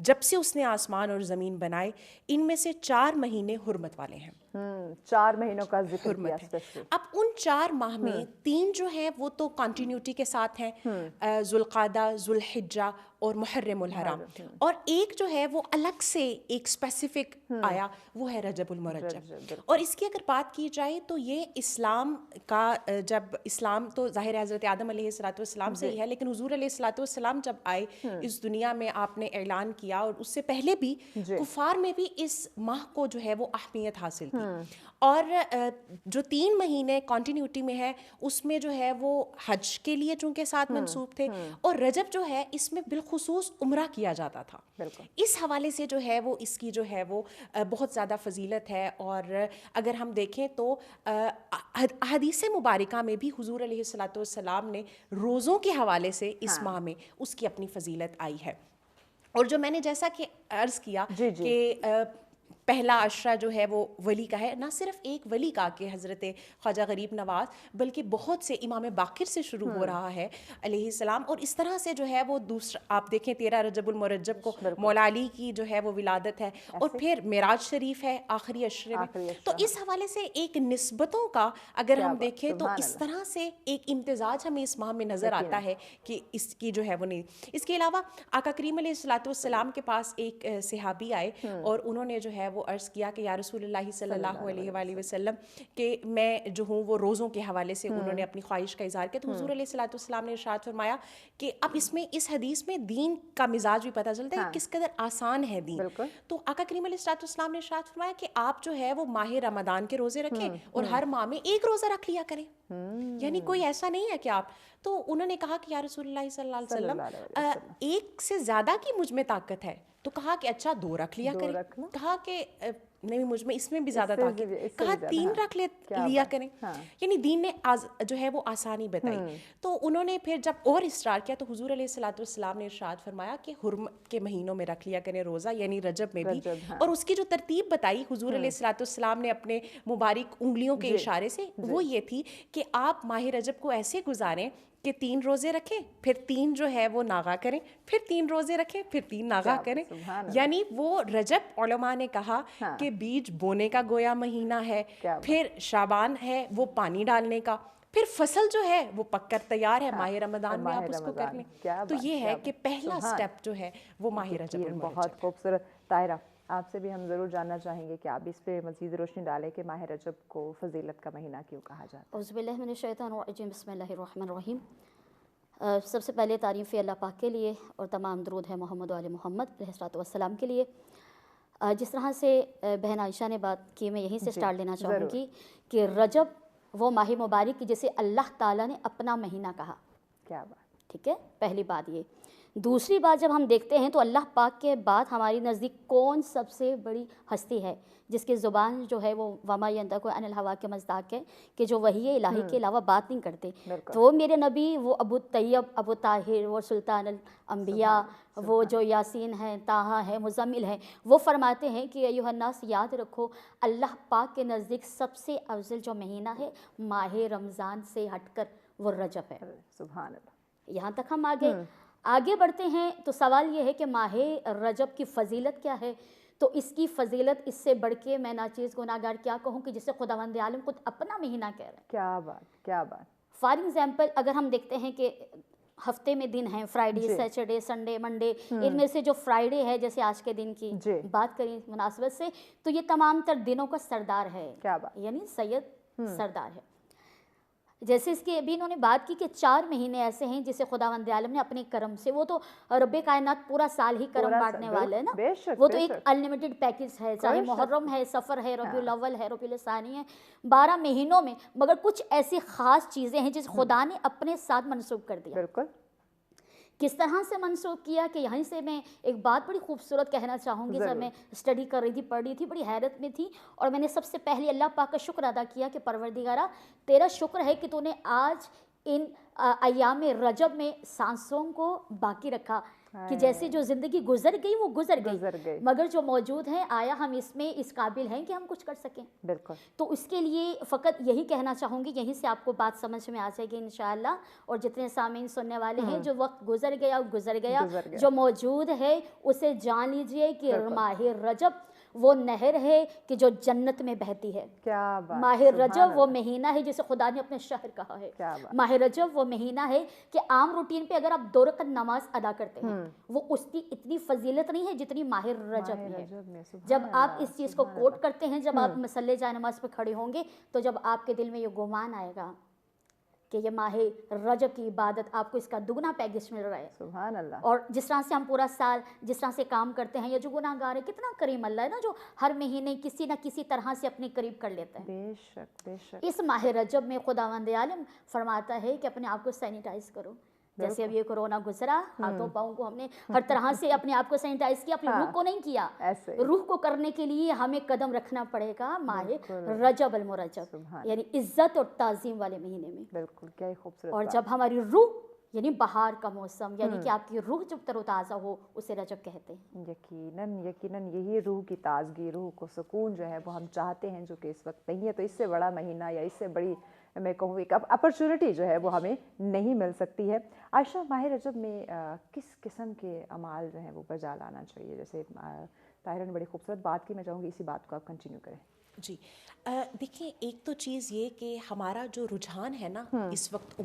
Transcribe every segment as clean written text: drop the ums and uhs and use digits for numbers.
جب سے اس نے آسمان اور زمین بنائے ان میں سے 4 مہینے حرمت والے ہیں. 4 مہینوں کا ذکر کیا حرمت ہے. اسپیشلی. اب ان 4 ماہ میں 3 جو ہیں وہ تو کنٹینیوٹی کے ساتھ ہیں, ذوالقعدہ, ذوالحجہ اور محرم الحرام, اور ایک جو ہے وہ الگ سے ایک اسپیسیفک آیا وہ ہے رجب المرجب. اور اس کی اگر بات کی جائے تو یہ اسلام کا, جب اسلام تو ظاہر حضرت آدم علیہ الصلوۃ والسلام سے ہی ہے, لیکن حضور علیہ الصلوۃ والسلام جب آئے اس دنیا میں آپ نے اعلان کیا, اور اس سے پہلے بھی کفار میں بھی اس ماہ کو جو ہے وہ اہمیت حاصل تھی. اور جو 3 مہینے کنٹینیوٹی میں ہے اس میں جو ہے وہ حج کے لیے چونکہ ساتھ منسوب تھے, اور رجب جو ہے اس میں بالخصوص عمرہ کیا جاتا تھا. اس حوالے سے جو ہے وہ اس کی جو ہے وہ بہت زیادہ فضیلت ہے. اور اگر ہم دیکھیں تو احادیث مبارکہ میں بھی حضور علیہ الصلوۃ والسلام نے روزوں کے حوالے سے اس ماہ میں اس کی اپنی فضیلت آئی ہے. اور جو میں نے جیسا کہ عرض کیا کہ پہلا عشرہ جو ہے وہ ولی کا ہے, نہ صرف ایک ولی کا کہ حضرت خواجہ غریب نواز, بلکہ بہت سے امام باقر سے شروع ہو رہا ہے علیہ السلام. اور اس طرح سے جو ہے وہ دوسرا آپ دیکھیں 13 رجب المرجب کو مولا علی کی جو ہے وہ ولادت ہے, اور پھر معراج شریف ہے آخری عشرے میں. تو اس حوالے سے ایک نسبتوں کا اگر ہم دیکھیں تو اس طرح سے ایک امتزاج ہمیں اس ماہ میں نظر آتا ہے کہ اس کی جو ہے وہ نہیں. اس کے علاوہ آقا کریم علیہ الصلوۃ والسلام کے پاس ایک صحابی آئے اور انہوں نے جو ہے وہ عرض کیا کہ یا رسول اللہ صلی اللہ علیہ وآلہ وسلم کہ میں جو ہوں وہ روزوں کے حوالے سے انہوں نے اپنی خواہش کا اظہار کیا. تو حضور علیہ الصلوۃ والسلام نے ارشاد فرمایا کہ اب اس حدیث میں دین کا مزاج بھی پتہ چلتا ہے کس قدر آسان ہے دین. تو آقا کریم علیہ الصلوۃ والسلام نے ارشاد فرمایا کہ آپ جو ہے وہ ماہ رمضان کے روزے رکھیں اور ہر ماہ میں ایک روزہ رکھ لیا کریں, یعنی کوئی ایسا نہیں ہے کہ آپ. تو انہوں نے کہا کہ یا رسول اللہ صلی اللہ علیہ وسلم ایک سے زیادہ کی مجھ میں طاقت ہے. تو کہا کہ اچھا 2 رکھ لیا کریں. کہا کہ نہیں مجھ میں اس میں بھی زیادہ طاقت, کہا 3 رکھ لیا کریں. یعنی دین نے جو ہے وہ آسانی بتائی. تو انہوں نے پھر جب اور اصرار کیا تو حضور علیہ الصلوۃ والسلام نے ارشاد فرمایا کہ حرمت کے مہینوں میں رکھ لیا کریں روزہ, یعنی رجب میں بھی. اور اس کی جو ترتیب بتائی حضور علیہ الصلوۃ والسلام نے اپنے مبارک انگلیوں کے اشارے سے, وہ یہ تھی کہ آپ ماہ رجب کو ایسے گزاریں کہ 3 روزے رکھیں, پھر 3 جو ہے وہ ناغا کریں, پھر 3 روزے رکھیں, پھر 3 ناغا کریں. یعنی وہ رجب علماء نے کہا کہ بیج بونے کا گویا مہینہ ہے, پھر شعبان ہے وہ پانی ڈالنے کا, پھر فصل جو ہے وہ پک کر تیار ہے, ماہ رمضان میں آپ اس کو کر لیں. تو یہ ہے کہ پہلا سٹیپ جو ہے وہ ماہ رجب المرجب. بہت خوبصورت. طاہرہ آپ سے بھی ہم ضرور جاننا چاہیں گے کہ آپ اس پہ مزید روشنی ڈالیں کہ ماہ رجب کو فضیلت کا مہینہ کیوں کہا جاتا ہے. اعوذ باللہ من الشیطان الرجیم, بسم اللہ الرحمن الرحیم. سب سے پہلے تعریف اللہ پاک کے لیے اور تمام درود ہے محمد و آل محمد علیہ الصلوۃ والسلام کے لیے. جس طرح سے بہن عائشہ نے بات کی, میں یہیں سے سٹارٹ لینا چاہوں گی کہ رجب وہ ماہ مبارک جسے اللہ تعالیٰ نے اپنا مہینہ کہا. کیا بات. ٹھیک ہے, پہلی بات یہ. دوسری بات جب ہم دیکھتے ہیں تو اللہ پاک کے بعد ہماری نزدیک کون سب سے بڑی ہستی ہے جس کی زبان جو ہے وہ وما ینطق عن الہوا کے مصداق ہے کہ جو وحی الہی کے علاوہ بات نہیں کرتے. تو وہ میرے نبی, وہ ابو طیب, ابو طاہر, وہ سلطان الانبیاء, وہ جو یاسین ہیں, طٰہٰ ہے, مزمل ہیں, وہ فرماتے ہیں کہ ایھا الناس یاد رکھو اللہ پاک کے نزدیک سب سے افضل جو مہینہ ہے ماہ رمضان سے ہٹ کر وہ رجب ہے. سبحان اللہ. یہاں تک ہم آگے بڑھتے ہیں تو سوال یہ ہے کہ ماہ رجب کی فضیلت کیا ہے. تو اس کی فضیلت اس سے بڑھ کے میں ناچیز گناہگار کیا کہوں کہ جسے خداوند عالم خود اپنا مہینہ کہہ رہے ہیں. کیا بات, کیا بات. فار ایگزامپل اگر ہم دیکھتے ہیں کہ ہفتے میں دن ہیں فرائیڈے, سیٹرڈے, سنڈے, منڈے, ان میں سے جو فرائیڈے ہے جیسے آج کے دن کی بات کریں مناسبت سے تو یہ تمام تر دنوں کا سردار ہے. کیا بات. یعنی سید سردار ہے. جیسے اس کی ابھی انہوں نے بات کی کہ 4 مہینے ایسے ہیں جسے خداوند عالم نے اپنے کرم سے, وہ تو رب کائنات پورا سال ہی کرم بانٹنے والے ہیں نا, وہ تو ایک انلمیٹڈ پیکج ہے, چاہے محرم ہے, سفر ہے, ربیع الاول ہے, ربیع الثانی ہے, 12 مہینوں میں, مگر کچھ ایسی خاص چیزیں ہیں جسے خدا نے اپنے ساتھ منسوب کر دیا. بالکل. کس طرح سے منسوخ کیا کہ یہیں سے میں ایک بات بڑی خوبصورت کہنا چاہوں گی. جب میں اسٹڈی کر رہی تھی, پڑھ رہی تھی, بڑی حیرت میں تھی, اور میں نے سب سے پہلے اللہ پاک کا شکر ادا کیا کہ پروردگارہ تیرا شکر ہے کہ تو نے آج ان ایام رجب میں سانسوں کو باقی رکھا. کہ جیسے جو زندگی گزر گئی وہ گزر گزر گئی، گئی۔ مگر جو موجود ہیں آیا ہم اس میں اس قابل ہیں کہ ہم کچھ کر سکیں؟ بالکل تو اس کے لیے فقط یہی کہنا چاہوں گی، یہیں سے آپ کو بات سمجھ میں آ جائے گی انشاءاللہ، اور جتنے سامعین سننے والے ہیں، جو وقت گزر گیا گزر گیا۔ جو موجود ہے اسے جان لیجئے کہ بالکل۔ ماہ رجب وہ نہر ہے کہ جو جنت میں بہتی ہے۔ کیا بات، ماہ سبحان رجب وہ اللہ۔ مہینہ ہے جسے خدا نے اپنے شہر کہا ہے۔ کیا بات۔ ماہ رجب وہ مہینہ ہے کہ عام روٹین پہ اگر آپ 2 رکعت نماز ادا کرتے ہیں وہ اس کی اتنی فضیلت نہیں ہے جتنی ماہ رجب میں ہے۔ رجب میں سبحان جب آپ اللہ، اس چیز کو سبحان کوٹ کرتے ہیں، جب آپ مصلی جائے نماز پہ کھڑے ہوں گے، تو جب آپ کے دل میں یہ گمان آئے گا کہ یہ ماہ رجب کی عبادت آپ کو اس کا دگنا پیکج مل رہا ہے، سبحان اللہ۔ اور جس طرح سے ہم پورا سال جس طرح سے کام کرتے ہیں، یا جو گناہ گار ہے، کتنا کریم اللہ ہے نا، جو ہر مہینے کسی نہ کسی طرح سے اپنے قریب کر لیتا ہے۔ بے شک بے شک۔ اس ماہ رجب میں خداوند عالم فرماتا ہے کہ اپنے آپ کو سینیٹائز کرو، جیسے اب یہ کورونا گزرا، ہاتھوں پاؤں کو ہم نے ہر طرح سے اپنے آپ کو سینیٹائز کیا، اپنی روح کو نہیں کیا۔ ایسے روح کو کرنے کے لیے ہمیں قدم رکھنا پڑے گا ماہ رجب المرجب، سبحان، یعنی عزت اور تعظیم والے مہینے میں۔ بالکل، کیا ہی خوبصورت اور بات۔ جب ہماری روح، یعنی بہار کا موسم، یعنی کہ آپ کی روح جب تر و تازہ ہو، اسے رجب کہتے ہیں۔ یقیناً یقیناً یہی روح کی تازگی، روح کو سکون جو ہے وہ ہم چاہتے ہیں، جو کہ اس وقت نہیں ہے۔ تو اس سے بڑا مہینہ یا اس سے بڑی میں کہوں ایک اپرچونٹی جو ہے وہ ہمیں نہیں مل سکتی ہے۔ عائشہ، ماہ رجب میں کس قسم کے اعمال جو ہیں وہ بجا لانا چاہیے؟ جیسے طاہرہ نے بڑی خوبصورت بات کی، میں چاہوں گی اسی بات کو آپ کنٹینیو کریں۔ جی دیکھیں، ایک تو چیز یہ کہ ہمارا جو رجحان ہے نا اس وقت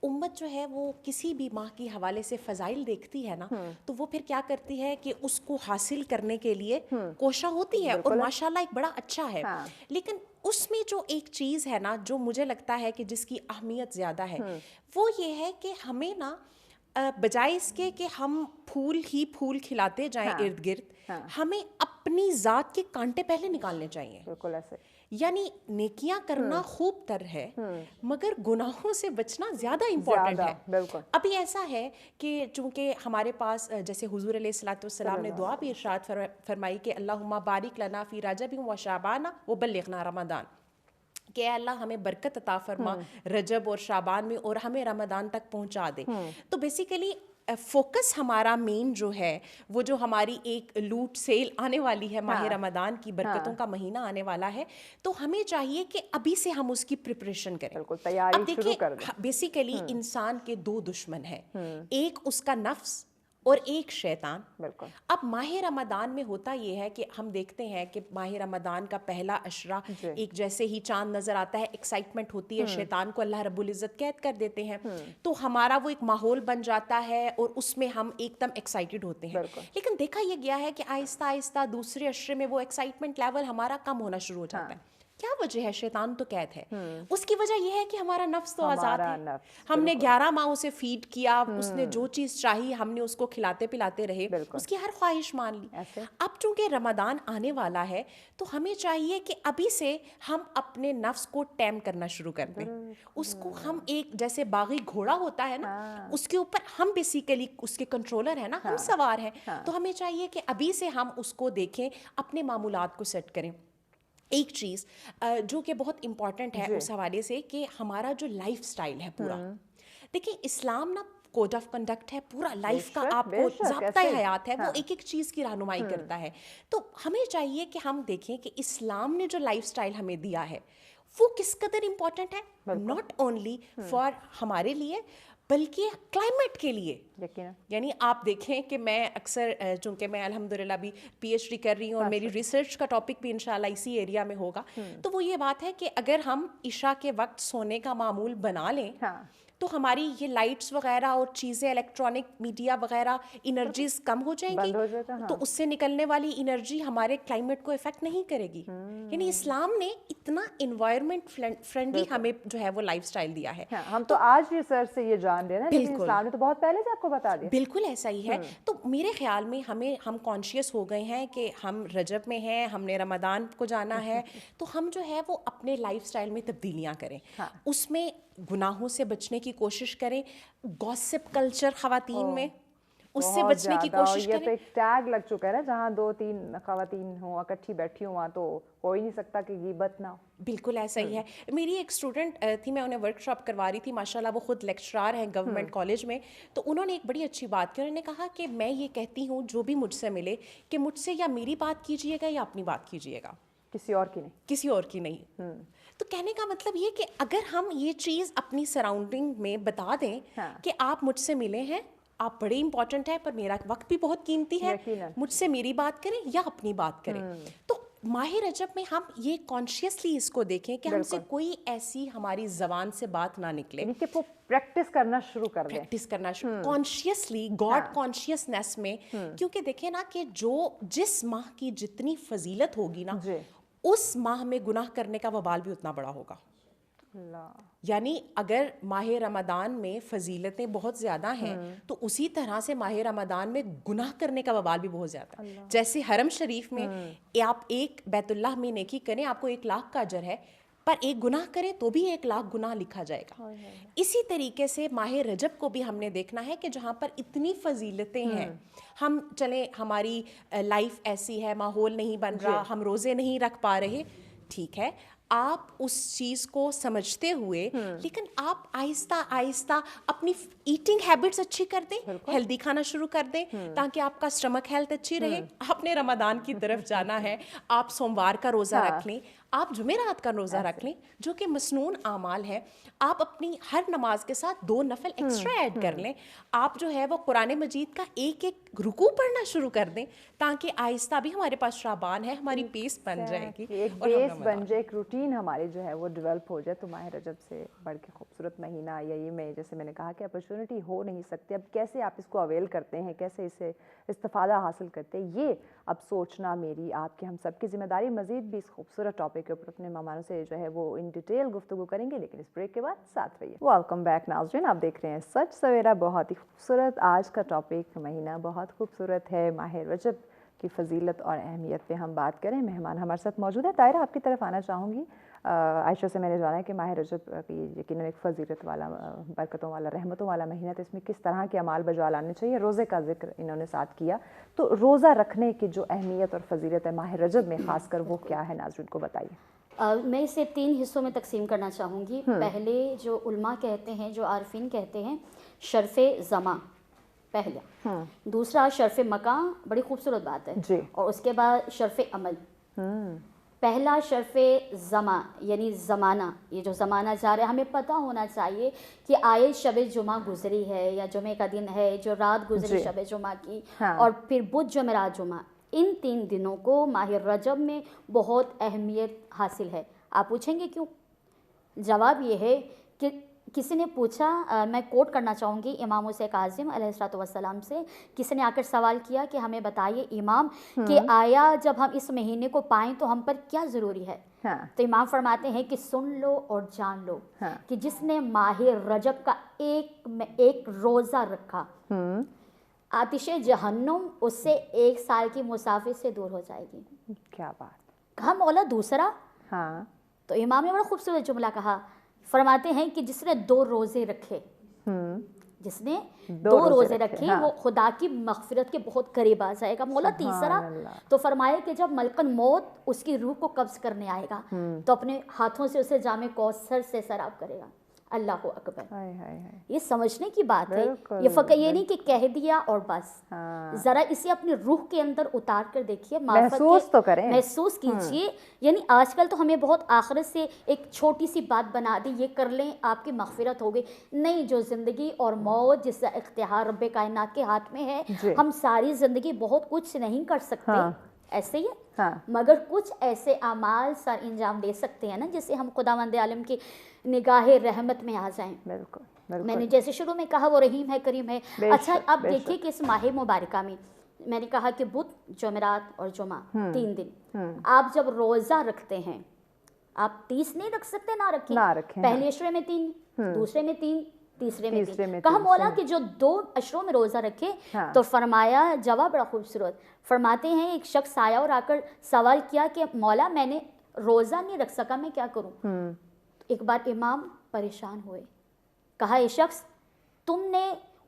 امت جو ہے وہ کسی بھی ماہ کی حوالے سے فضائل دیکھتی ہے نا، تو وہ پھر کیا کرتی ہے کہ اس کو حاصل کرنے کے لیے کوشاں ہوتی ہے، اور ماشاءاللہ ایک بڑا اچھا ہے۔ لیکن اس میں جو ایک چیز ہے نا جو مجھے لگتا ہے کہ جس کی اہمیت زیادہ ہے، وہ یہ ہے کہ ہمیں نا بجائے اس کے کہ ہم پھول ہی پھول کھلاتے جائیں ارد گرد، ہمیں اپنی ذات کے کانٹے پہلے نکالنے چاہیے۔ بالکل ایسے، یعنی نیکیاں کرنا خوب تر ہے، مگر گناہوں سے بچنا زیادہ امپورٹنٹ ہے۔ بالکل۔ ابھی ایسا ہے کہ چونکہ ہمارے پاس جیسے حضور علیہ الصلوۃ والسلام نے دعا بھی ارشاد فرمائی کہ اللہم بارک لنا فی رجب و شعبان وبلغنا رمضان، کہ اے اللہ ہمیں برکت عطا فرما رجب اور شعبان میں، اور ہمیں رمضان تک پہنچا دے۔ تو بیسیکلی فوکس ہمارا مین جو ہے وہ جو ہماری ایک لوٹ سیل آنے والی ہے، ماہ رمضان کی برکتوں کا مہینہ آنے والا ہے، تو ہمیں چاہیے کہ ابھی سے ہم اس کی پریپریشن کریں۔ بالکل، تیاری اب شروع کر دیں۔ دیکھیں، بیسیکلی انسان کے 2 دشمن ہیں، ایک اس کا نفس اور ایک شیطان۔ بالکل۔ اب ماہ رمضان میں ہوتا یہ ہے کہ ہم دیکھتے ہیں کہ ماہ رمضان کا پہلا عشرہ ایک جیسے ہی چاند نظر آتا ہے ایکسائٹمنٹ ہوتی ہے، شیطان کو اللہ رب العزت قید کر دیتے ہیں، تو ہمارا وہ ایک ماحول بن جاتا ہے اور اس میں ہم ایک دم ایکسائٹڈ ہوتے ہیں۔ لیکن دیکھا یہ گیا ہے کہ آہستہ آہستہ دوسرے عشرے میں وہ ایکسائٹمنٹ لیول ہمارا کم ہونا شروع ہو جاتا ہے۔ کیا وجہ ہے؟ شیطان تو قید ہے۔ اس کی وجہ یہ ہے کہ ہمارا نفس تو آزاد ہے، ہم نے 11 ماہ اسے فیڈ کیا، اس نے جو چیز چاہی ہم نے اس کو کھلاتے پلاتے رہے، اس کی ہر خواہش مان لی۔ اب چونکہ رمضان آنے والا ہے تو ہمیں چاہیے کہ ابھی سے ہم اپنے نفس کو ٹیم کرنا شروع کر دیں، اس کو ہم ایک جیسے باغی گھوڑا ہوتا ہے نا، اس کے اوپر ہم بیسیکلی اس کے کنٹرولر ہیں نا، ہم سوار ہیں، تو ہمیں چاہیے کہ ابھی سے ہم اس کو دیکھیں، اپنے معمولات کو سیٹ کریں۔ ایک چیز جو کہ بہت امپورٹنٹ ہے اس حوالے سے کہ ہمارا جو لائف سٹائل ہے پورا، دیکھیں اسلام نا کوڈ آف کنڈکٹ ہے پورا، لائف کا آپ کو ضابطۂ حیات ہے، وہ ایک ایک چیز کی رہنمائی کرتا ہے۔ تو ہمیں چاہیے کہ ہم دیکھیں کہ اسلام نے جو لائف سٹائل ہمیں دیا ہے وہ کس قدر امپورٹنٹ ہے، ناٹ اونلی فار ہمارے لیے بلکہ کلائمیٹ کے لیے۔ یعنی آپ دیکھیں کہ میں اکثر چونکہ میں الحمدللہ بھی پی ایچ ڈی کر رہی ہوں اور میری ریسرچ کا ٹاپک بھی انشاءاللہ اسی ایریا میں ہوگا، تو وہ یہ بات ہے کہ اگر ہم عشاء کے وقت سونے کا معمول بنا لیں تو ہماری یہ لائٹس وغیرہ اور چیزیں الیکٹرانک میڈیا وغیرہ انرجیز کم ہو جائیں گی، تو اس سے نکلنے والی انرجی ہمارے کلائمیٹ کو افیکٹ نہیں کرے گی۔ یعنی اسلام نے اتنا انوائرمنٹ فرینڈلی ہمیں جو ہے وہ لائف سٹائل دیا ہے۔ ہم تو آج ریسرچ سے یہ جان رہے ہیں، لیکن اسلام نے تو بہت پہلے سے آپ کو بتا دیا۔ بالکل ایسا ہی ہے۔ تو میرے خیال میں ہم کانشیس ہو گئے ہیں کہ ہم رجب میں ہیں، ہم نے رمضان کو جانا ہے، تو ہم جو ہے وہ اپنے لائف سٹائل میں تبدیلیاں کریں، اس میں گناہوں سے بچنے کی کوشش کریں، گوسپ کلچر خواتین میں، اس سے بچنے کی کوشش یہ تو کریں. ایک ٹیگ لگ چکا ہے نا, جہاں 2-3 خواتین ہوں اکٹھی بیٹھی ہوں تو ہو ہی نہیں سکتا کہ غیبت نہ ہو. بالکل ایسا ہی ہے. میری ایک اسٹوڈنٹ تھی, میں انہیں ورک شاپ کروا رہی تھی, ماشاء اللہ وہ خود لیکچرار ہیں گورنمنٹ کالج میں. تو انہوں نے ایک بڑی اچھی بات کی, انہوں نے کہا کہ میں یہ کہتی ہوں جو بھی مجھ سے ملے کہ مجھ سے یا میری بات کیجیے گا یا اپنی بات کیجیے گا, کسی اور کی نہیں, کسی اور کی نہیں. تو کہنے کا مطلب یہ کہ اگر ہم یہ چیز اپنی سراؤنڈنگ میں بتا دیں کہ آپ مجھ سے ملے ہیں, آپ بڑے امپورٹنٹ ہیں, پر میرا وقت بھی بہت قیمتی ہے, مجھ سے میری بات کریں یا اپنی بات کریں. تو ماہ رجب میں ہم یہ کانشیسلی اس کو دیکھیں کہ ہم سے کوئی ایسی ہماری زبان سے بات نہ نکلے, یعنی کہ وہ پریکٹس کرنا شروع کر دیں, پریکٹس کرنا کانشیسلی گاڈ کانشیسنیس میں. کیونکہ دیکھیں نا کہ جس ماہ کی جتنی فضیلت ہوگی نا, اس ماہ میں گناہ کرنے کا وبال بھی اتنا بڑا ہوگا. یعنی اگر ماہ رمضان میں فضیلتیں بہت زیادہ ہیں تو اسی طرح سے ماہ رمضان میں گناہ کرنے کا وبال بھی بہت زیادہ ہے. جیسے حرم شریف میں آپ ایک بیت اللہ میں نیکی کریں آپ کو 1,00,000 کا اجر ہے, پر ایک گناہ کریں تو بھی 1,00,000 گناہ لکھا جائے گا. اسی طریقے سے ماہ رجب کو بھی ہم نے دیکھنا ہے کہ جہاں پر اتنی فضیلتیں ہیں, ہم چلیں ہماری لائف ایسی ہے, ماحول نہیں بن رہا, ہم روزے نہیں رکھ پا رہے, ٹھیک ہے, آپ اس چیز کو سمجھتے ہوئے لیکن آپ آہستہ آہستہ اپنی ایٹنگ ہیبٹس اچھی کر دیں, ہیلدی کھانا شروع کر دیں تاکہ آپ کا اسٹمک ہیلتھ اچھی رہے. آپ نے رمضان کی طرف جانا ہے, آپ سوموار کا روزہ رکھ لیں, آپ جمعرات کا روزہ رکھ لیں, جو کہ مسنون اعمال ہیں. آپ اپنی ہر نماز کے ساتھ 2 نفل ایکسٹرا ایڈ کر لیں. آپ جو ہے وہ قرآن مجید کا ایک رکوع پڑھنا شروع کر دیں تاکہ آہستہ بھی ہمارے پاس شعبان ہے, ہماری پیس بن جائے گی, ایک بیس بن جائے, ایک روٹین ہماری جو ہے وہ ڈیولپ ہو جائے. تو ماہ رجب سے بڑھ کے خوبصورت مہینہ, یا یہ میں جیسے میں نے کہا کہ اپرچونٹی ہو نہیں سکتی, اب کیسے آپ اس کو اویل کرتے ہیں, کیسے اسے استفادہ حاصل کرتے ہیں, یہ اب سوچنا میری آپ کی ہم سب کی ذمہ داری. مزید بھی اس خوبصورت ٹاپک کے اوپر اپنے مہمانوں سے جو ہے وہ ان ڈیٹیل گفتگو کریں گے, لیکن اس بریک کے بعد ساتھ رہیے. ویلکم بیک ناظرین, آپ دیکھ رہے ہیں سچ سویرا. بہت ہی خوبصورت آج کا ٹاپک, مہینہ بہت خوبصورت ہے, ماہ رجب کی فضیلت اور اہمیت پہ ہم بات کریں. مہمان ہمارے ساتھ موجود ہے. طاہرہ, آپ کی طرف آنا چاہوں گی. عائشہ سے میں نے جانا ہے کہ ماہ رجب کی یقیناً ایک فضیلت والا, برکتوں والا, رحمتوں والا مہینہ, تو اس میں کس طرح کے اعمال بجا لانے چاہیے. روزے کا ذکر انہوں نے ساتھ کیا, تو روزہ رکھنے کی جو اہمیت اور فضیلت ہے ماہ رجب میں خاص کر, وہ کیا ہے, ناظرین کو بتائیے. میں اسے 3 حصوں میں تقسیم کرنا چاہوں گی. پہلے جو علماء کہتے ہیں, جو عارفین کہتے ہیں, شرف زماں پہلا, دوسرا شرف مکان, بڑی خوبصورت بات ہے, اور اس کے بعد شرف عمل. پہلا شرف زماں یعنی زمانہ, یہ جو زمانہ جا رہا ہے, ہمیں پتہ ہونا چاہیے کہ آئے شب جمعہ گزری ہے یا جمعے کا دن ہے, جو رات گزری شب جمعہ کی, اور پھر بدھ جمعرات جمعہ, ان 3 دنوں کو ماہ رجب میں بہت اہمیت حاصل ہے. آپ پوچھیں گے کیوں؟ جواب یہ ہے کہ کسی نے پوچھا, میں کوٹ کرنا چاہوں گی امام حسین کاظم علیہ الصلوۃ والسلام سے, کسی نے آ کر سوال کیا کہ ہمیں بتائیے امام کہ آیا جب ہم اس مہینے کو پائیں تو ہم پر کیا ضروری ہے؟ تو امام فرماتے ہیں کہ سن لو اور جان لو کہ جس نے ماہ رجب کا ایک روزہ رکھا, آتش جہنم اس سے 1 سال کی مسافر سے دور ہو جائے گی. کیا بات. کہا مولا دوسرا؟ تو امام نے بڑا خوبصورت جملہ کہا, فرماتے ہیں کہ جس نے 2 روزے رکھے, جس نے 2 روزے رکھے وہ خدا کی مغفرت کے بہت قریب آ جائے گا. مولا تیسرا؟ تو فرمایا کہ جب ملکن موت اس کی روح کو قبض کرنے آئے گا تو اپنے ہاتھوں سے اسے جام کوثر سے سراب کرے گا. اللہ اکبر. یہ سمجھنے کی بات ہے, یہ فقط یہ نہیں کہ کہہ دیا اور بس, ذرا اسے اپنی روح کے اندر اتار کر دیکھیے, محسوس تو کریں, محسوس کیجئے. یعنی آج کل تو ہمیں بہت آخرت سے ایک چھوٹی سی بات بنا دی, یہ کر لیں آپ کی مغفرت ہو گئی. نہیں, جو زندگی اور موت جس کا اختیار رب کائنات کے ہاتھ میں ہے, ہم ساری زندگی بہت کچھ نہیں کر سکتے, ایسے ہی ہے, مگر کچھ ایسے اعمال سر انجام دے سکتے ہیں نا جسے ہم خداوند عالم کی نگاہ رحمت میں آ جائیں. میں نے جیسے شروع میں کہا وہ رحیم ہے, کریم ہے. اچھا, اب دیکھیے کہ اس ماہ مبارکہ میں نے کہا کہ بدھ, جمعرات اور جمعہ 3 دن آپ جب روزہ رکھتے ہیں, آپ 30 نہیں رکھ سکتے, نہ رکھیں. پہلے عشرے میں 3, دوسرے میں 3, تیسرے میں 3. کہا مولا کہ جو 2 عشروں میں روزہ رکھے, تو فرمایا, جواب بڑا خوبصورت, فرماتے ہیں ایک شخص آیا اور آ کر سوال کیا کہ مولا میں نے روزہ نہیں رکھ سکا, میں کیا کروں؟ ایک بار امام پریشان ہوئے, کہا اے شخص, تم نے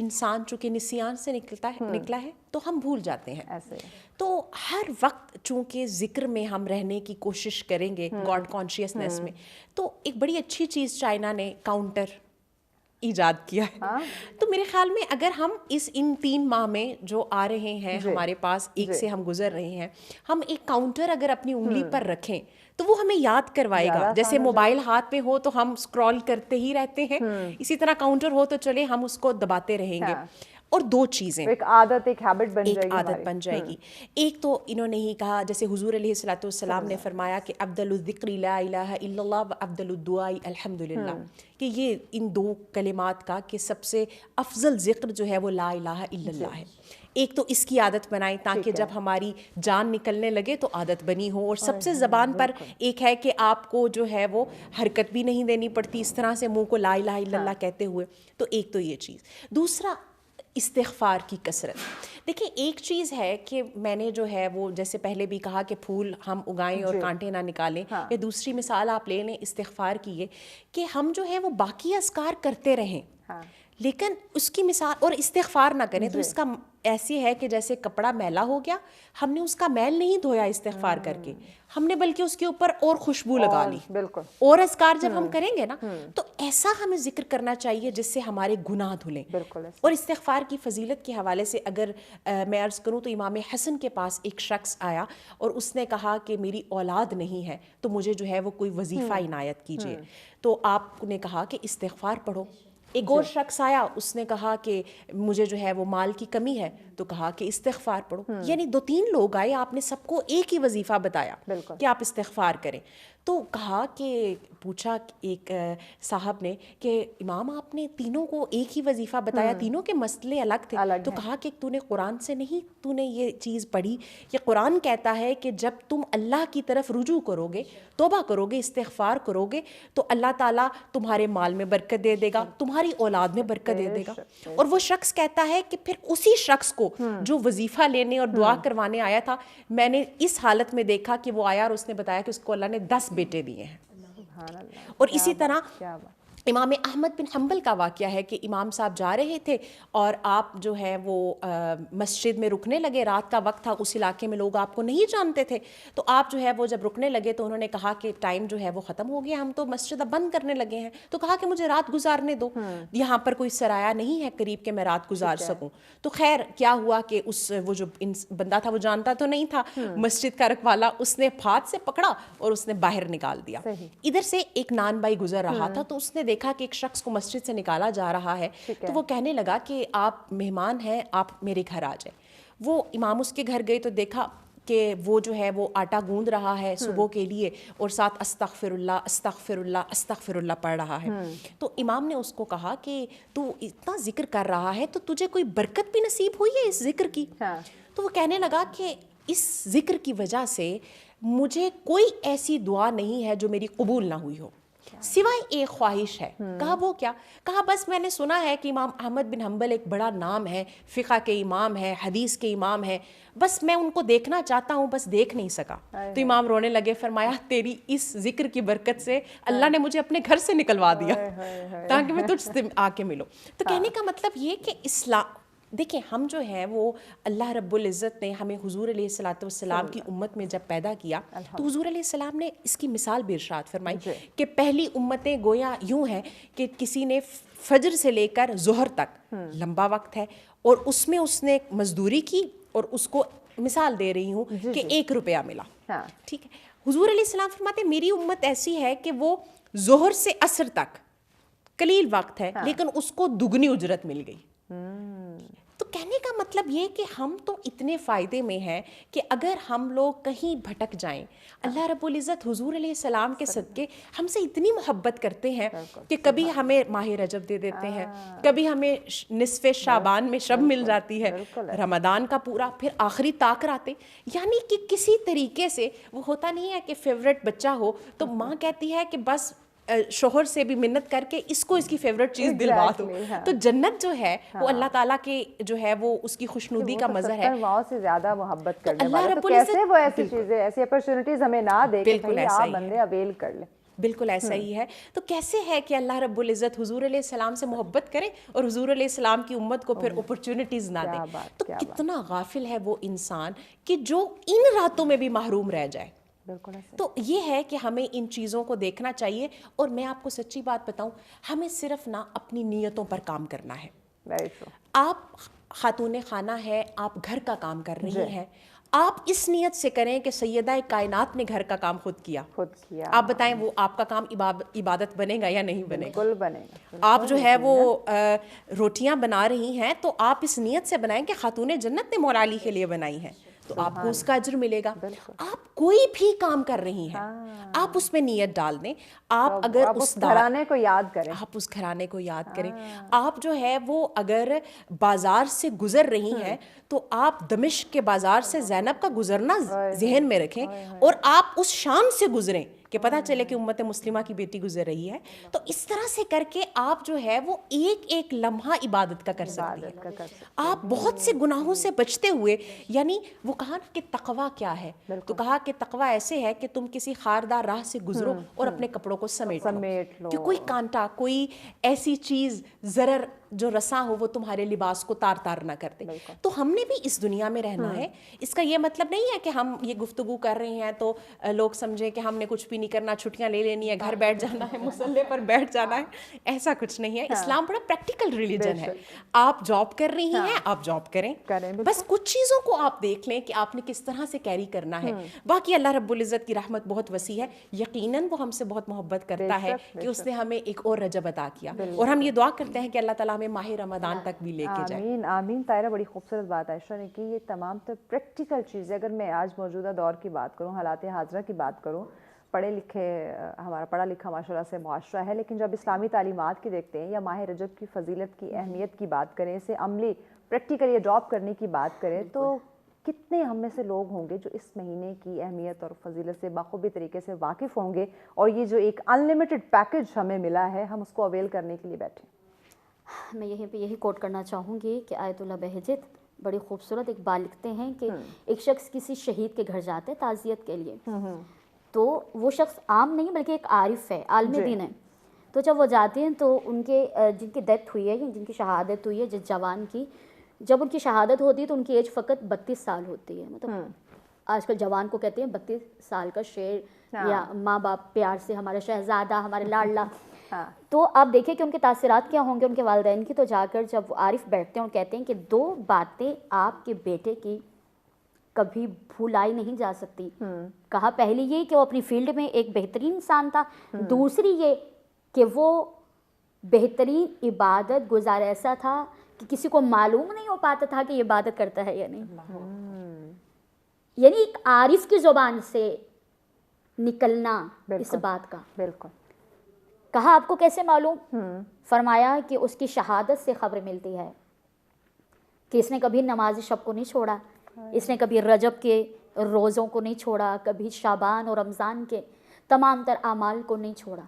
انسان چونکہ نسیان سے نکلا ہے تو ہم بھول جاتے ہیں. ایسے تو ہر وقت چونکہ ذکر میں ہم رہنے کی کوشش کریں گے گاڈ کانشیسنیس میں, تو ایک بڑی اچھی چیز چائنا نے کاؤنٹر ایجاد کیا ہے. تو میرے خیال میں اگر ہم ان 3 ماہ میں جو آ رہے ہیں ہمارے پاس, ایک سے ہم گزر رہے ہیں, ہم ایک کاؤنٹر اگر اپنی انگلی پر رکھیں تو وہ ہمیں یاد کروائے گا. جیسے موبائل ہاتھ میں ہو تو ہم اسکرول کرتے ہی رہتے ہیں, اسی طرح کاؤنٹر ہو تو چلے ہم اس کو دباتے رہیں گے. اور 2 چیزیں, ایک عادت, ایک ہیبٹ بن جائے گی. ایک تو انہوں نے ہی کہا, جیسے حضور علیہ الصلوۃ والسلام نے فرمایا کہ افضل الذکر لا الہ الا اللہ و افضل الدعاء الحمدللہ, کہ یہ ان 2 کلمات کا کہ سب سے افضل ذکر جو ہے وہ لا الہ الا اللہ ہے. ایک تو اس کی عادت بنائیں تاکہ جب ہماری جان نکلنے لگے تو عادت بنی ہو, اور سب سے زبان پر ایک ہے کہ آپ کو جو ہے وہ حرکت بھی نہیں دینی پڑتی اس طرح سے منہ کو لا الہ الا اللہ کہتے ہوئے. تو ایک تو یہ چیز. دوسرا استغفار کی کثرت. دیکھیں ایک چیز ہے کہ میں نے جو ہے وہ جیسے پہلے بھی کہا کہ پھول ہم اگائیں اور کانٹے نہ نکالیں, یا دوسری مثال آپ لے لیں استغفار کی, یہ کہ ہم جو ہے وہ باقی اذکار کرتے رہیں لیکن اس کی مثال اور استغفار نہ کریں. تو اس کا ایسی ہے کہ جیسے کپڑا میلا ہو گیا, ہم نے اس کا میل نہیں دھویا استغفار کر کے, ہم نے بلکہ اس کے اوپر اور خوشبو لگا لی. بالکل. اور اذکار جب ہم کریں گے نا تو ایسا ہمیں ذکر کرنا چاہیے جس سے ہمارے گناہ دھلیں. اور استغفار کی فضیلت کے حوالے سے اگر میں عرض کروں تو امام حسن کے پاس ایک شخص آیا اور اس نے کہا کہ میری اولاد نہیں ہے تو مجھے جو ہے وہ کوئی وظیفہ عنایت کیجیے. تو آپ نے کہا کہ استغفار پڑھو. ایک اور شخص آیا, اس نے کہا کہ مجھے جو ہے وہ مال کی کمی ہے, تو کہا کہ استغفار پڑھو. یعنی 2-3 لوگ آئے, آپ نے سب کو ایک ہی وظیفہ بتایا کہ آپ استغفار کریں. تو کہا کہ پوچھا ایک صاحب نے کہ امام آپ نے تینوں کو ایک ہی وظیفہ بتایا, تینوں کے مسئلے الگ تھے. تو کہا کہ تو نے قرآن سے نہیں تو نے یہ چیز پڑھی, یہ قرآن کہتا ہے کہ جب تم اللہ کی طرف رجوع کرو گے, توبہ کرو گے, استغفار کرو گے تو اللہ تعالیٰ تمہارے مال میں برکت دے دے گا, تمہاری اولاد میں برکت دے دے گا. اور وہ شخص کہتا ہے کہ پھر اسی شخص کو جو وظیفہ لینے اور دعا کروانے آیا تھا, میں نے اس حالت میں دیکھا کہ وہ آیا اور اس نے بتایا کہ اس کو اللہ نے 10 بیٹے دیے ہیں. اور اسی طرح امام احمد بن حنبل کا واقعہ ہے کہ امام صاحب جا رہے تھے اور آپ جو ہے وہ مسجد میں رکنے لگے, رات کا وقت تھا, اس علاقے میں لوگ آپ کو نہیں جانتے تھے, تو آپ جو ہے وہ جب رکنے لگے تو انہوں نے کہا کہ ٹائم جو ہے وہ ختم ہو گیا, ہم تو مسجد اب بند کرنے لگے ہیں. تو کہا کہ مجھے رات گزارنے دو, یہاں پر کوئی سرایا نہیں ہے قریب کہ میں رات گزار سکوں. تو خیر کیا ہوا کہ وہ جو بندہ تھا وہ جانتا تو نہیں تھا مسجد کا رکھوالا, اس نے ہاتھ سے پکڑا اور اس نے باہر نکال دیا. ادھر سے ایک نان بھائی گزر رہا تھا, تو اس نے دیکھا کہ ایک شخص کو مسجد سے نکالا جا رہا ہے, تو وہ کہنے لگا کہ آپ مہمان ہیں, آپ میرے گھر آ جائیں. وہ امام اس کے گھر گئے تو دیکھا کہ وہ جو ہے وہ آٹا گوندھ رہا ہے صبح کے لیے, اور ساتھ استغفر اللہ استغفر اللہ استغفر اللہ پڑھ رہا ہے. تو امام نے اس کو کہا کہ تو اتنا ذکر کر رہا ہے تو تجھے کوئی برکت بھی نصیب ہوئی ہے اس ذکر کی؟ تو وہ کہنے لگا کہ اس ذکر کی وجہ سے مجھے کوئی ایسی دعا نہیں ہے جو میری قبول نہ ہوئی ہو, سوائے ایک خواہش ہے. کہا وہ کیا؟ کہا بس میں نے سنا ہے کہ امام احمد بن حنبل ایک بڑا نام ہے, فقہ کے امام ہے, حدیث کے امام ہے, بس میں ان کو دیکھنا چاہتا ہوں, بس دیکھ نہیں سکا. تو امام رونے لگے, فرمایا تیری اس ذکر کی برکت سے اللہ نے مجھے اپنے گھر سے نکلوا دیا تاکہ میں تجھ سے آ کے ملوں. تو کہنے کا مطلب یہ کہ اسلام, دیکھیں ہم جو ہیں وہ اللہ رب العزت نے ہمیں حضور علیہ الصلوۃ والسلام کی امت میں جب پیدا کیا تو حضور علیہ السلام نے اس کی مثال بھی ارشاد فرمائی کہ پہلی امتیں گویا یوں ہیں کہ کسی نے فجر سے لے کر ظہر تک لمبا وقت ہے, اور اس میں اس نے مزدوری کی, اور اس کو مثال دے رہی ہوں کہ 1 روپیہ ملا. ٹھیک ہے, حضور علیہ السلام فرماتے میری امت ایسی ہے کہ وہ ظہر سے عصر تک قلیل وقت ہے لیکن اس کو دگنی اجرت مل گئی. تو کہنے کا مطلب یہ کہ ہم تو اتنے فائدے میں ہیں کہ اگر ہم لوگ کہیں بھٹک جائیں, اللہ رب العزت حضور علیہ السلام کے صدقے ہم سے اتنی محبت کرتے ہیں کہ کبھی ہمیں ماہ رجب دے دیتے ہیں, کبھی ہمیں نصف شعبان میں شب مل جاتی ہے, رمضان کا پورا, پھر آخری طاق آتے. یعنی کہ کسی طریقے سے وہ ہوتا نہیں ہے کہ فیوریٹ بچہ ہو تو ماں کہتی ہے کہ بس شوہر سے بھی منت کر کے اس کو اس کی فیوریٹ چیز دلوا دو. تو جنت جو ہے وہ اللہ تعالیٰ کے جو ہے وہ اس کی خوشنودی کا مظہر ہے. ماؤں سے زیادہ محبت کرنے والا, تو کیسے وہ ایسی چیزیں ایسی اپرچونٹیز ہمیں نہ دے کہ بھئی آپ بندے اویل کر لیں. بالکل ایسا ہی ہے. تو کیسے ہے کہ اللہ رب العزت حضور علیہ السلام سے محبت کرے اور حضور علیہ السلام کی امت کو پھر اپرچونٹیز نہ دے. تو کتنا غافل ہے وہ انسان کہ جو ان راتوں میں بھی محروم رہ جائے. تو یہ ہے کہ ہمیں ان چیزوں کو دیکھنا چاہیے. اور میں آپ کو سچی بات بتاؤں, ہمیں صرف نا اپنی نیتوں پر کام کرنا ہے. آپ خاتون خانہ ہے, آپ گھر کا کام کر رہی ہیں, آپ اس نیت سے کریں کہ سیدہ کائنات نے گھر کا کام خود کیا. آپ بتائیں وہ آپ کا کام عبادت بنے گا یا نہیں بنے گا؟ بنے گا. آپ جو ہے وہ روٹیاں بنا رہی ہیں تو آپ اس نیت سے بنائیں کہ خاتون جنت نے مولا علی کے لیے بنائی ہیں, تو آپ کو اس کا اجر ملے گا. آپ کوئی بھی کام کر رہی ہیں, آپ اس میں نیت ڈال دیں. آپ اگر اس گھرانے کو یاد کریں, آپ اس گھرانے کو یاد کریں. آپ جو ہے وہ اگر بازار سے گزر رہی ہیں تو آپ دمشق کے بازار سے زینب کا گزرنا ذہن میں رکھیں, اور آپ اس شان سے گزریں کہ پتہ چلے کہ امت مسلمہ کی بیٹی گزر رہی ہے. تو اس طرح سے کر کے آپ جو ہے وہ ایک ایک لمحہ عبادت کا کر سکتی ہیں. آپ بہت سے گناہوں سے بچتے ہوئے, یعنی وہ کہا نا کہ تقویٰ کیا ہے, تو کہا کہ تقویٰ ایسے ہے کہ تم کسی خاردار راہ سے گزرو اور اپنے کپڑوں کو سمیٹ لو, کہ کوئی کانٹا, کوئی ایسی چیز ضرر جو رساں ہو وہ تمہارے لباس کو تار تار نہ کر دے. تو ہم نے بھی اس دنیا میں رہنا ہے. اس کا یہ مطلب نہیں ہے کہ ہم یہ گفتگو کر رہے ہیں تو لوگ سمجھیں کہ ہم نے کچھ بھی نہیں کرنا, چھٹیاں لے لینی ہے, گھر بیٹھ جانا ہے, مصلے پر بیٹھ جانا ہے. ایسا کچھ نہیں ہے. اسلام بڑا پریکٹیکل ریلیجن ہے. آپ جاب کر رہی ہیں, آپ جاب کریں, بس کچھ چیزوں کو آپ دیکھ لیں کہ آپ نے کس طرح سے کیری کرنا ہے. باقی اللہ رب العزت کی رحمت بہت وسیع ہے. یقیناً وہ ہم سے بہت محبت کرتا ہے کہ اس نے ہمیں ایک اور رجب عطا کیا, اور ہم یہ دعا کرتے ہیں کہ اللہ تعالیٰ ہمیں ماہ رمضان تک بھی لے کے جائے. آمین آمین. طاہرہ بڑی خوبصورت بات عائشہ نے کی. یہ تمام تو پریکٹیکل چیزیں, اگر میں آج موجودہ دور کی بات کروں, حالات حاضرہ کی بات کروں, پڑھے لکھے, ہمارا پڑھا لکھا ماشاءاللہ سے معاشرہ ہے, لیکن جب اسلامی تعلیمات کی دیکھتے ہیں یا ماہ رجب کی فضیلت کی اہمیت کی بات کریں, اسے عملی پریکٹیکلی اڈاپٹ کرنے کی بات کریں, تو کتنے ہم میں سے لوگ ہوں گے جو اس مہینے کی اہمیت اور فضیلت سے بخوبی طریقے سے واقف ہوں گے, اور یہ جو ایک انلمیٹڈ پیکج ہمیں ملا ہے, ہم اس کو اویل کرنے کے لیے بیٹھے. میں یہی کوٹ کرنا چاہوں گی کہ آیت اللہ بہجت بڑی خوبصورت ایک بات لکھتے ہیں کہ ایک شخص کسی شہید کے گھر جاتے ہیں تعزیت کے لیے, تو وہ شخص عام نہیں بلکہ ایک عارف ہے, عالم دین ہے. تو جب وہ جاتے ہیں تو ان کے جن کی ڈیتھ ہوئی ہے, جن کی شہادت ہوئی ہے, جس جوان کی, جب ان کی شہادت ہوتی ہے تو ان کی ایج فقط 32 سال ہوتی ہے. مطلب آج کل جوان کو کہتے ہیں 32 سال کا شیر, یا ماں باپ پیار سے ہمارا شہزادہ, ہمارے لاڈلا. تو آپ دیکھیں کہ ان کے تاثرات کیا ہوں گے ان کے والدین کی. تو جا کر جب وہ عارف بیٹھتے ہیں اور کہتے ہیں کہ 2 باتیں آپ کے بیٹے کی کبھی بھولائی نہیں جا سکتی. کہا پہلی یہ کہ وہ اپنی فیلڈ میں ایک بہترین انسان تھا, دوسری یہ کہ وہ بہترین عبادت گزار ایسا تھا کہ کسی کو معلوم نہیں ہو پاتا تھا کہ یہ عبادت کرتا ہے یا نہیں. یعنی ایک عارف کی زبان سے نکلنا اس بات کا. بالکل. کہا آپ کو کیسے معلوم؟ فرمایا کہ اس کی شہادت سے خبر ملتی ہے کہ اس نے کبھی نماز شب کو نہیں چھوڑا, اس نے کبھی رجب کے روزوں کو نہیں چھوڑا, کبھی شعبان اور رمضان کے تمام تر اعمال کو نہیں چھوڑا.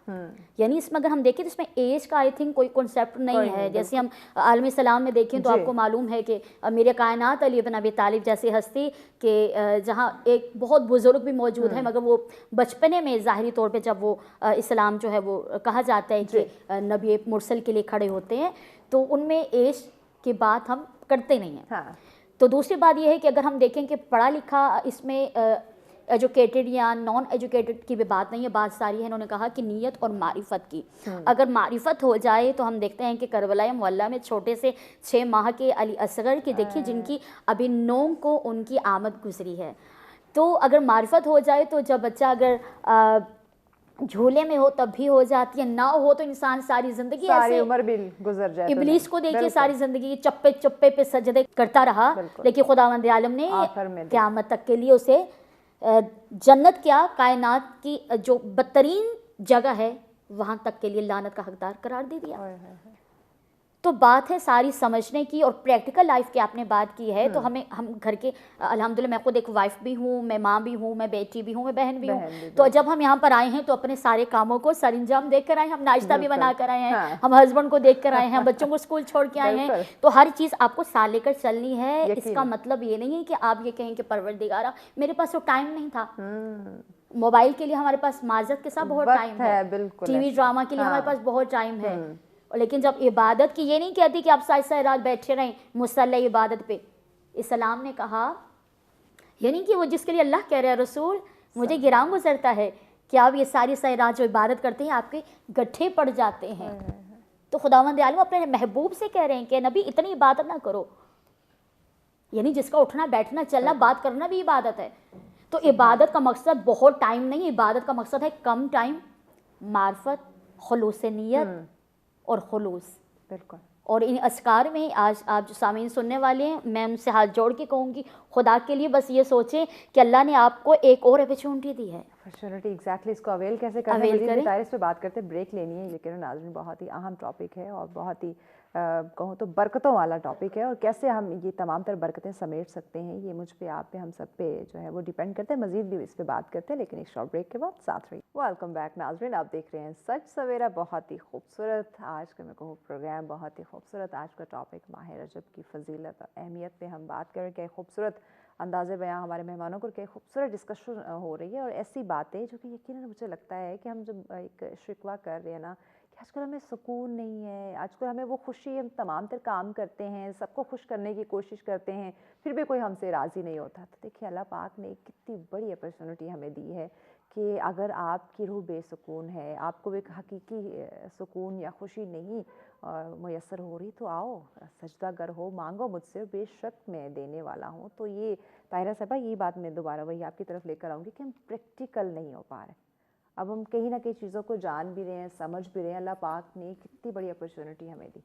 یعنی اس میں اگر ہم دیکھیں تو اس میں ایج کا آئی تھنک کوئی کنسیپٹ نہیں ہے. جیسے ہم عالم اسلام میں دیکھیں تو آپ کو معلوم ہے کہ میرے کائنات علی بن ابی طالب جیسی ہستی کہ جہاں ایک بہت بزرگ بھی موجود ہے, مگر وہ بچپنے میں ظاہری طور پہ جب وہ اسلام جو ہے وہ کہا جاتا ہے کہ نبی مرسل کے لیے کھڑے ہوتے ہیں, تو ان میں ایج کی بات ہم کرتے نہیں ہیں. تو دوسری بات یہ ہے کہ اگر ہم دیکھیں کہ پڑھا لکھا, اس میں ایجوکیٹڈ یا نان ایجوکیٹڈ کی بھی بات نہیں ہے, بات ساری ہے. انہوں نے کہا کہ نیت اور معرفت کی, اگر معرفت ہو جائے تو ہم دیکھتے ہیں کہ کربلا معلیٰ میں چھوٹے سے 6 ماہ کے علی اصغر کی دیکھیے, جن کی ابھی 9 کو ان کی آمد گزری ہے. تو اگر معرفت ہو جائے تو جب بچہ اگر جھولے میں ہو تب بھی ہو جاتی ہے, نہ ہو تو انسان ساری زندگی ساری عمر بھی گزر جائے. ابلیس کو دیکھیے ساری زندگی چپے چپے پہ سجدے کرتا رہا, لیکن خداوند عالم نے قیامت تک کے لیے اسے جنت کیا, کائنات کی جو بدترین جگہ ہے وہاں تک کے لیے لعنت کا حقدار قرار دے دیا. تو بات ہے ساری سمجھنے کی اور پریکٹیکل لائف کی آپ نے بات کی ہے. تو ہم گھر کے الحمدللہ, میں خود ایک وائف بھی ہوں, میں ماں بھی ہوں, میں بیٹی بھی ہوں, میں بہن بھی ہوں. تو جب ہم یہاں پر آئے ہیں تو اپنے سارے کاموں کو سر انجام دیکھ کر آئے ہیں. ہم ناشتہ بھی بنا کر آئے ہیں, ہم ہسبینڈ کو دیکھ کر آئے ہیں, بچوں کو اسکول چھوڑ کے آئے ہیں. تو ہر چیز آپ کو ساتھ لے کر چلنی ہے. اس کا مطلب یہ نہیں ہے کہ آپ یہ کہیں کہ پروردگارا میرے پاس تو ٹائم نہیں تھا. موبائل کے لیے ہمارے پاس معذرت کے ساتھ بہت ٹائم ہے, بالکل ٹی وی ڈراما کے لیے ہمارے پاس بہت ٹائم ہے, لیکن جب عبادت کی, یہ نہیں کہتی کہ آپ ساری ساری رات بیٹھے رہیں مصلی عبادت پہ. اسلام نے کہا یعنی کہ وہ جس کے لیے اللہ کہہ رہے ہیں رسول مجھے گراں گزرتا ہے کہ آپ یہ ساری ساری رات جو عبادت کرتے ہیں آپ کے گٹھے پڑ جاتے ہیں. تو خداوند عالم اپنے محبوب سے کہہ رہے ہیں کہ نبی اتنی عبادت نہ کرو, یعنی جس کا اٹھنا بیٹھنا چلنا بات کرنا بھی عبادت ہے. تو عبادت کا مقصد بہت ٹائم نہیں, عبادت کا مقصد ہے کم ٹائم, معرفت, خلوص نیت اور خلوص. بالکل. اور ان اذکار میں آج آپ جو سامعین سننے والے ہیں, میں ان سے ہاتھ جوڑ کے کہوں گی خدا کے لیے بس یہ سوچیں کہ اللہ نے آپ کو ایک اور اپرچونٹی دی ہے. اپرچونٹی ایگزیکٹلی, اس کو اویل کیسے کرنا ہے, مزید ڈیٹیلز پہ بات کرتے ہیں, بریک لینی ہے. لیکن ناظرین بہت ہی اہم ٹاپک ہے اور بہت ہی کہوں تو برکتوں والا ٹاپک ہے, اور کیسے ہم یہ تمام تر برکتیں سمیٹ سکتے ہیں یہ مجھ پہ, آپ پہ, ہم سب پہ جو ہے وہ ڈیپینڈ کرتے ہیں. مزید بھی اس پہ بات کرتے ہیں لیکن ایک شارٹ بریک کے بعد ساتھ رہی. ویلکم بیک ناظرین, آپ دیکھ رہے ہیں سچ سویرا. بہت ہی خوبصورت آج کا میں کہوں پروگرام, بہت ہی خوبصورت آج کا ٹاپک ماہ رجب کی فضیلت اور اہمیت پہ ہم بات کریں. کہ خوبصورت انداز بیاں ہمارے مہمانوں کو, کہ خوبصورت ڈسکشن ہو رہی ہے, اور ایسی باتیں جو کہ یقیناً مجھے لگتا ہے کہ ہم جب ایک شکوہ کر رہے ہیں نا کہ آج کل ہمیں سکون نہیں ہے, آج کل ہمیں وہ خوشی, ہم تمام تر کام کرتے ہیں, سب کو خوش کرنے کی کوشش کرتے ہیں, پھر بھی کوئی ہم سے راضی نہیں ہوتا. تو دیکھیے اللہ پاک نے ایک کتنی بڑی اپرچونٹی ہمیں دی ہے کہ اگر آپ کی روح بے سکون ہے, آپ کو ایک حقیقی سکون یا خوشی نہیں میسر ہو رہی, تو آؤ سجدہ گر ہو, مانگو مجھ سے, بے شک میں دینے والا ہوں. تو یہ طاہرہ صاحبہ یہ بات میں دوبارہ وہی آپ کی طرف لے کر آؤں گی کہ ہم پریکٹیکل نہیں ہو پا رہے. اب ہم کہیں نہ کہیں چیزوں کو جان بھی رہے ہیں, سمجھ بھی رہے ہیں, اللہ پاک نے کتنی بڑی اپرچونٹی ہمیں دی.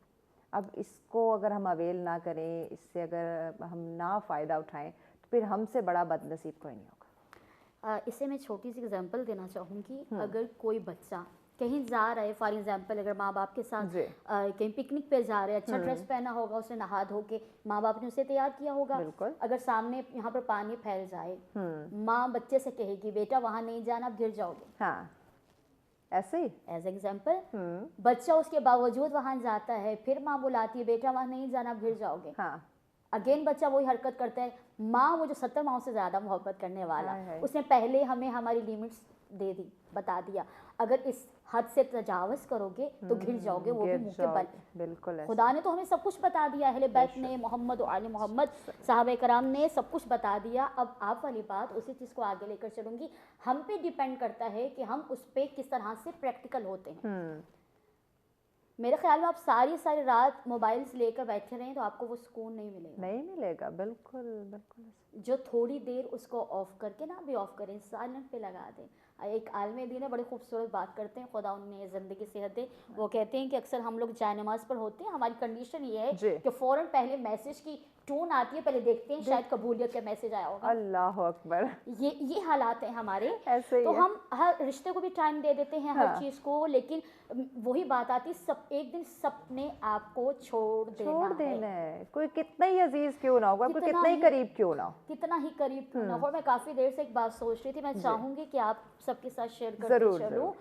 اب اس کو اگر ہم اویل نہ کریں, اس سے اگر ہم نہ فائدہ اٹھائیں, تو پھر ہم سے بڑا بد نصیب کوئی نہیں ہوگا. اس سے میں چھوٹی سی اگزامپل دینا چاہوں گی. اگر کوئی بچہ کہیں جا رہا ہے, فار ایگزامپل اگر ماں باپ کے ساتھ کہیں پکنک پہ جا رہے ہیں, اچھا ڈریس پہنا ہوگا, اس نے نہا دھو کے ماں باپ نے اسے تیار کیا ہوگا. اگر سامنے یہاں پر پانی پھیل جائے, ماں بچے سے کہے گی بیٹا وہاں نہیں جانا, آپ گر جاؤ گے. ہاں ایسے ہی ایز ایگزامپل بچہ اس کے باوجود وہاں جاتا ہے, پھر ماں بلاتی ہے بیٹا وہاں نہیں جانا, آپ گر جاؤ گے. اگین بچہ وہی حرکت کرتا ہے. ماں وہ جو 70 ماؤں سے زیادہ محبت کرنے والا, اس نے پہلے ہمیں ہماری لیمٹس دے دی, بتا دیا اگر اس حد سے تجاوز کرو گے تو گر جاؤ گے, وہ بھی منہ کے بل. بالکل خدا نے تو ہمیں سب کچھ بتا دیا, اہل بیت نے, محمد و آل محمد صحابہ کرام نے سب کچھ بتا دیا. اب آپ والی بات اسی چیز کو آگے لے کر چلوں گی. ہم پہ ڈیپینڈ کرتا ہے کہ ہم اس پہ کس طرح سے پریکٹیکل ہوتے ہیں. میرے خیال میں آپ ساری رات موبائلز لے کر بیٹھے رہیں تو آپ کو وہ سکون نہیں ملے گا. نہیں ملے گا, بالکل بالکل. جو تھوڑی دیر اس کو آف کر کے نا, بھی آف کریں, سائلنٹ پہ لگا دیں. ایک عالم دین ہے, بڑی خوبصورت بات کرتے ہیں, خدا انہیں زندگی صحت دے. وہ کہتے ہیں کہ اکثر ہم لوگ جائے نماز پر ہوتے ہیں, ہماری کنڈیشن یہ ہے کہ فوراً پہلے میسج کی ٹون آتی ہے, پہلے دیکھتے ہیں شاید قبولیت کا میسج آیا ہوگا. اللہ اکبر. یہ حالات ہیں ہمارے. تو ہم ہر رشتے کو بھی ٹائم دے دیتے ہیں, ہر چیز کو, لیکن وہی بات آتی ہے ایک دن سب نے آپ کو چھوڑ دینا ہے. کوئی کتنا ہی عزیز کیوں نہ ہوگا, کوئی کتنا ہی قریب کیوں نہ ہو, کتنا ہی قریب کیوں نہ ہو. اور میں کافی دیر سے ایک بات سوچ رہی تھی, میں چاہوں گی کہ آپ سب کے ساتھ شیئر کرتے چلوں,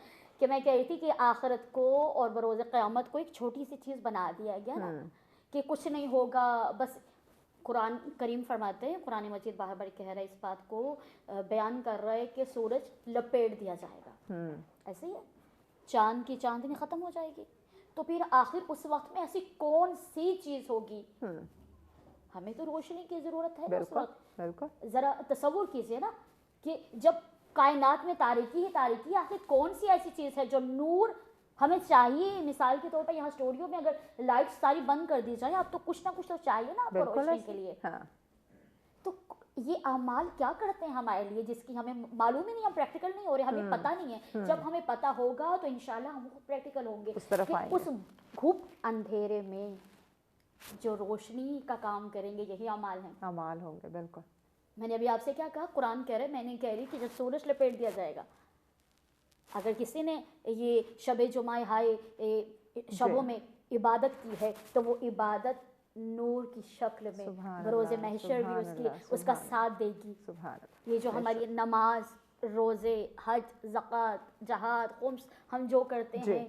کہ میں کہہ رہی تھی کہ آخرت کو اور بروز قیامت کو ایک چھوٹی سی چیز بنا دیا گیا نا, کہ کچھ نہیں ہوگا. بس قرآن کریم فرماتے ہیں, قرآن مجید باہر بڑھ کہہ رہا ہے, اس بات کو بیان کر رہا ہے کہ سورج لپیٹ دیا جائے گا. ایسے ہی ہے, چاند کی چاندنی ختم ہو جائے گی. تو پھر آخر اس وقت میں ایسی کون سی چیز ہوگی, ہمیں تو روشنی کی ضرورت ہے اس وقت. ذرا تصور کیجئے نا کہ جب کائنات میں تاریکی ہی تاریکی, آخر کون سی ایسی چیز ہے جو نور ہمیں چاہیے. مثال کے طور پر یہاں اسٹوڈیو میں اگر لائٹ ساری بند کر دی جائے, اب تو کچھ نہ کچھ تو چاہیے نا آپ کو روشنی کے لیے. تو یہ اعمال کیا کرتے ہیں ہمارے لیے جس کی ہمیں معلوم ہی نہیں, ہم پریکٹیکل نہیں ہو رہے, ہمیں پتہ نہیں ہے. جب ہمیں پتہ ہوگا تو انشاءاللہ ہم پریکٹیکل ہوں گے, کہ اس گھپ اندھیرے میں جو روشنی کا کام کریں گے یہی اعمال ہیں, اعمال ہوں گے. بالکل. میں نے ابھی آپ سے کیا کہا, قرآن کہہ رہے, میں نے کہہ رہی کہ جب سورج لپیٹ دیا جائے گا, اگر کسی نے یہ شب جمعہ ہائے شبوں میں عبادت کی ہے تو وہ عبادت نور کی شکل میں بروز محشر بھی اس کا ساتھ دے گی. یہ جو ہماری نماز, روزے, حج, زکوٰۃ, جہاد, خمس ہم جو کرتے ہیں,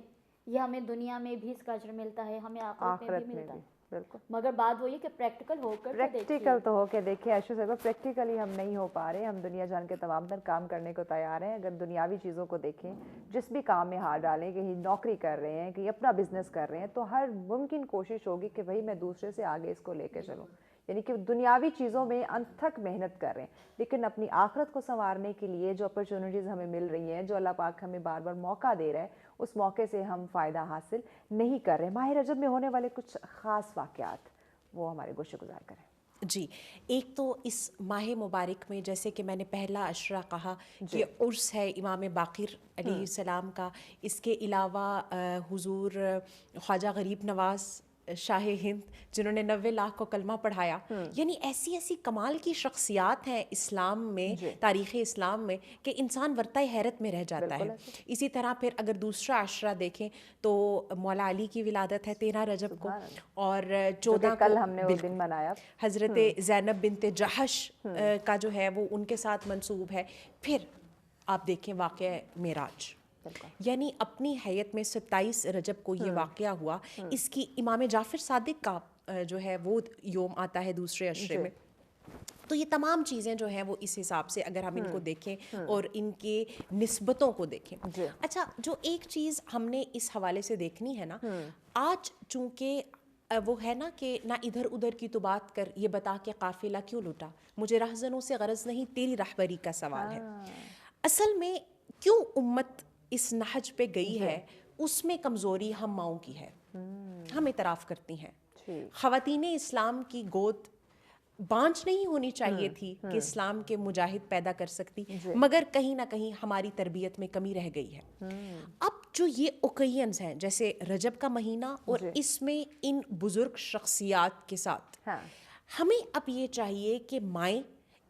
یہ ہمیں دنیا میں بھی اس کا اجر ملتا ہے, ہمیں آخرت میں بھی ملتا ہے. بالکل. مگر بات وہی ہے کہ پریکٹیکل ہو کر پریکٹیکل تو ہو کے دیکھیں اشو صاحبہ, پریکٹیکلی ہم نہیں ہو پا رہے. ہم دنیا جان کے تمام تر کام کرنے کو تیار ہیں. اگر دنیاوی چیزوں کو دیکھیں, جس بھی کام میں ہاتھ ڈالیں, کہیں نوکری کر رہے ہیں, کہیں اپنا بزنس کر رہے ہیں, تو ہر ممکن کوشش ہوگی کہ بھائی میں دوسرے سے آگے اس کو لے کے چلوں. یعنی کہ دنیاوی چیزوں میں انت تک محنت کر رہے ہیں, لیکن اپنی آخرت کو سنوارنے کے لیے جو اپرچونیٹیز ہمیں مل رہی ہیں, جو اللہ پاک ہمیں بار بار موقع دے رہا ہے, اس موقع سے ہم فائدہ حاصل نہیں کر رہے. ماہ رجب میں ہونے والے کچھ خاص واقعات وہ ہمارے گوشے گزار کریں. جی, ایک تو اس ماہ مبارک میں جیسے کہ میں نے پہلا عشرہ کہا کہ عرس ہے امام باقر علیہ السلام کا. اس کے علاوہ حضور خواجہ غریب نواز شاہ ہند جنہوں نے 90 لاکھ کو کلمہ پڑھایا, یعنی ایسی ایسی کمال کی شخصیات ہیں اسلام میں, تاریخ اسلام میں, کہ انسان ورطۂ حیرت میں رہ جاتا ہے. اسی طرح پھر اگر دوسرا عشرہ دیکھیں تو مولا علی کی ولادت ہے 13 رجب کو, اور 14 کل ہم نے وہ دن منایا. حضرت زینب بنت جحش کا جو ہے وہ ان کے ساتھ منسوب ہے. پھر آپ دیکھیں واقعہ معراج, یعنی اپنی حیت میں 27 رجب کو یہ واقعہ ہوا. اس کی امام جعفر صادق کا جو ہے وہ یوم آتا ہے دوسرے عشرے میں. تو یہ تمام چیزیں جو ہیں وہ اس حساب سے اگر ہم ان کو دیکھیں اور ان کے نسبتوں کو دیکھیں. اچھا, جو ایک چیز ہم نے اس حوالے سے دیکھنی ہے نا, آج چونکہ وہ ہے نا کہ نہ ادھر ادھر کی تو بات کر, یہ بتا کہ قافلہ کیوں لٹا, مجھے رہزنوں سے غرض نہیں تیری رہبری کا سوال ہے. اصل میں کیوں امت اس نہج پہ گئی ہے, اس میں کمزوری ہم ماؤں کی ہے. ہم اعتراف کرتی ہیں خواتین اسلام کی گود بانچ نہیں ہونی چاہیے تھی کہ اسلام کے مجاہد پیدا کر سکتی, مگر کہیں نہ کہیں ہماری تربیت میں کمی رہ گئی ہے. اب جو یہ اوکیزنز ہیں جیسے رجب کا مہینہ, اور اس میں ان بزرگ شخصیات کے ساتھ ہمیں اب یہ چاہیے کہ مائیں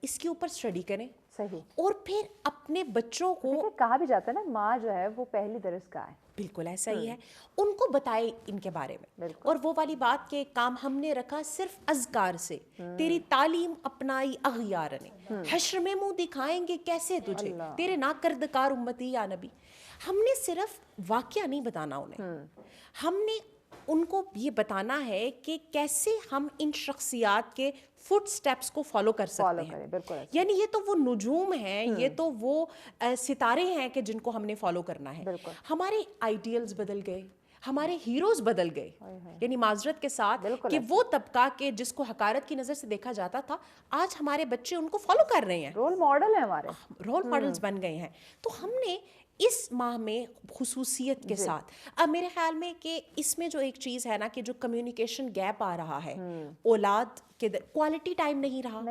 اس کے اوپر اسٹڈی کریں, اور پھر اپنے بچوں کو, کہا بھی جاتا ہے نا ماں جو ہے وہ پہلی درس کا ہے. بالکل ایسا ہی ہے, ان کو بتائے ان کے بارے میں. اور وہ والی بات کہ کام ہم نے رکھا صرف اذکار سے, تیری تعلیم اپنائی اغیار نے, حشر میں منہ دکھائیں گے کیسے تجھے, تیرے ناکردکار امتی یا نبی. ہم نے صرف واقعہ نہیں بتانا انہیں, ہم نے ان کو یہ بتانا ہے کہ کیسے ہم ان شخصیات کے فٹ سٹیپس کو فالو کر سکتے ہیں. یعنی یہ تو وہ نجوم ہیں, یہ تو وہ ستارے ہیں کہ جن کو ہم نے فالو کرنا ہے. ہمارے آئیڈیلز بدل گئے, ہمارے ہیروز بدل گئے, یعنی معذرت کے ساتھ کہ وہ طبقہ کے جس کو حقارت کی نظر سے دیکھا جاتا تھا, آج ہمارے بچے ان کو فالو کر رہے ہیں, رول ماڈل ہیں, ہمارے رول ماڈلز بن گئے ہیں. تو ہم نے اس ماہ میں خصوصیت کے ساتھ, اب میرے خیال میں کہ اس میں جو ایک چیز ہے نا کہ جو کمیونیکیشن گیپ آ رہا ہے, اولاد کے کوالٹی ٹائم نہیں رہا,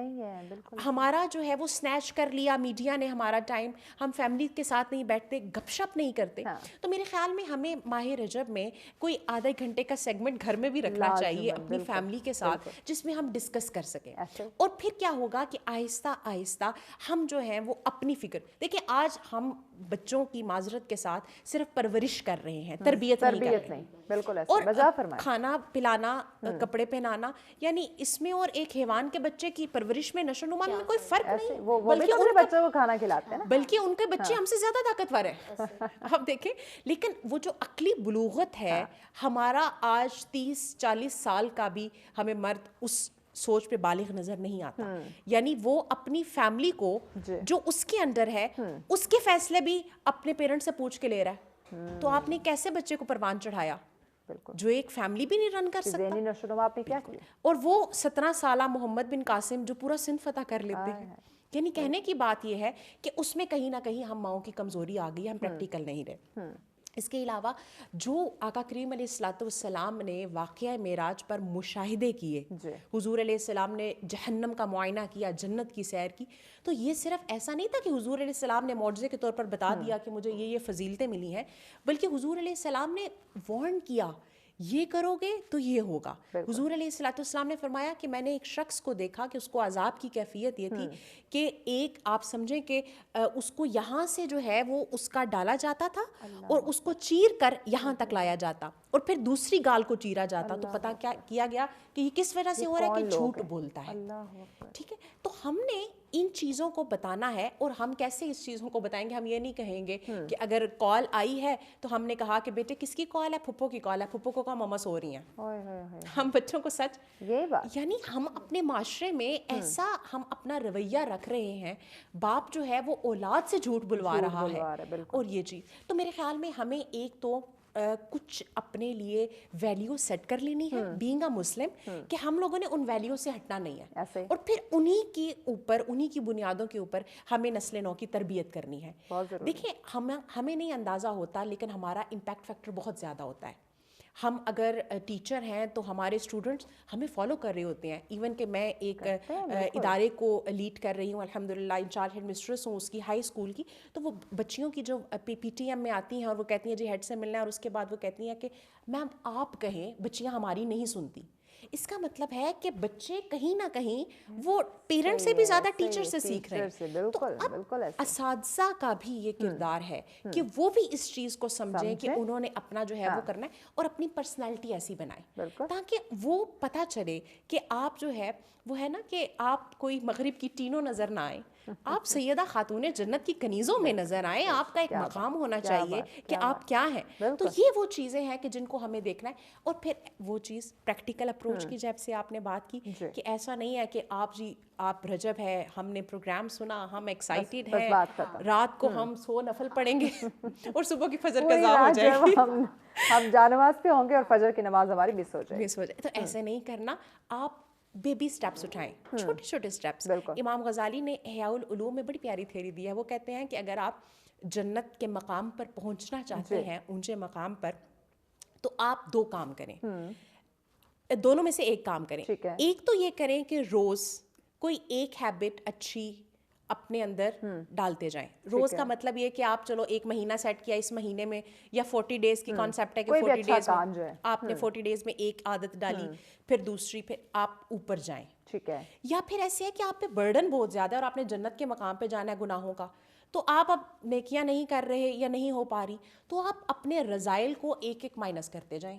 ہمارا جو ہے وہ سنیچ کر لیا میڈیا نے ہمارا ٹائم, ہم فیملی کے ساتھ نہیں بیٹھتے, گپ شپ نہیں کرتے. تو میرے خیال میں ہمیں ماہ رجب میں کوئی آدھے گھنٹے کا سیگمنٹ گھر میں بھی رکھنا چاہیے اپنی فیملی کے ساتھ, جس میں ہم ڈسکس کر سکیں. اور پھر کیا ہوگا کہ آہستہ آہستہ ہم جو ہیں وہ اپنی فکر, دیکھیں آج ہم بچوں کی معذرت کے ساتھ صرف پرورش کر رہے ہیں, تربیت نہیں. بالکل, اور کھانا پلانا, کپڑے پہنانا, یعنی اس میں اور ایک حیوان کے بچے کی پرورش میں نشو نما میں کوئی فرق نہیں, بلکہ ان کے بچوں کو کھانا کھلاتے ہیں, بلکہ ان کے بچے ہم سے زیادہ طاقتور ہیں, آپ دیکھیں. لیکن وہ جو عقلی بلوغت ہے ہمارا, آج 30-40 سال کا بھی ہمیں مرد اس سوچ پہ بالغ نظر نہیں آتا. یعنی وہ اپنی فیملی کو جو اس کے انڈر ہے اس کے فیصلے بھی اپنے پیرنٹ سے پوچھ کے لے رہا ہے. تو آپ نے کیسے بچے کو پروان چڑھایا جو ایک فیملی بھی نہیں رن کر سکتا. اور وہ 17 سالہ محمد بن قاسم جو پورا سندھ فتح کر لیتے ہیں. یعنی کہنے کی بات یہ ہے کہ اس میں کہیں نہ کہیں ہم ماؤں کی کمزوری آ گئی, ہم پریکٹیکل نہیں رہے. اس کے علاوہ جو آقا کریم علیہ الصلوۃ والسلام نے واقعہ معراج پر مشاہدے کیے, حضور علیہ السلام نے جہنم کا معائنہ کیا, جنت کی سیر کی, تو یہ صرف ایسا نہیں تھا کہ حضور علیہ السلام نے معجزے کے طور پر بتا دیا کہ مجھے یہ فضیلتیں ملی ہیں, بلکہ حضور علیہ السلام نے وارن کیا, یہ کرو گے تو یہ ہوگا. حضور علیہ الصلوۃ والسلام نے فرمایا کہ میں نے ایک شخص کو دیکھا کہ اس کو عذاب کی کیفیت یہ تھی کہ ایک آپ سمجھیں کہ اس کو یہاں سے جو ہے وہ اس کا ڈالا جاتا تھا اور اس کو چیر کر یہاں تک لایا جاتا, اور پھر دوسری گال کو چیرا جاتا تو پتہ کیا کیا گیا کہ یہ کس وجہ سے ہو رہا ہے کہ جھوٹ بولتا ہے. ٹھیک ہے, تو ہم نے ان چیزوں کو بتانا ہے. اور ہم کیسے اس چیزوں کو بتائیں گے؟ ہم یہ نہیں کہیں گے کہ اگر کال آئی ہے تو ہم نے کہا کہ بیٹے کس کی کال ہے؟ پھپھو کی کال ہے, پھپھو کو کہا مما سو رہی ہیں. ہم بچوں کو سچ, یعنی ہم اپنے معاشرے میں ایسا ہم اپنا رویہ رکھ رہے ہیں, باپ جو ہے وہ اولاد سے جھوٹ بلوا رہا ہے. اور یہ چیز تو میرے خیال میں ہمیں ایک تو کچھ اپنے لیے ویلیو سیٹ کر لینی ہے بینگ اے مسلم, کہ ہم لوگوں نے ان ویلیو سے ہٹنا نہیں ہے, اور پھر انہی کے اوپر, انہی کی بنیادوں کے اوپر ہمیں نسل نو کی تربیت کرنی ہے. دیکھیں ہمیں نہیں اندازہ ہوتا, لیکن ہمارا امپیکٹ فیکٹر بہت زیادہ ہوتا ہے. ہم اگر ٹیچر ہیں تو ہمارے اسٹوڈنٹس ہمیں فالو کر رہے ہوتے ہیں. ایون کہ میں ایک ادارے کو لیڈ کر رہی ہوں, الحمدللہ انچارج ہیڈ مسٹریس ہوں اس کی ہائی اسکول کی. تو وہ بچیوں کی جو پی ٹی ایم میں آتی ہیں اور وہ کہتی ہیں جی ہیڈ سے ملنا ہے, اور اس کے بعد وہ کہتی ہیں کہ میم آپ کہیں, بچیاں ہماری نہیں سنتی. اس کا مطلب ہے کہ بچے کہیں نہ کہیں وہ پیرنٹ سے بھی زیادہ ٹیچر سے سیکھ رہے ہیں. تو اب اساتذہ کا بھی یہ کردار ہے کہ وہ بھی اس چیز کو سمجھیں کہ انہوں نے اپنا جو ہے وہ کرنا ہے, اور اپنی پرسنالٹی ایسی بنائیں تاکہ وہ پتہ چلے کہ آپ جو ہے وہ ہے نا کہ آپ کوئی مغرب کی ٹینوں نظر نہ آئیں, آپ سیدہ خاتون جنت کی کنیزوں میں نظر آئیں. آپ کا ایک مقام ہونا چاہیے کہ آپ کیا ہیں. تو یہ وہ چیزیں ہیں کہ جن کو ہمیں دیکھنا ہے. اور پھر وہ چیز پریکٹیکل اپروچ کی جب سے آپ نے بات کی کہ ایسا نہیں ہے کہ آپ رجب ہے, ہم نے پروگرام سنا, ہم ایکسائٹیڈ ہیں, رات کو ہم سو نفل پڑھیں گے اور صبح کی فجر قضا ہو جائے گی, ہم جانماز پہ ہوں گے اور فجر کی نماز ہماری مس ہو جائے. تو ایسے نہیں کرنا. آپ بیبی سٹیپس اٹھائیں, چھوٹے چھوٹے سٹیپس. امام غزالی نے احیاء العلوم میں بڑی پیاری تھیوری دی ہے. وہ کہتے ہیں کہ اگر آپ جنت کے مقام پر پہنچنا چاہتے ہیں, اونچے مقام پر, تو آپ دو کام کریں, دونوں میں سے ایک کام کریں. ایک تو یہ کریں کہ روز کوئی ایک ہیبٹ اچھی اپنے اندر ڈالتے جائیں. روز کا مطلب یہ کہ آپ چلو ایک مہینہ سیٹ کیا, اس مہینے میں یا 40 ڈیز کی کانسیپٹ ہے کہ 40 ڈیز میں آپ نے 40 ڈیز میں ایک عادت ڈالی, پھر دوسری, پھر آپ اوپر جائیں. ٹھیک ہے. یا پھر ایسے ہے کہ آپ پہ برڈن بہت زیادہ ہے اور آپ نے جنت کے مقام پہ جانا ہے گناہوں کا, تو آپ اب نیکیاں نہیں کر رہے یا نہیں ہو پا رہی, تو آپ اپنے رذائل کو ایک ایک مائنس کرتے جائیں.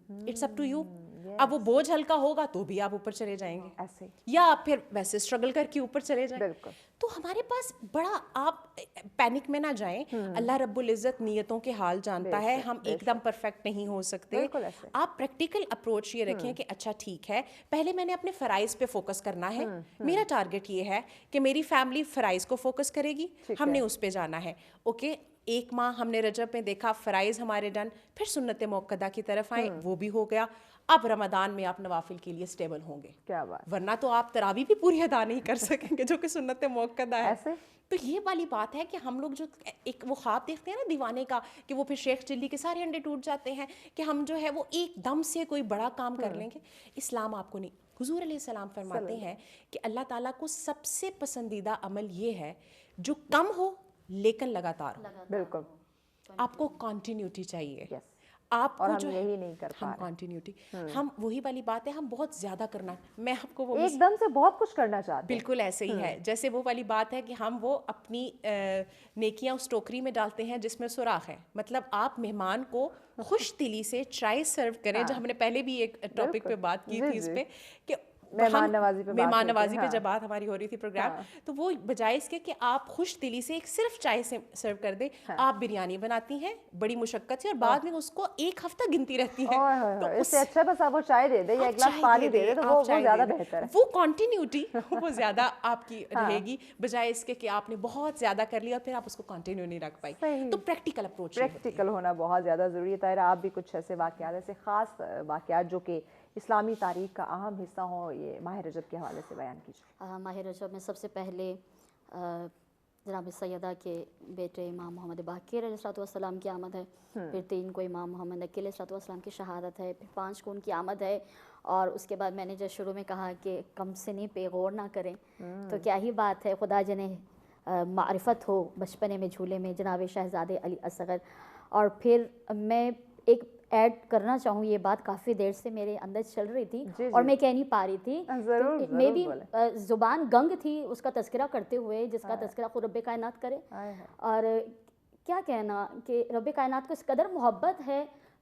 It's up to you. اب وہ بوجھ ہلکا ہوگا تو بھی آپ اوپر چلے جائیں گے, ایسے, یا آپ پھر ویسے اسٹرگل کر کے اوپر چلے جائیں. تو ہمارے پاس بڑا, آپ پینک میں نہ جائیں. اللہ رب العزت نیتوں کے حال جانتا ہے, ہم ایک دم پرفیکٹ نہیں ہو سکتے. آپ پریکٹیکل اپروچ یہ رکھیں کہ اچھا ٹھیک ہے, پہلے میں نے اپنے فرائض پہ فوکس کرنا ہے. میرا ٹارگٹ یہ ہے کہ میری فیملی فرائض کو فوکس کرے گی, ہم نے اس پہ جانا ہے. اوکے, ایک ماہ ہم نے رجب میں دیکھا, فرائض ہمارے ڈن, پھر سنت موقدہ کی طرف آئیں, وہ بھی ہو گیا. اب رمضان میں آپ نوافل کے لیے سٹیبل ہوں گے. کیا بات, ورنہ تو آپ تراویح بھی پوری ادا نہیں کر سکیں گے جو کہ سنت موقدہ ہے. تو یہ والی بات ہے کہ ہم لوگ جو ایک وہ خواب دیکھتے ہیں نا دیوانے کا, کہ وہ پھر شیخ چلی کے سارے انڈے ٹوٹ جاتے ہیں, کہ ہم جو ہے وہ ایک دم سے کوئی بڑا کام کر لیں گے. اسلام آپ کو نہیں. حضور علیہ السلام فرماتے ہیں کہ اللہ تعالیٰ کو سب سے پسندیدہ عمل یہ ہے جو کم ہو لیکن لگاتار ہو. بالکل, آپ کو کنٹینیوٹی چاہیے. آپ کو جو یہی نہیں کر پا رہے, ہم کنٹینیوٹی, ہم وہی والی بات ہے, ہم بہت زیادہ کرنا, میں آپ کو وہ ایک دم سے بہت کچھ کرنا چاہتے ہیں. بالکل ایسے ہی ہے جیسے وہ والی بات ہے کہ ہم وہ اپنی نیکیاں اس ٹوکری میں ڈالتے ہیں جس میں سوراخ ہے. مطلب آپ مہمان کو خوش دلی سے چائے سرو کریں, جو ہم نے پہلے بھی ایک ٹاپک پہ بات کی تھی اس پہ, کہ مہمان نوازی پہ جب بات ہماری ہو رہی تھی پروگرام, تو وہ بجائے اس کے کہ آپ خوش دلی سے ایک صرف چائے سے سرو کر دیں, آپ بریانی بناتی ہیں بڑی مشقت سے, اور بعد میں اس کو ایک ہفتہ گنتی رہتی ہیں. تو اس سے اچھا بس آپ وہ چائے دے دیں یا ایک گلاس پانی دے دیں, تو وہ زیادہ بہتر ہے. وہ کنٹینیوٹی وہ زیادہ آپ کی رہے گی, بجائے اس کے کہ آپ نے بہت زیادہ کر لیا اور پھر آپ اس کو کنٹینیو نہیں رکھ پائی. تو پریکٹیکل اپروچ, پریکٹیکل ہونا بہت زیادہ ضروری ہے. طاہرہ, آپ بھی کچھ ایسے واقعات, ایسے خاص واقعات جو کہ اسلامی تاریخ کا اہم حصہ ہوں, یہ ماہ رجب کے حوالے سے بیان کیجیے. ماہ رجب میں سب سے پہلے جناب سیدہ کے بیٹے امام محمد باقر علیہ السلام کی آمد ہے, پھر 3 کو امام محمد نقی علیہ السلام کی شہادت ہے, پھر 5 کو ان کی آمد ہے. اور اس کے بعد میں نے جو شروع میں کہا کہ کم سنی پہ غور نہ کریں, تو کیا ہی بات ہے, خدا جنہیں معرفت ہو بچپنے میں جھولے میں جناب شہزادے علی اصغر. اور پھر میں ایک ایڈ کرنا چاہوں, یہ بات کافی دیر سے میرے اندر چل رہی تھی اور میں کہہ نہیں پا رہی تھی, میں بھی زبان گنگ تھی اس کا تذکرہ کرتے ہوئے, جس کا تذکرہ خود رب کائنات کرے. اور کیا کہنا کہ رب کائنات کو اس قدر محبت ہے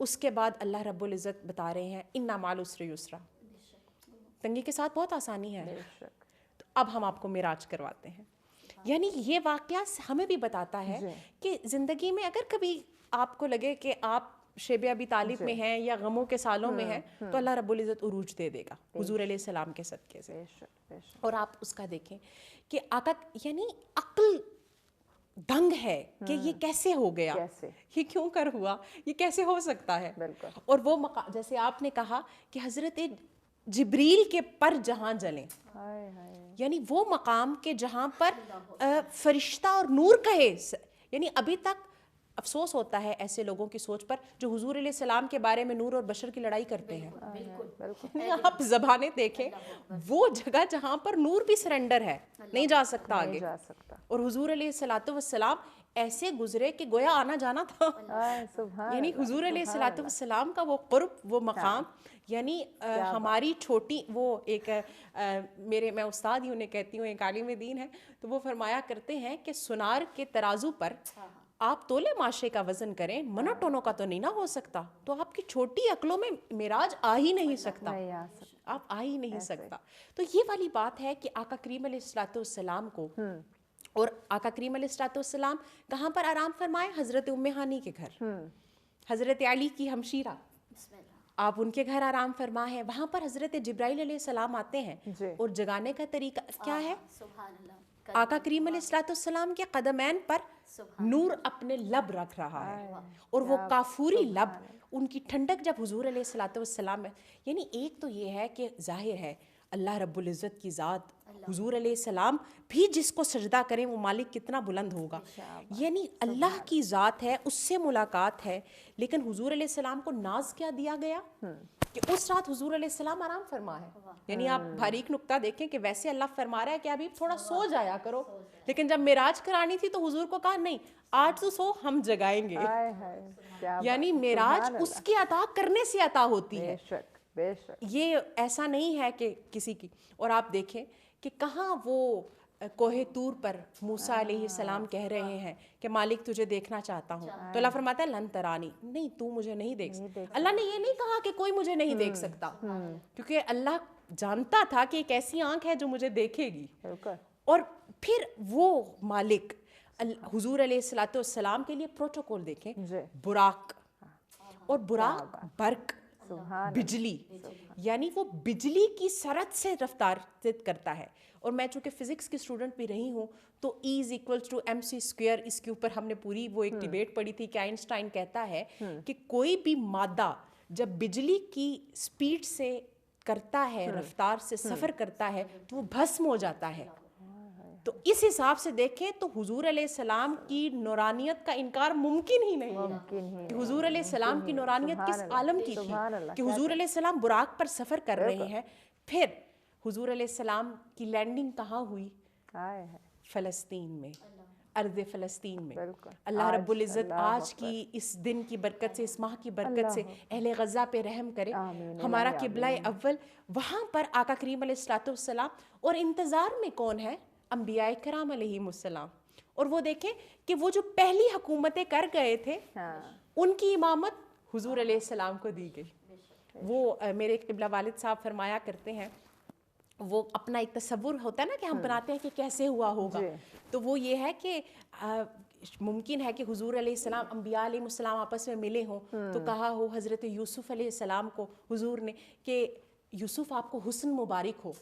اس کے بعد اللہ رب العزت بتا رہے ہیں اِنَّ مَعَ الْعُسْرِ یُسْرًا، تنگی کے ساتھ بہت آسانی ہے. تو اب ہم آپ کو معراج کرواتے ہیں. یعنی یہ واقعہ ہمیں بھی بتاتا ہے کہ زندگی میں اگر کبھی آپ کو لگے کہ آپ شیب ابی طالب میں ہیں یا غموں کے سالوں میں ہیں تو اللہ رب العزت عروج دے دے گا حضور علیہ السلام کے صدقے سے. اور آپ اس کا دیکھیں کہ آقا یعنی عقل دنگ ہے کہ یہ کیسے ہو گیا, یہ کیوں کر ہوا, یہ کیسے ہو سکتا ہے. اور وہ جیسے آپ نے کہا کہ حضرت جبریل کے پر جہاں جلیں, یعنی وہ مقام کے جہاں پر فرشتہ اور نور کہے. یعنی ابھی تک افسوس ہوتا ہے ایسے لوگوں کی سوچ پر جو حضور علیہ السلام کے بارے میں نور اور بشر کی لڑائی کرتے ہیں. آپ زبانیں دیکھیں, وہ جگہ جہاں پر نور بھی سرنڈر ہے, نہیں جا سکتا آگے. اور حضور علیہ الصلوۃ والسلام ایسے گزرے کہ گویا آنا جانا تھا. یعنی حضور علیہ الصلوۃ والسلام کا وہ قرب, وہ مقام, یعنی ہماری چھوٹی وہ ایک میں استاد ہی انہیں کہتی ہوں, ایک عالم دین ہے, تو وہ فرمایا کرتے ہیں کہ سنار کے ترازو پر آپ تولے معاشرے کا وزن کریں, منا ٹونوں کا تو نہیں نہ ہو سکتا, تو آپ کی چھوٹی عقلوں میں معراج آ ہی نہیں سکتا, آپ آ ہی نہیں سکتا. تو یہ والی بات ہے کہ آقا کریم علیہ الصلوۃ والسلام کو, اور آقا کریم علیہ الصلوۃ والسلام کہاں پر آرام فرمائے؟ حضرت ام ہانی کے گھر, حضرت علی کی ہمشیرہ, آپ ان کے گھر آرام فرما ہے. وہاں پر حضرت جبرائیل علیہ السلام آتے ہیں, اور جگانے کا طریقہ کیا ہے؟ آقا کریم علیہ الصلوۃ والسلام کے قدمین پر نور اپنے لب رکھ رہا ہے, اور وہ کافوری لب, ان کی ٹھنڈک جب حضور علیہ الصلوۃ والسلام میں, یعنی ایک تو یہ ہے کہ ظاہر ہے اللہ رب العزت کی ذات, حضور علیہ السلام بھی جس کو سجدہ کریں وہ مالک کتنا بلند ہوگا. یعنی اللہ کی ذات ہے, اس سے ملاقات ہے, لیکن حضور علیہ السلام کو ناز کیا دیا گیا کہ اس رات حضور علیہ السلام آرام فرما ہے. یعنی آپ باریک نقطہ دیکھیں کہ ویسے اللہ فرما رہا ہے کہ ابھی تھوڑا سو جایا کرو, لیکن جب معراج کرانی تھی تو حضور کو کہا نہیں, آج تو سو, ہم جگائیں گے. یعنی معراج اس کی عطا کرنے سے عطا ہوتی ہے, یہ ایسا نہیں ہے کہ کسی کی. اور آپ دیکھیں کہ کہاں وہ کوہ طور پر موسیٰ علیہ السلام کہہ رہے ہیں کہ مالک تجھے دیکھنا چاہتا ہوں, تو اللہ فرماتا ہے لن ترانی, نہیں تو مجھے نہیں دیکھ سکتا. اللہ نے یہ نہیں کہا کہ کوئی مجھے نہیں دیکھ سکتا, کیونکہ اللہ جانتا تھا کہ ایک ایسی آنکھ ہے جو مجھے دیکھے گی. اور پھر وہ مالک حضور علیہ الصلوۃ والسلام کے لیے پروٹوکول دیکھیں, براق, اور براق برق, بجلی, یعنی وہ بجلی کی سرعت سے رفتار کرتا ہے. اور میں چونکہ فزکس کی اسٹوڈنٹ بھی رہی ہوں تو E=mc², اس کے اوپر ہم نے پوری وہ ایک ڈیبیٹ پڑھی تھی کہ آئنسٹائن کہتا ہے کہ کوئی بھی مادہ جب بجلی کی سپیڈ سے کرتا ہے, رفتار سے سفر کرتا ہے, تو وہ بھسم ہو جاتا ہے. تو اس حساب سے دیکھیں تو حضور علیہ السلام کی نورانیت کا انکار ممکن ہی نہیں ہے کہ حضور علیہ السلام کی نورانیت کس عالم کی تھی کہ حضور علیہ السلام براق پر سفر کر رہے ہیں. پھر حضور علیہ السلام کی لینڈنگ کہاں ہوئی؟ فلسطین میں, ارض فلسطین میں. اللہ رب العزت آج کی اس دن کی برکت سے, اس ماہ کی برکت سے اہل غزہ پہ رحم کرے. ہمارا قبلہ اول وہاں پر آقا کریم علیہ الصلوۃ والسلام, اور انتظار میں کون ہے؟ انبیاء کرام علیہم السلام. اور وہ دیکھیں کہ وہ جو پہلی حکومتیں کر گئے تھے ان کی امامت حضور علیہ السلام کو دی گئی. وہ میرے قبلہ والد صاحب فرمایا کرتے ہیں, وہ اپنا ایک تصور ہوتا ہے نا کہ ہم بناتے ہیں کہ کیسے ہوا ہوگا, تو وہ یہ ہے کہ ممکن ہے کہ حضور علیہ السلام انبیاء علیہ السلام آپس میں ملے ہوں تو کہا ہو حضرت یوسف علیہ السلام کو حضور نے کہ یوسف آپ کو حسن مبارک ہو,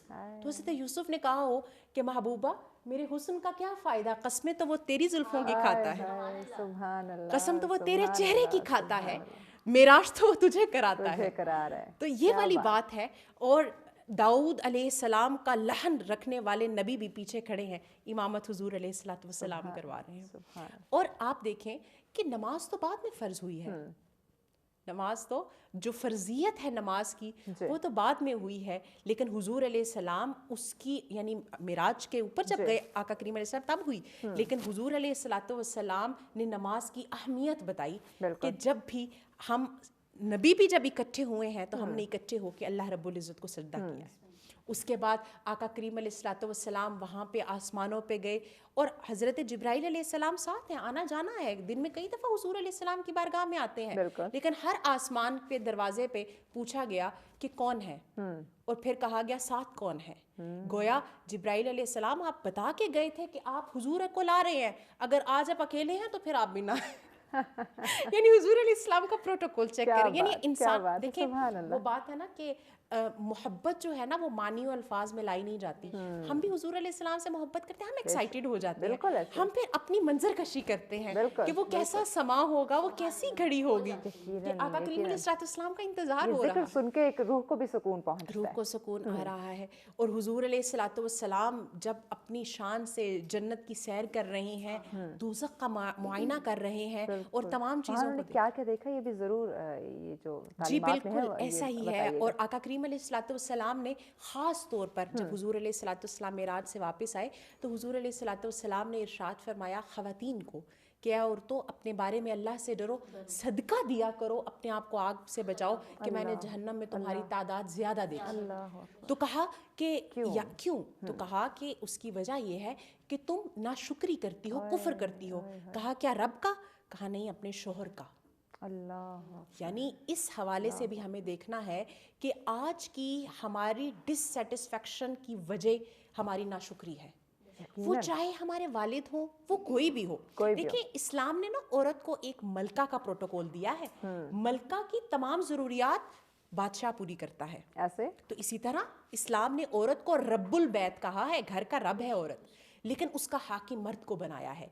تو حضرت یوسف نے کہا ہو کہ محبوبہ میرے حسن کا کیا فائدہ, قسمیں تو وہ تیری زلفوں کی کھاتا ہے, قسم تو وہ تیرے چہرے کی کھاتا ہے, معراج تو وہ تجھے کراتا ہے. تو یہ والی بات ہے. اور داؤد علیہ السلام کا لحن رکھنے والے نبی بھی پیچھے کھڑے ہیں, امامت حضور علیہ الصلوۃ والسلام کروا رہے ہیں. اور آپ دیکھیں کہ نماز تو بعد میں فرض ہوئی ہے, نماز تو جو فرضیت ہے نماز کی وہ تو بعد میں ہوئی ہے, لیکن حضور علیہ السلام اس کی یعنی معراج کے اوپر جب گئے آقا کریم علیہ السلام تب ہوئی, لیکن حضور علیہ الصلوۃ والسلام نے نماز کی اہمیت بتائی کہ جب بھی ہم نبی بھی جب اکٹھے ہوئے ہیں تو ہم نے اکٹھے ہو کے اللہ رب العزت کو سجدہ کیا ہے. اس کے بعد آقا کریم علیہ الصلوۃ والسلام وہاں پہ آسمانوں پہ گئے اور حضرت جبرائیل علیہ السلام ساتھ ہیں, آنا جانا ہے. دن میں کئی دفعہ حضور علیہ السلام کی بارگاہ میں آتے ہیں, لیکن ہر آسمان پہ دروازے پہ پوچھا گیا کہ کون ہے, اور پھر کہا گیا ساتھ کون ہے. گویا جبرائیل علیہ السلام آپ بتا کے گئے تھے کہ آپ حضور کو لا رہے ہیں, اگر آج آپ اکیلے ہیں تو پھر آپ بھی نہ یعنی حضور علیہ السلام کا پروٹوکول چیک کریں. یعنی انسان دیکھیں وہ بات ہے نا کہ محبت جو ہے نا وہ معنی و الفاظ میں لائی نہیں جاتی. ہم بھی حضور علیہ السلام سے محبت کرتے ہیں, ہم ایکسائٹیڈ ہو جاتے ہیں, ہم پھر اپنی منظر کشی کرتے ہیں کہ وہ کیسا سما ہوگا, وہ کیسی گھڑی ہوگی, کہ آقا کریم علیہ السلام کا انتظار ہو رہا ہے. سن کے ایک روح کو بھی سکون پہنچتا ہے, روح کو سکون آ رہا ہے. اور حضور علیہ الصلوۃ والسلام جب اپنی شان سے جنت کی سیر کر رہے ہیں, دوزخ کا معائنہ کر رہے ہیں, اور تمام چیزوں کو کیا کیا دیکھا یہ بھی ضرور یہ جو جی بالکل ایسا ہی ہے. اور آقا کریم علیہ الصلوۃ والسلام نے خاص طور پر جب حضور علیہ الصلوۃ والسلام معراج سے واپس آئے تو حضور علیہ الصلوۃ والسلام نے ارشاد فرمایا خواتین کو کہ اے عورتوں اپنے بارے میں اللہ سے ڈرو, صدقہ دیا کرو, اپنے آپ کو آگ سے بچاؤ کہ میں نے جہنم میں تمہاری تعداد زیادہ دیکھی. تو کہا کہ کیوں, تو کہا کہ اس کی وجہ یہ ہے کہ تم ناشکری کرتی ہو, کفر کرتی ہو. کہا کیا رب کا؟ کہا نہیں, اپنے شوہر کا. یعنی اس حوالے سے بھی ہمیں دیکھنا ہے کہ آج کی ہماری ڈس سیٹسفیکشن کی وجہ ہماری ناشکری ہے. وہ چاہے ہمارے والد ہوں, وہ کوئی بھی ہو. دیکھیں اسلام نے نا عورت کو ایک ملکہ کا پروٹوکول دیا ہے. ملکہ کی تمام ضروریات بادشاہ پوری کرتا ہے. ایسے تو اسی طرح اسلام نے عورت کو رب البیت کہا ہے, گھر کا رب ہے عورت, لیکن اس کا حاکم مرد کو بنایا ہے,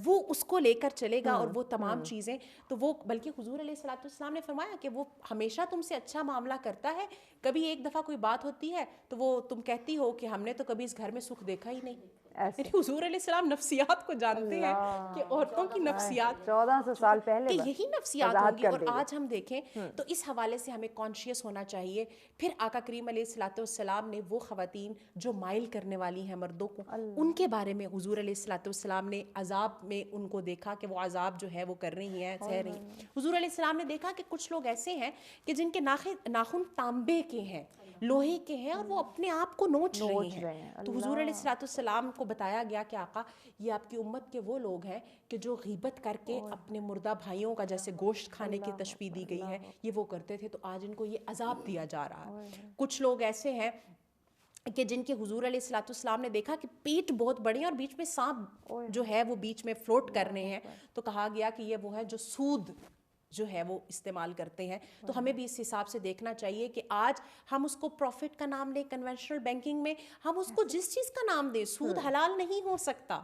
وہ اس کو لے کر چلے گا اور وہ تمام چیزیں. تو وہ بلکہ حضور علیہ الصلوۃ والسلام نے فرمایا کہ وہ ہمیشہ تم سے اچھا معاملہ کرتا ہے, کبھی ایک دفعہ کوئی بات ہوتی ہے تو وہ تم کہتی ہو کہ ہم نے تو کبھی اس گھر میں سکھ دیکھا ہی نہیں. حضور علیہ السلام نفسیات کو جانتے ہیں کہ عورتوں کی نفسیات 1400 سال پہلے کہ یہی نفسیات ہوں گی. اور آج ہم دیکھیں تو اس حوالے سے ہمیں کانشیس ہونا چاہیے. پھر آقا کریم علیہ الصلوۃ والسلام نے وہ خواتین جو مائل کرنے والی ہیں مردوں کو, ان کے بارے میں حضور علیہ الصلوۃ والسلام نے عذاب میں ان کو دیکھا کہ وہ عذاب جو ہے وہ کر رہی ہیں, سہ رہی ہیں. حضور علیہ السلام نے دیکھا کہ کچھ لوگ ایسے ہیں کہ جن کے ناخن تانبے کے ہیں, لوہے کے ہیں, اور وہ اپنے آپ کو نوچ رہے ہیں. تو حضور علیہ الصلوۃ والسلام کو بتایا گیا کہ آقا یہ آپ کی امت کے وہ لوگ ہیں کہ جو غیبت کر کے اپنے مردہ بھائیوں کا جیسے گوشت کھانے کی تشبیہ دی گئی ہے, یہ وہ کرتے تھے, تو آج ان کو یہ عذاب دیا جا رہا ہے. کچھ لوگ ایسے ہیں کہ جن کے حضور علیہ الصلوۃ والسلام نے دیکھا کہ پیٹ بہت بڑی ہے اور بیچ میں سانپ جو ہے وہ بیچ میں فلوٹ کر رہے ہیں, تو کہا گیا کہ یہ وہ ہے جو سود جو ہے وہ استعمال کرتے ہیں. تو ہمیں بھی اس حساب سے دیکھنا چاہیے کہ آج ہم اس کو پروفٹ کا نام لیں, کنونشنل بینکنگ میں ہم اس کو جس چیز کا نام دیں, سود حلال نہیں ہو سکتا.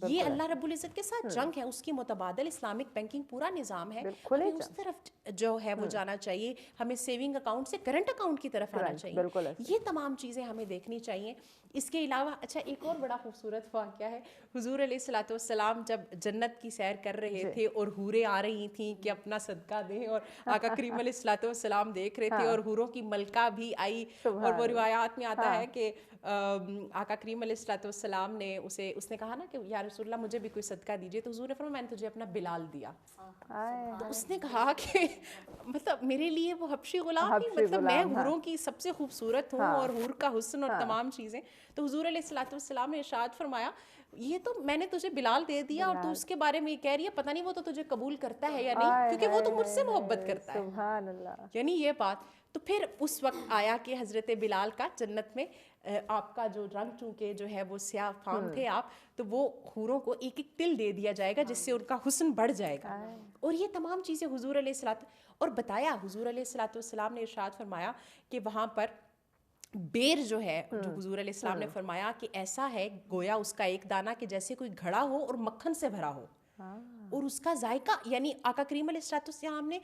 یہ اللہ رب العزت کے ساتھ جنگ ہے, اس کی متبادل اسلامک بینکنگ پورا نظام ہے, ہمیں اس طرف جو ہے وہ جانا چاہیے. ہمیں سیونگ اکاؤنٹ سے کرنٹ اکاؤنٹ کی طرف آنا چاہیے. یہ تمام چیزیں ہمیں دیکھنی چاہیے. اس کے علاوہ اچھا ایک اور بڑا خوبصورت واقعہ ہے. حضور علیہ الصلوۃ والسلام جب جنت کی سیر کر رہے تھے اور حوریں آ رہی تھیں کہ اپنا صدقہ دیں, اور آقا کریم علیہ الصلوۃ والسلام دیکھ رہے تھے, اور حوروں کی ملکہ بھی آئی, اور وہ روایات میں آتا ہے کہ آقا کریم علیہ الصلوۃ والسلام نے اس نے کہا نا کہ یا رسول اللہ مجھے بھی کوئی صدقہ دیجیے, تو حضور نے فرمایا میں نے تجھے اپنا بلال دیا. تو اس نے کہا کہ مطلب میرے لیے وہ حبشی غلام نہیں, مطلب میں حوروں کی سب سے خوبصورت ہوں, اور حور کا حسن اور تمام چیزیں. تو حضور علیہ الصلوۃ والسلام نے ارشاد فرمایا یہ تو میں نے تجھے بلال دے دیا, اور تو اس کے بارے میں یہ کہہ رہی ہے پتہ نہیں وہ تو تجھے قبول کرتا ہے یا نہیں, کیونکہ وہ تو مجھ سے محبت کرتا ہے. سبحان اللہ. یعنی یہ بات. تو پھر اس وقت آیا کہ حضرت بلال کا جنت میں آپ کا جو رنگ چونکہ جو ہے وہ سیاہ فام تھے آپ, تو وہ حوروں کو ایک ایک تل دے دیا جائے گا جس سے ان کا حسن بڑھ جائے گا. اور یہ تمام چیزیں حضور علیہ الصلوۃ اور بتایا. حضور علیہ الصلوۃ والسلام نے ارشاد فرمایا کہ وہاں پر بیر جو ہے, جو حضور علیہ السلام نے فرمایا کہ ایسا ہے گویا اس کا ایک دانہ کہ جیسے کوئی گھڑا ہو اور مکھن سے بھرا ہو, اور اس کا ذائقہ, یعنی آقا کریم علیہ الصلوۃ والسلام نے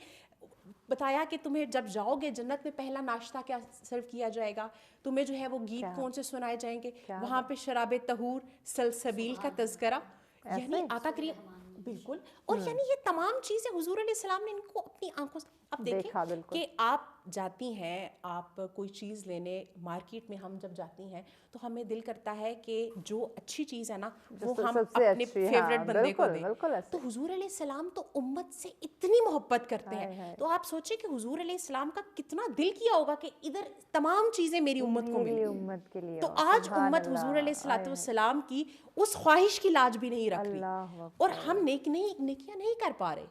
بتایا کہ تمہیں جب جاؤ گے جنت میں پہلا ناشتہ کیا سرو کیا جائے گا, تمہیں جو ہے وہ گیت کون سے سنائے جائیں گے, وہاں پہ شراب طہور, سلسبیل کا تذکرہ, یعنی آقا کریم بالکل. اور یعنی یہ تمام چیزیں حضور علیہ السلام نے ان کو اپنی آنکھوں سے. اب دیکھا دیکھیں بالکل. کہ آپ جاتی ہیں, آپ کوئی چیز لینے مارکیٹ میں, ہم جب جاتی ہیں تو ہمیں دل کرتا ہے کہ جو اچھی چیز ہے نا وہ ہم سب سے اپنے اچھی, فیوریٹ ہاں بندے کو بالکل دیں. بالکل ایسے. تو حضور علیہ السلام تو امت سے اتنی محبت کرتے ہائے ہیں, ہائے. تو آپ سوچیں کہ حضور علیہ السلام کا کتنا دل کیا ہوگا کہ ادھر تمام چیزیں میری امت کو میری ملیں. امت کے لیے تو ہو. آج سبحان امت اللہ. حضور علیہ ہائے ہائے. السلام کی اس خواہش کی لاج بھی نہیں رکھ رہی, اللہ اور اکبر. ہم نیکیاں نہیں کر پا رہے,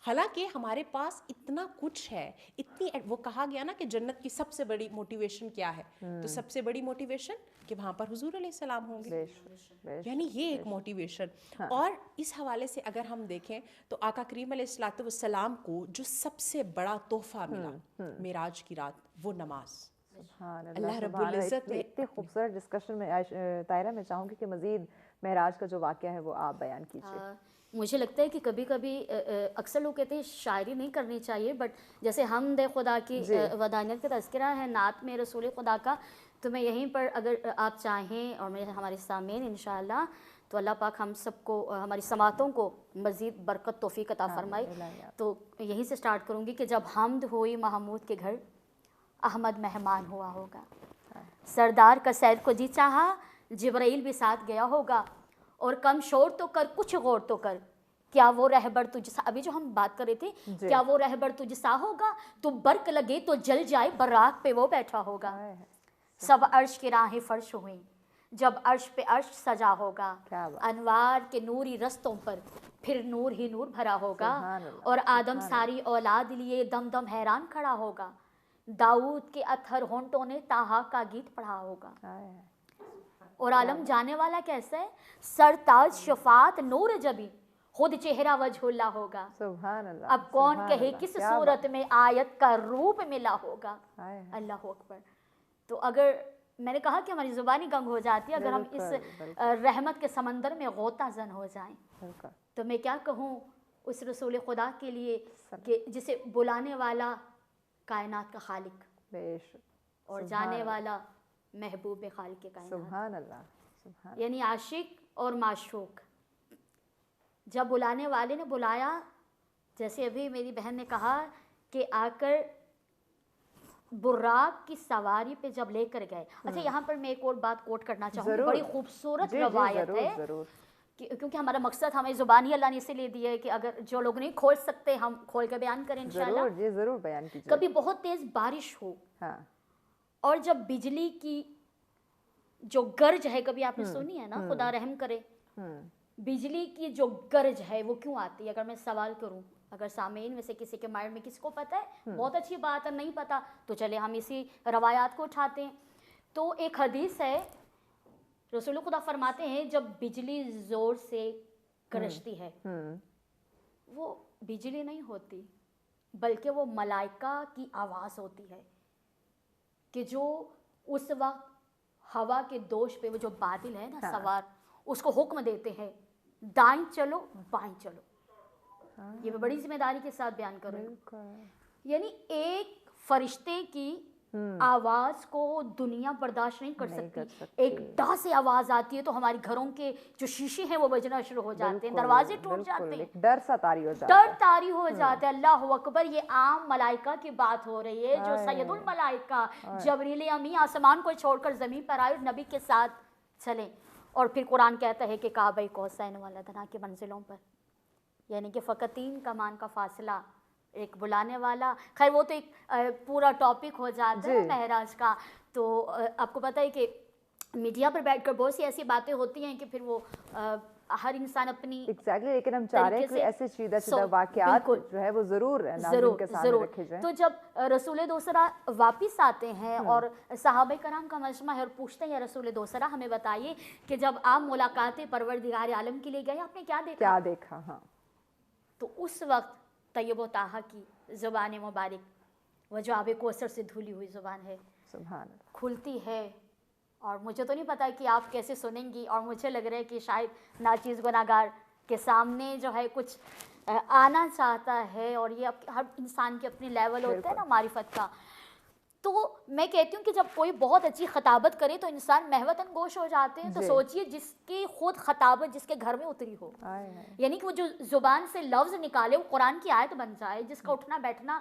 حالانکہ ہمارے پاس اتنا کچھ ہے, اتنی, وہ کہا گیا نا کہ جنت کی سب سے بڑی موٹیویشن کیا ہے, تو سب سے بڑی موٹیویشن کہ وہاں پر حضور علیہ السلام ہوں گے, یعنی یہ ایک موٹیویشن. اور اس حوالے سے اگر ہم دیکھیں تو آقا کریم علیہ الصلوۃ والسلام کو جو سب سے بڑا تحفہ ملا معراج کی رات, وہ نماز. سبحان اللہ رب سبحان العزت نے اتنی خوبصورت ڈسکشن میں طاہرہ میں چاہوں گی کہ مزید معراج کا جو واقعہ ہے وہ آپ بیان کیجیے. مجھے لگتا ہے کہ کبھی کبھی اکثر لوگ کہتے ہیں شاعری نہیں کرنی چاہیے, بٹ جیسے حمد خدا کی ودانیت کا تذکرہ ہے نعت میں رسول خدا کا, تو میں یہیں پر اگر آپ چاہیں اور ہمارے سامعین انشاءاللہ, تو اللہ پاک ہم سب کو, ہماری سماعتوں کو مزید برکت توفیق عطا فرمائے. تو یہیں سے سٹارٹ کروں گی کہ جب حمد ہوئی محمود کے گھر, احمد مہمان ہوا ہوگا, سردار کا سیر کو جی چاہا, جبرائیل بھی ساتھ گیا ہوگا, اور کم شور تو کر کچھ غور تو کر, کیا وہ رہبر تجھ سا, ابھی جو ہم بات کر رہے تھے, کیا وہ رہبر تجھ سا ہوگا, تو برق لگے تو جل جائے, براق پہ وہ بیٹھا ہوگا. سب عرش کی راہیں فرش ہوئیں, جب عرش پہ عرش سجا ہوگا, انوار کے نوری رستوں پر پھر نور ہی نور بھرا ہوگا, اور آدم ساری اولاد لیے دم دم حیران کھڑا ہوگا, داؤد کے اطہر ہونٹوں نے طٰہٰ کا گیت پڑھا ہوگا. اور عالم جانے والا کیسا ہے, سرتاج شفاعت نور جبی, خود چہرہ وجہ اللہ ہوگا. سبحان اللہ. اب کون کہے کس صورت میں آیت کا روپ ملا ہوگا. اللہ اکبر. تو اگر میں نے کہا کہ ہماری زبانی گنگ ہو جاتی ہے اگر ہم اس رحمت کے سمندر میں غوطہ زن ہو جائیں, تو میں کیا کہوں اس رسول خدا کے لیے کہ جسے بلانے والا کائنات کا خالق, اور جانے والا محبوب خالق کائنات. سبحان اللہ. یعنی عاشق اور معشوق, جب بلانے والے نے بلایا, جیسے ابھی میری بہن نے کہا کہ آ کر براق کی سواری پہ جب لے کر گئے. اچھا یہاں پر میں ایک اور بات کوٹ کرنا چاہوں گی, بڑی خوبصورت روایت ہے, کیونکہ ہمارا مقصد ہمیں زبانی اللہ نے اسے لے دی ہے کہ اگر جو لوگ نہیں کھول سکتے ہم کھول کے بیان کریں انشاءاللہ. جی ضرور بیان کیجیے. کبھی بہت تیز بارش ہو, اور جب بجلی کی جو گرج ہے, کبھی آپ نے سنی ہے نا, خدا رحم کرے, بجلی کی جو گرج ہے وہ کیوں آتی ہے؟ اگر میں سوال کروں, اگر سامعین میں سے کسی کے مائنڈ میں کسی کو پتہ ہے, بہت اچھی بات ہے, نہیں پتہ تو چلے ہم اسی روایات کو اٹھاتے ہیں. تو ایک حدیث ہے, رسول خدا فرماتے ہیں جب بجلی زور سے گرجتی ہے, وہ بجلی نہیں ہوتی بلکہ وہ ملائکہ کی آواز ہوتی ہے, کہ جو اس وقت ہوا کے دوش پہ وہ جو بادل ہے نا سوار, اس کو حکم دیتے ہیں دائیں چلو بائیں چلو. یہ میں بڑی ذمہ داری کے ساتھ بیان کر رہی ہوں. یعنی ایک فرشتے کی آواز کو دنیا برداشت نہیں کر سکتی. ایک ڈا سے آواز آتی ہے تو ہمارے گھروں کے جو شیشے ہیں وہ بجنا شروع ہو جاتے ہیں, دروازے ٹوٹ جاتے ہیں, ڈر سا طاری ہو جاتا ہے, ڈر طاری ہو جاتا ہے. اللہ اکبر. یہ عام ملائکہ کی بات ہو رہی ہے, جو سید الملائکہ جبریل امی آسمان کو چھوڑ کر زمین پر آئے اور نبی کے ساتھ چلیں. اور پھر قرآن کہتا ہے کہ کعبہ کوسین والادنا کی منزلوں پر, یعنی کہ فقط 3 کمان کا فاصلہ, ایک بلانے والا. خیر وہ تو ایک پورا ٹاپک ہو جاتا ہے معراج کا. تو آپ کو پتہ ہے کہ میڈیا پر بیٹھ کر بہت سی ایسی باتیں ہوتی ہیں کہ پھر وہ ہر انسان اپنی لیکن ہم چاہ رہے ہیں کہ ایسے چیدہ واقعات جو ہے وہ ضرور ناظرین کے سامنے رکھے جائیں. تو جب رسول دوسرا واپس آتے ہیں اور صحابہ کرام کا مجمع ہے اور پوچھتے ہیں یا رسول دوسرا ہمیں بتائیے کہ جب آپ ملاقات پروردگار عالم کے لیے گئے آپ نے کیا دیکھا؟ تو اس وقت طیب و طاہا کی زبان مبارک, وہ جو آب کوثر سے دھلی ہوئی زبان ہے, سبحان اللہ, کھلتی ہے. اور مجھے تو نہیں پتا کہ آپ کیسے سنیں گی, اور مجھے لگ رہا ہے کہ شاید ناچیز گناہگار کے سامنے جو ہے کچھ آنا چاہتا ہے, اور یہ ہر انسان کے اپنی لیول ہوتا ہے نا معرفت کا. تو میں کہتی ہوں کہ جب کوئی بہت اچھی خطابت کرے تو انسان محوتاً گوش ہو جاتے ہیں. تو سوچئے جس کی خود خطابت جس کے گھر میں اتری ہو, یعنی کہ وہ جو زبان سے لفظ نکالے وہ قرآن کی آیت بن جائے, جس کا اٹھنا بیٹھنا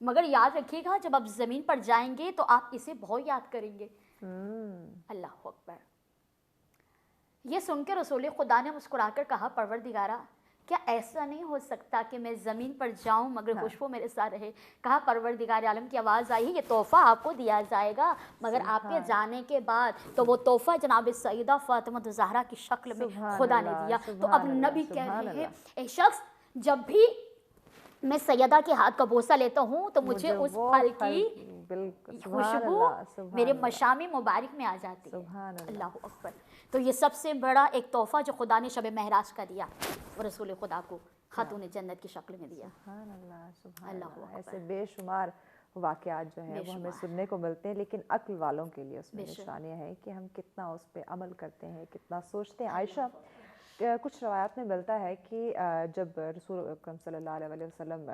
مگر یاد رکھیے گا جب آپ زمین پر جائیں گے تو آپ اسے بہت یاد کریں گے. اللہ اکبر. یہ سن کے رسول خدا نے مسکرا کر کہا پروردگارا کیا ایسا نہیں ہو سکتا کہ میں زمین پر جاؤں مگر خوشبو میرے ساتھ رہے. کہا پروردگار عالم کی آواز آئی یہ تحفہ آپ کو دیا جائے گا مگر آپ کے جانے کے بعد تو وہ تحفہ جناب سیدہ فاطمہ الزہرا کی شکل میں خدا نے دیا. تو اب نبی کہہ رہے ہیں ایک شخص جب بھی میں سیدہ کے ہاتھ کا بوسہ لیتا ہوں تو مجھے اس پھل کی خوشبو میرے مشام مبارک میں آ جاتی ہے. اللہ اکبر. تو یہ سب سے بڑا ایک تحفہ جو خدا نے شب معراج کا دیا وہ رسول خدا کو خاتون جنت کی شکل میں دیا. سبحان اللہ سبحان اللہ. ایسے بے شمار واقعات جو ہیں وہ ہمیں سننے کو ملتے ہیں لیکن عقل والوں کے لیے اس میں نشانیاں ہیں کہ ہم کتنا اس پہ عمل کرتے ہیں کتنا سوچتے ہیں. عائشہ کچھ روایات میں ملتا ہے کہ جب رسول اکرم صلی اللہ علیہ وسلم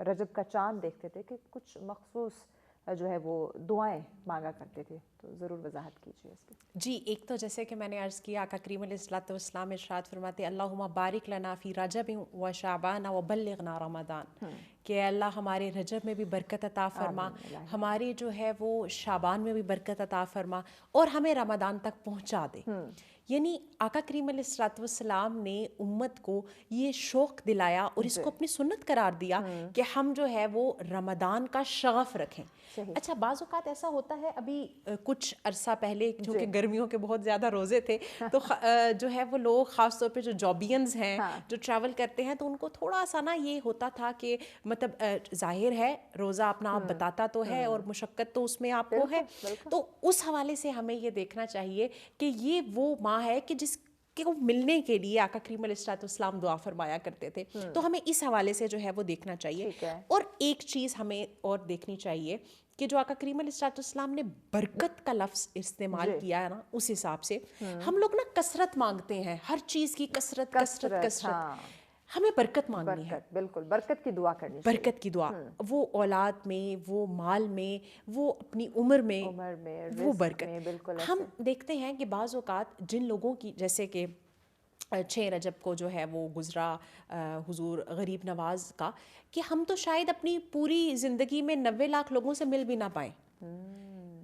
رجب کا چاند دیکھتے تھے کہ کچھ مخصوص جو ہے وہ دعائیں مانگا کرتے تھے. تو ضرور وضاحت کیجیے اس کی. جی ایک تو جیسے کہ میں نے عرض کیا آقا کریم علیہ الصلوۃ والسلام ارشاد فرماتے اللہم بارک لنا فی رجب و شعبان و بلغنا رمضان کہ اللہ ہمارے رجب میں بھی برکت عطا فرما ہمارے جو ہے وہ شعبان میں بھی برکت عطا فرما اور ہمیں رمضان تک پہنچا دے. یعنی آقا کریم علیہ الصلوۃ والسلام نے امت کو یہ شوق دلایا اور اس کو اپنی سنت قرار دیا کہ ہم جو ہے وہ رمضان کا شغف رکھیں. اچھا بعض اوقات ایسا ہوتا ہے ابھی کچھ عرصہ پہلے چونکہ گرمیوں کے بہت زیادہ روزے تھے تو جو ہے وہ لوگ خاص طور پہ جو جابینز ہیں جو ٹریول کرتے ہیں تو ان کو تھوڑا سا نا یہ ہوتا تھا کہ مطلب ظاہر ہے روزہ اپنا آپ بتاتا تو ہے اور مشقت تو اس میں آپ کو ہے. تو اس حوالے سے ہمیں یہ دیکھنا چاہیے کہ یہ وہ ماہ ہے کہ جس کو ملنے کے لیے آقا کریم علیہ الصلوۃ والسلام دعا فرمایا کرتے تھے. تو ہمیں اس حوالے سے جو ہے وہ دیکھنا چاہیے. اور ایک چیز ہمیں اور دیکھنی چاہیے کہ جو آقا کریم علیہ الصلوۃ والسلام نے برکت کا لفظ استعمال کیا ہے نا اس حساب سے ہم لوگ نا کثرت مانگتے ہیں ہر چیز کی کثرت کثرت کثرت. ہمیں برکت مانگنی ہے. بالکل برکت کی دعا کرنی ہے. برکت کی دعا وہ اولاد میں وہ مال میں وہ اپنی عمر میں وہ برکت. ہم دیکھتے ہیں کہ بعض اوقات جن لوگوں کی جیسے کہ 6 رجب کو جو ہے وہ گزرا حضور غریب نواز کا کہ ہم تو شاید اپنی پوری زندگی میں 90 لاکھ لوگوں سے مل بھی نہ پائیں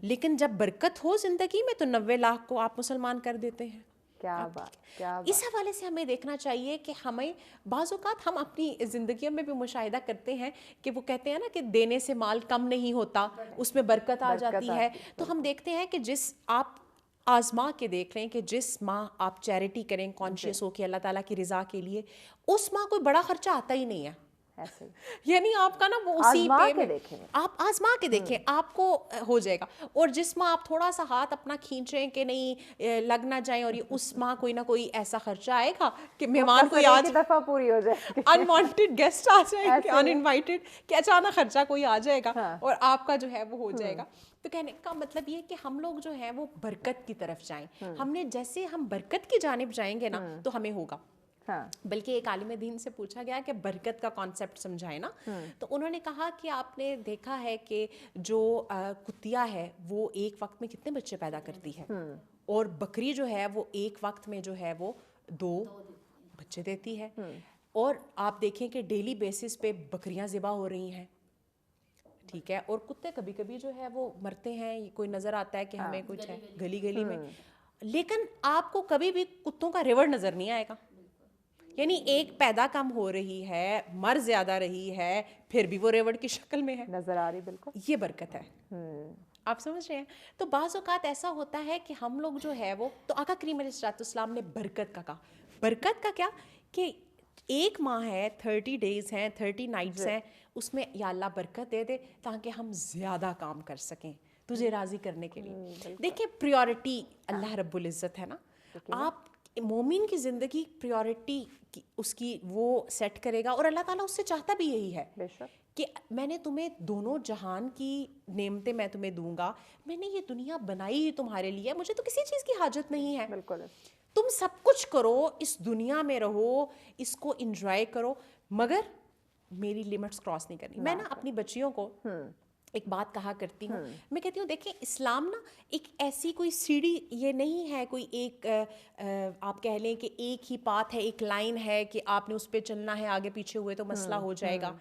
لیکن جب برکت ہو زندگی میں تو 90 لاکھ کو آپ مسلمان کر دیتے ہیں. کیا بات کیا بات. اس حوالے سے ہمیں دیکھنا چاہیے کہ ہمیں بعض اوقات ہم اپنی زندگیوں میں بھی مشاہدہ کرتے ہیں کہ وہ کہتے ہیں نا کہ دینے سے مال کم نہیں ہوتا اس میں برکت آ جاتی ہے. تو ہم دیکھتے ہیں کہ جس آپ آزما کے دیکھ لیں کہ جس ماہ آپ چیریٹی کریں کانشیس ہو کہ اللہ تعالیٰ کی رضا کے لیے اس ماہ کوئی بڑا خرچہ آتا ہی نہیں ہے. یعنی آپ کا نا وہ اسی پہ آپ آزما کے دیکھیں آپ کو ہو جائے گا. اور جس ماہ آپ تھوڑا سا ہاتھ اپنا کھینچیں کہ نہیں لگ نہ جائیں اور یہ اس ماہ کوئی نہ کوئی ایسا خرچہ آئے گا کہ مہمان کوئی آج دفعہ پوری ہو جائے انوانٹیڈ گیسٹ آ جائیں گے ان انوائٹیڈ کہ اچانک خرچہ کوئی آ جائے گا اور آپ کا جو ہے وہ ہو جائے گا. تو کہنے کا مطلب یہ کہ ہم لوگ جو ہیں وہ برکت کی طرف جائیں. ہم نے جیسے ہم برکت کی جانب جائیں گے نا تو ہمیں ہوگا. بلکہ ایک عالم دین سے پوچھا گیا کہ برکت کا کانسیپٹ سمجھائے نا تو انہوں نے کہا کہ آپ نے دیکھا ہے کہ جو کتیا ہے وہ ایک وقت میں کتنے بچے پیدا کرتی ہے اور بکری جو ہے وہ ایک وقت میں جو ہے وہ 2 بچے دیتی ہے. اور آپ دیکھیں کہ ڈیلی بیسس پہ بکریاں ذبح ہو رہی ہیں ٹھیک ہے اور کتے کبھی کبھی جو ہے وہ مرتے ہیں کوئی نظر آتا ہے کہ ہمیں کچھ ہے گلی گلی میں لیکن آپ کو کبھی بھی کتوں کا ریوڑ نظر نہیں آئے گا. یعنی ایک پیدا کم ہو رہی ہے مر زیادہ رہی ہے پھر بھی وہ ریوڑ کی شکل میں ہے نظر آ رہی. بالکل یہ برکت ہے. آپ سمجھ رہے ہیں. تو بعض اوقات ایسا ہوتا ہے کہ ہم لوگ جو ہے وہ تو آقا کریم علیہ الصلوۃ والسلام نے برکت کا کہا. برکت کا کیا کہ ایک ماہ ہے 30 days ہیں 30 nights ہیں اس میں یا اللہ برکت دے دے تاکہ ہم زیادہ کام کر سکیں تجھے راضی کرنے کے لیے. دیکھیں پریورٹی اللہ رب العزت ہے نا. آپ مومن کی زندگی پریورٹی اس کی وہ سیٹ کرے گا اور اللہ تعالیٰ اس سے چاہتا بھی یہی ہے کہ میں نے تمہیں دونوں جہان کی نعمتیں میں تمہیں دوں گا. میں نے یہ دنیا بنائی ہی تمہارے لیے مجھے تو کسی چیز کی حاجت نہیں ہے. بالکل تم سب کچھ کرو اس دنیا میں رہو اس کو انجوائے کرو مگر میری لیمٹس کراس نہیں کرنی. میں نا اپنی بچیوں کو ایک بات کہا کرتی ہوں میں کہتی ہوں دیکھیں اسلام نا ایک ایسی کوئی سیڑھی یہ نہیں ہے کوئی ایک آپ کہہ لیں کہ ایک ہی پاتھ ہے ایک لائن ہے کہ آپ نے اس پہ چلنا ہے آگے پیچھے ہوئے تو مسئلہ ہو جائے گا.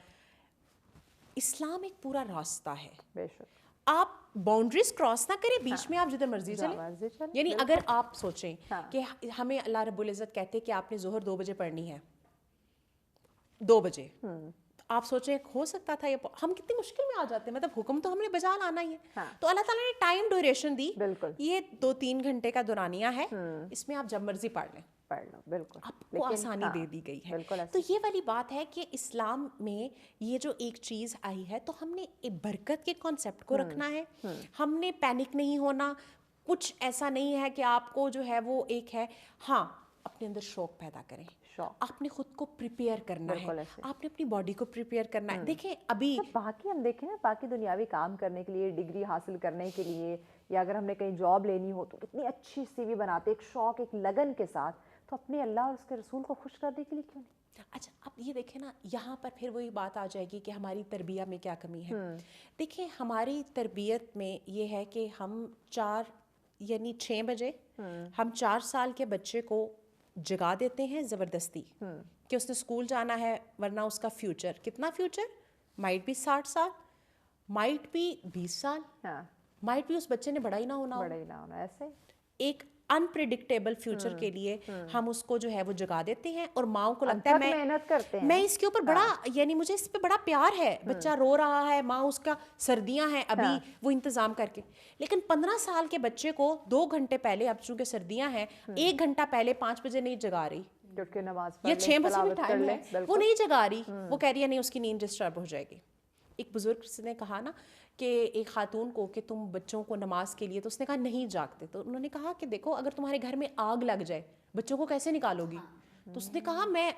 اسلام ایک پورا راستہ ہے. بے شک. آپ باؤنڈریز کراس نہ کریں, بیچ میں آپ جدھر مرضی چلیں. یعنی اگر آپ سوچیں کہ ہمیں اللہ رب العزت کہتے کہ آپ نے ظہر 2 بجے پڑھنی ہے, 2 بجے, آپ سوچیں ہو سکتا تھا یہ, ہم کتنی مشکل میں آ جاتے ہیں. مطلب حکم تو ہم نے بجا لانا ہی ہے. تو اللہ تعالیٰ نے ٹائم ڈیوریشن دی, یہ 2-3 گھنٹے کا دورانیہ ہے, اس میں آپ جب مرضی پڑھ لیں, بالکل آپ کو آسانی دے دی گئی ہے. تو یہ والی بات ہے کہ اسلام میں یہ جو ایک چیز آئی ہے, تو ہم نے ایک برکت کے کانسیپٹ کو رکھنا ہے. ہم نے پینک نہیں ہونا. کچھ ایسا نہیں ہے کہ آپ کو جو ہے وہ ایک ہے, ہاں اپنے اندر شوق پیدا کریں, آپ نے خود کو پریپیئر کرنا ہے, آپ نے اپنی باڈی کو پریپیئر کرنا ہے. دیکھیں ابھی باقی ہم دیکھیں نا, باقی دنیاوی کام کرنے کے لیے, ڈگری حاصل کرنے کے لیے, یا اگر ہم نے کہیں جاب لینی ہو تو کتنی اچھی سی وی بناتے, ایک شوق, ایک لگن کے ساتھ. تو اپنے اللہ اور اس کے رسول کو خوش کرنے کے لیے کیوں نہیں؟ اچھا اب یہ دیکھیں نا, یہاں پر پھر وہی بات آ جائے گی کہ ہماری تربیت میں کیا کمی ہے. دیکھیں ہماری تربیت میں یہ ہے کہ ہم 6 بجے ہم 4 سال کے بچے کو جگا دیتے ہیں زبردستی کہ اس نے اسکول جانا ہے, ورنہ اس کا فیوچر, کتنا فیوچر, مائٹ بھی 60 سال, مائٹ بھی 20 سال, مائٹ بھی اس بچے نے بڑا ہی نہ ہونا, ایسے ایک انپریڈکٹیبل فیوچر کے لیے ہم اس کو جو ہے وہ جگا دیتے ہیں. اور ماؤں کو لگتا ہے محنت کرتے ہیں, میں اس کے اوپر بڑا, یعنی مجھے اس پہ بڑا پیار ہے, بچہ رو رہا ہے, ماں اس کا سردیاں ہیں ابھی وہ انتظام کر کے. لیکن 15 سال کے بچے کو 2 گھنٹے پہلے, اب چونکہ سردیاں ہیں, 1 گھنٹہ پہلے 5 بجے نہیں جگا رہی, یا 6 بجے بھی ٹائم ہے, وہ نہیں جگا رہی, وہ کہہ رہی ہے نہیں اس کی نیند ڈسٹرب ہو جائے گی. ایک بزرگ نے کہا نا کہ ایک خاتون کو کہ تم بچوں کو نماز کے لیے, تو اس نے کہا نہیں جاگتے. تو انہوں نے کہا کہ دیکھو اگر تمہارے گھر میں آگ لگ جائے بچوں کو کیسے نکالو گی؟ تو اس نے کہا میں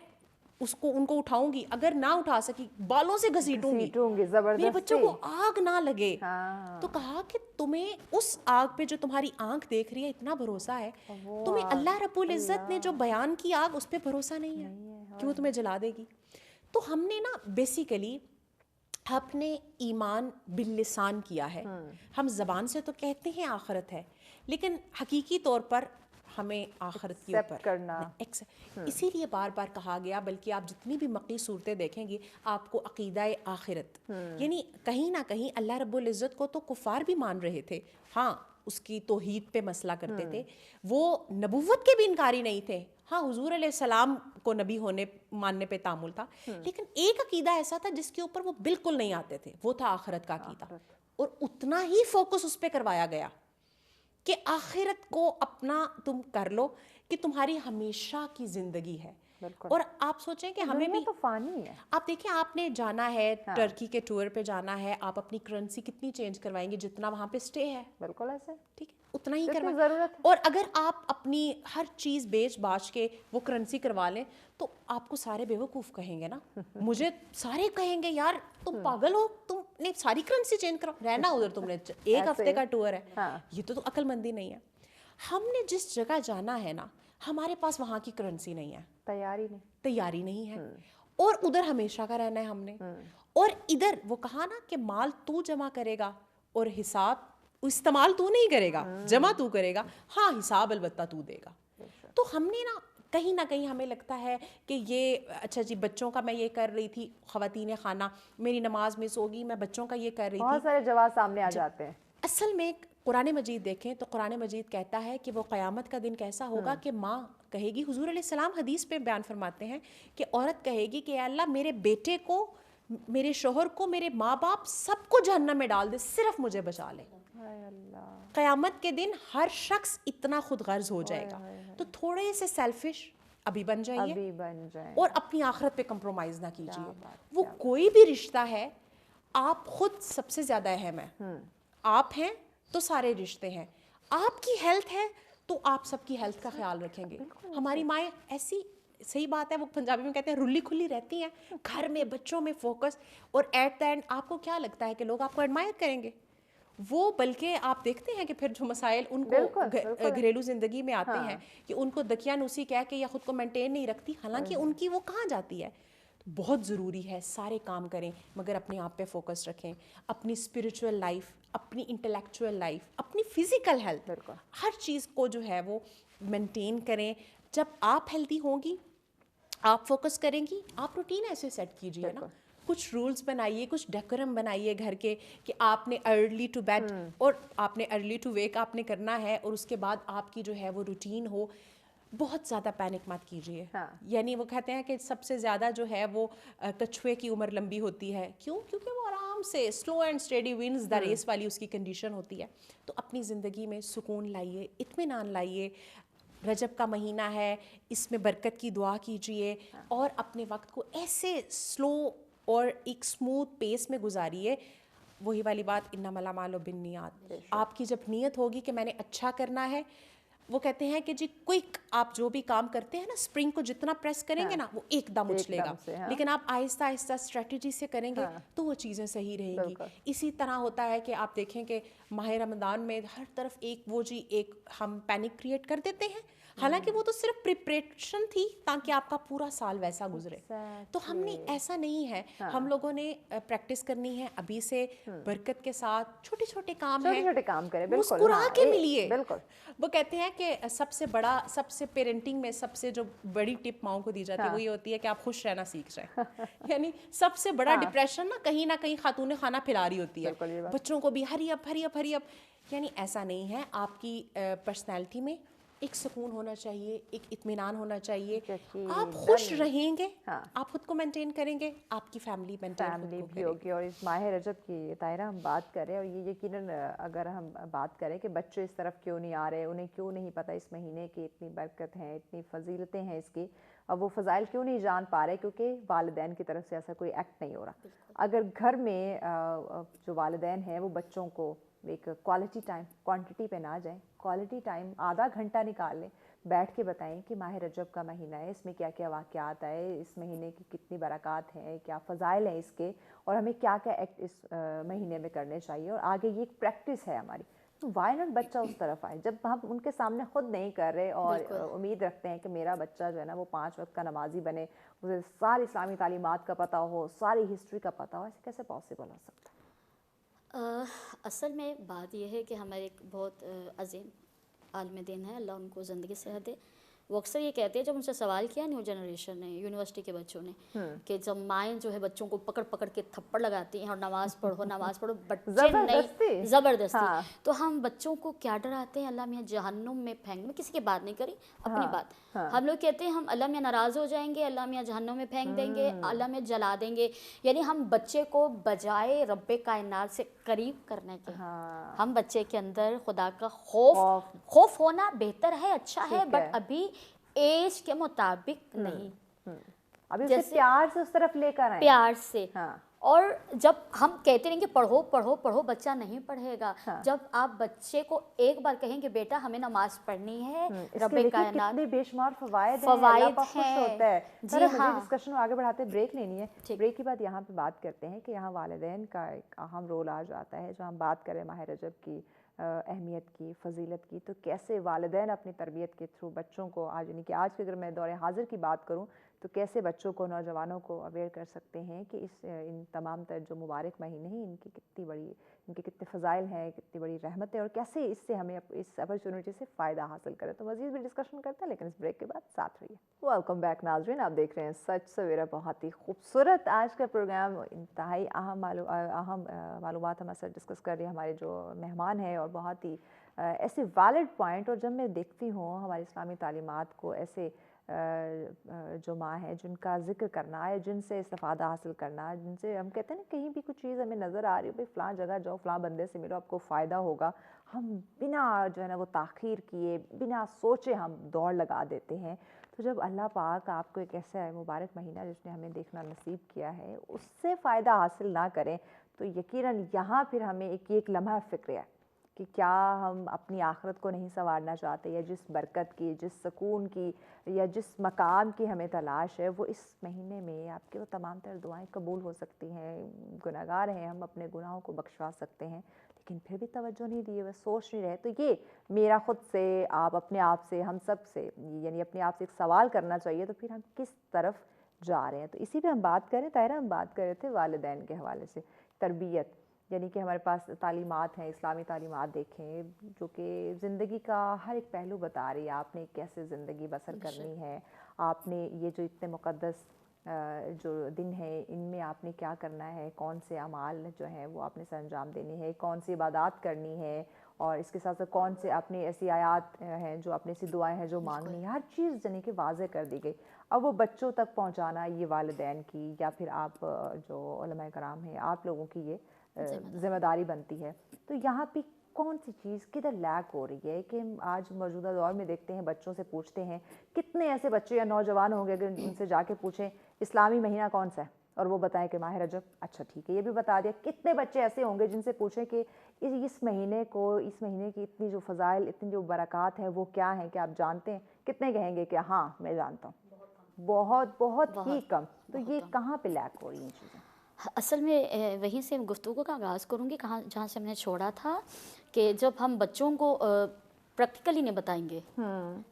ان کو اٹھاؤں گی, اگر نہ اٹھا سکی بالوں سے گھسیٹوں گی, میرے بچوں کو آگ نہ لگے. تو کہا کہ تمہیں اس آگ پہ جو تمہاری آنکھ دیکھ رہی ہے اتنا بھروسہ ہے, تمہیں اللہ رب العزت نے جو بیان کی آگ اس پہ بھروسہ نہیں ہے کہ وہ تمہیں جلا دے گی. تو ہم نے نا بیسیکلی اپنے ایمان باللسان کیا ہے. ہم زبان سے تو کہتے ہیں آخرت ہے, لیکن حقیقی طور پر ہمیں آخرت کے اوپر کرنا, اسی لیے بار بار کہا گیا, بلکہ آپ جتنی بھی مقی صورتیں دیکھیں گی آپ کو عقیدہ آخرت, یعنی کہیں نہ کہیں اللہ رب العزت کو تو کفار بھی مان رہے تھے, ہاں اس کی توحید پہ مسئلہ کرتے تھے, وہ نبوت کے بھی انکاری نہیں تھے, ہاں حضور علیہ السلام کو نبی ہونے ماننے پہ تعامل تھا, لیکن ایک عقیدہ ایسا تھا جس کے اوپر وہ بالکل نہیں آتے تھے, وہ تھا آخرت کا عقیدہ. اور اتنا ہی فوکس اس پہ کروایا گیا کہ آخرت کو اپنا تم کر لو کہ تمہاری ہمیشہ کی زندگی ہے. اور آپ سوچیں کہ ہمیں بھی تو فانی ہے. آپ دیکھیں آپ نے جانا ہے ٹرکی کے ٹور پہ جانا ہے, آپ اپنی کرنسی کتنی چینج کروائیں گے جتنا وہاں پہ اسٹے ہے, بالکل ایسے, ٹھیک ہے, اتنا ہی کروائیں. ضرورت ہے. اور اگر آپ اپنی ہر چیز بیچ باچ کے وہ کرنسی کروا لیں تو آپ کو سارے بیوقوف کہیں گے نا, مجھے سارے کہیں گے یار تم پاگل ہو, تم نے ساری کرنسی چینج کرو, رہنا ادھر تم نے 1 ہفتے کا ٹور ہے, یہ تو عقل مندی نہیں ہے. ہم نے جس جگہ جانا ہے نا, ہمارے پاس وہاں کی کرنسی نہیں ہے, تیاری نہیں ہے, اور ادھر ہمیشہ کا رہنا ہے ہم نے, اور ادھر وہ کہا نا کہ مال تو جمع کرے گا اور حساب استعمال تو نہیں کرے گا, جمع تو کرے گا, ہاں حساب البتہ تو دے گا. تو ہم نے نا کہیں نہ کہیں ہمیں لگتا ہے کہ یہ اچھا جی بچوں کا میں یہ کر رہی تھی, خواتین خانہ میری نماز مس ہوگی, میں بچوں کا یہ کر رہی تھی, بہت سارے جواب سامنے آ جاتے ہیں. اصل میں قرآن مجید دیکھیں تو قرآن مجید کہتا ہے کہ وہ قیامت کا دن کیسا ہوگا کہ ماں کہے گی, حضور علیہ السلام حدیث پہ بیان فرماتے ہیں کہ عورت کہے گی کہ اے اللہ میرے بیٹے کو, میرے شوہر کو, میرے ماں باپ سب کو جہنم میں ڈال دے, صرف مجھے بچا لے. قیامت کے دن ہر شخص اتنا خود غرض ہو جائے گا. تو تھوڑے سے سیلفش ابھی بن جائیے اور اپنی آخرت پہ کمپرومائز نہ کیجیے. وہ کوئی بھی رشتہ ہے, آپ خود سب سے زیادہ اہم ہے, آپ ہیں تو سارے رشتے ہیں, آپ کی ہیلتھ ہے تو آپ سب کی ہیلتھ کا خیال رکھیں گے. ہماری مائیں ایسی, صحیح بات ہے, وہ پنجابی میں کہتے ہیں رلی کھلی رہتی ہیں, گھر میں بچوں میں فوکس, اور ایٹ دا اینڈ آپ کو کیا لگتا ہے کہ لوگ آپ کو ایڈمائر کریں گے؟ وہ بلکہ آپ دیکھتے ہیں کہ پھر جو مسائل ان کو گھریلو زندگی میں آتے ہیں کہ ان کو دقیانوسی کہہ کے یا خود کو مینٹین نہیں رکھتی, حالانکہ ان کی وہ کہاں جاتی ہے. بہت ضروری ہے سارے کام کریں مگر اپنے آپ پہ فوکس رکھیں, اپنی اسپریچول لائف, اپنی انٹلیکچوئل لائف, اپنی فزیکل ہیلتھ, ہر چیز کو جو ہے وہ مینٹین کریں. جب آپ ہیلدی ہوں گی, آپ فوکس کریں گی, آپ روٹین ایسے سیٹ کیجیے نا, کچھ رولز بنائیے, کچھ ڈیکورم بنائیے گھر کے کہ آپ نے ارلی ٹو بیڈ اور آپ نے ارلی ٹو ویک آپ نے کرنا ہے, اور اس کے بعد آپ کی جو ہے وہ روٹین ہو. بہت زیادہ پینک مت کیجیے. یعنی وہ کہتے ہیں کہ سب سے زیادہ جو ہے وہ کچھوے کی عمر لمبی ہوتی ہے. کیوں؟ کیونکہ وہ آرام سے slow and steady wins the race والی اس کی کنڈیشن ہوتی ہے. تو اپنی زندگی میں سکون لائیے, اطمینان لائیے. رجب کا مہینہ ہے, اس میں برکت کی دعا کیجیے اور اپنے وقت کو ایسے سلو اور ایک اسموتھ پیس میں گزاریے. وہی والی بات, انما الاعمال بالنیات. آپ کی جب نیت ہوگی کہ میں نے اچھا کرنا ہے, وہ کہتے ہیں کہ جی کوئک آپ جو بھی کام کرتے ہیں نا, اسپرنگ کو جتنا پریس کریں گے نا وہ ایک دم اچھلے گا, لیکن آپ آہستہ آہستہ اسٹریٹجی سے کریں گے تو وہ چیزیں صحیح رہیں گی. اسی طرح ہوتا ہے کہ آپ دیکھیں کہ ماہ رمضان میں ہر طرف ایک وہ جی ایک ہم پینک کریٹ کر دیتے ہیں, حالانکہ وہ تو صرف پریپریشن تھی تاکہ آپ کا پورا سال ویسا گزرے. تو ہم نے ایسا نہیں ہے, ہم لوگوں نے پریکٹس کرنی ہے ابھی سے برکت کے ساتھ. چھوٹے چھوٹے کام ہیں, چھوٹے کام کریں, مسکرا کے ملیے. بالکل. وہ کہتے ہیں کہ سب سے پیرنٹنگ میں سب سے جو بڑی ٹپ ماؤں کو دی جاتی ہے وہ یہ ہوتی ہے کہ آپ خوش رہنا سیکھ جائیں. یعنی سب سے بڑا ڈپریشن نہ کہیں خاتون خانہ پھیلا رہی ہوتی ہے بچوں کو بھی, ہری اپ ہری اپ ہری اپ. یعنی ایسا نہیں ہے. آپ کی پرسنالٹی میں ایک سکون ہونا چاہیے, ایک اطمینان ہونا چاہیے. آپ خوش رہیں گے, آپ خود کو مینٹین کریں گے, آپ کی فیملی مینٹین بھی ہوگی. اور اس ماہ رجب کی طاہرہ ہم بات کریں, اور یہ یقیناً اگر ہم بات کریں کہ بچے اس طرف کیوں نہیں آ رہے, انہیں کیوں نہیں پتہ اس مہینے کی اتنی برکت ہیں, اتنی فضیلتیں ہیں اس کی, اب وہ فضائل کیوں نہیں جان پا رہے, کیونکہ والدین کی طرف سے ایسا کوئی ایکٹ نہیں ہو رہا. اگر گھر میں جو والدین ہیں وہ بچوں کو ایک کوالٹی ٹائم, کوانٹٹی پہ نہ جائیں, کوالٹی ٹائم آدھا گھنٹہ نکال لیں, بیٹھ کے بتائیں کہ ماہ رجب کا مہینہ ہے, اس میں کیا کیا واقعات آئے, اس مہینے کی کتنی برکات ہیں, کیا فضائل ہیں اس کے, اور ہمیں کیا کیا ایکٹ اس مہینے میں کرنے چاہیے, اور آگے یہ ایک پریکٹس ہے ہماری. تو وائی ناٹ بچہ اس طرف آئے. جب ہم ان کے سامنے خود نہیں کر رہے اور امید رکھتے ہیں کہ میرا بچہ جو ہے نا وہ 5 وقت کا نمازی بنے, اسے ساری اسلامی تعلیمات کا پتہ ہو, ساری ہسٹری کا پتہ ہو, ایسے کیسے پاسبل ہو سکتا ہے؟ اصل میں بات یہ ہے کہ ہمارے ایک بہت عظیم عالم دین ہے, اللہ ان کو زندگی صحت دے. وہ اکثر یہ کہتے ہیں, جب ان سے سوال کیا نیو جنریشن نے, یونیورسٹی کے بچوں نے, کہ جب مائیں جو ہے بچوں کو پکڑ پکڑ کے تھپڑ لگاتی ہیں اور نماز پڑھو, بچے نہیں, زبردستی. تو ہم بچوں کو کیا ڈراتے ہیں, اللہ میاں جہنم میں پھینک, میں کسی کی بات نہیں کری, اپنی بات. ہم لوگ کہتے ہیں ہم اللہ میاں ناراض ہو جائیں گے, اللہ میاں جہنم میں پھینک دیں گے, اللہ میاں جلا دیں گے. یعنی ہم بچے کو بجائے رب کائنات سے قریب کرنے کے, ہم بچے کے اندر خدا کا خوف ہونا بہتر ہے, اچھا ہے, بٹ ابھی ایج کے مطابق نہیں. ابھی اسے پیار سے اس طرف لے کر آئیں, پیار سے. اور جب ہم کہتے رہیں گے پڑھو پڑھو پڑھو, بچہ نہیں پڑھے گا. جب آپ بچے کو ایک بار کہیں گے بیٹا ہمیں نماز پڑھنی ہے, رب کائنات کتنے بے شمار فوائد ہیں, اللہ پاک خوش ہوتا ہے. سر مجھے ڈسکشن آگے بڑھاتے, بریک لینی ہے. بریک کے بعد یہاں پہ بات کرتے ہیں کہ یہاں والدین کا ایک اہم رول آ جاتا ہے. جو ہم بات کریں ماہ رجب کی اہمیت کی, فضیلت کی, تو کیسے والدین اپنی تربیت کے تھرو بچوں کو, آج یعنی کہ آج کے اگر میں دور حاضر کی بات کروں تو کیسے بچوں کو, نوجوانوں کو اویئر کر سکتے ہیں کہ ان تمام تر جو مبارک مہینے ہیں ان کی کتنی بڑی, ان کے کتنے فضائل ہیں, کتنی بڑی رحمت ہے, اور کیسے اس سے ہمیں اس اپرچونٹی سے فائدہ حاصل کریں. تو مزید بھی ڈسکشن کرتے ہیں, لیکن اس بریک کے بعد ساتھ رہیے. ویلکم بیک ناظرین, آپ دیکھ رہے ہیں سچ سویرا. بہت ہی خوبصورت آج کا پروگرام, انتہائی اہم معلومات ہمارے ساتھ ڈسکس کر رہی ہے ہمارے جو مہمان ہیں, اور بہت ہی ایسے ویلڈ پوائنٹ. اور جب میں دیکھتی ہوں ہماری اسلامی تعلیمات کو, ایسے جو ماں ہیں جن کا ذکر کرنا ہے, جن سے استفادہ حاصل کرنا ہے, جن سے ہم کہتے ہیں نا کہیں بھی کچھ چیز ہمیں نظر آ رہی ہو, بھائی فلاں جگہ جاؤ, فلاں بندے سے ملو, آپ کو فائدہ ہوگا, ہم بنا جو ہے نا وہ تاخیر کیے, بنا سوچے ہم دوڑ لگا دیتے ہیں. تو جب اللہ پاک آپ کو ایک ایسا مبارک مہینہ جس نے ہمیں دیکھنا نصیب کیا ہے, اس سے فائدہ حاصل نہ کریں تو یقیناً یہاں پھر ہمیں ایک لمحہ فکر ہے کہ کیا ہم اپنی آخرت کو نہیں سنوارنا چاہتے, یا جس برکت کی, جس سکون کی, یا جس مقام کی ہمیں تلاش ہے, وہ اس مہینے میں آپ کے وہ تمام تر دعائیں قبول ہو سکتی ہیں. گناہگار ہیں ہم, اپنے گناہوں کو بخشوا سکتے ہیں, لیکن پھر بھی توجہ نہیں دیے, وہ سوچ نہیں رہے. تو یہ میرا خود سے, آپ اپنے آپ سے, ہم سب سے, یعنی اپنے آپ سے ایک سوال کرنا چاہیے, تو پھر ہم کس طرف جا رہے ہیں. تو اسی پہ ہم بات کریں. طاہرہ, ہم بات کر رہے تھے والدین کے حوالے سے, تربیت, یعنی کہ ہمارے پاس تعلیمات ہیں, اسلامی تعلیمات دیکھیں جو کہ زندگی کا ہر ایک پہلو بتا رہی ہے. آپ نے کیسے زندگی بسر کرنی ہے, آپ نے یہ جو اتنے مقدس جو دن ہے ان میں آپ نے کیا کرنا ہے, کون سے اعمال جو ہیں وہ آپ نے سر انجام دینے ہیں, کون سی عبادات کرنی ہے, اور اس کے ساتھ ساتھ کون سے اپنی ایسی آیات ہیں جو اپنی ایسی دعائیں ہیں جو مانگنی ہے, ہر چیز یعنی کہ واضح کر دی گئی. اب وہ بچوں تک پہنچانا یہ والدین کی یا پھر آپ جو علماء کرام ہیں آپ لوگوں کی یہ ذمہ داری بنتی ہے. تو یہاں پہ کون سی چیز کدھر لیک ہو رہی ہے کہ آج موجودہ دور میں دیکھتے ہیں بچوں سے پوچھتے ہیں, کتنے ایسے بچے یا نوجوان ہوں گے اگر ان سے جا کے پوچھیں اسلامی مہینہ کون سا ہے اور وہ بتائیں کہ ماہ رجب, اچھا ٹھیک ہے یہ بھی بتا دیا. کتنے بچے ایسے ہوں گے جن سے پوچھیں کہ اس مہینے کی اتنی جو فضائل, اتنی جو برکات ہیں وہ کیا ہیں, کہ آپ جانتے ہیں؟ کتنے کہیں گے کہ ہاں میں جانتا ہوں؟ بہت بہت ہی کم. تو یہ کہاں پہ لیک ہو رہی ہیں چیزیں؟ اصل میں وہیں سے گفتگو کا آغاز کروں گی جہاں سے ہم نے چھوڑا تھا, کہ جب ہم بچوں کو پریکٹیکلی نہیں بتائیں گے.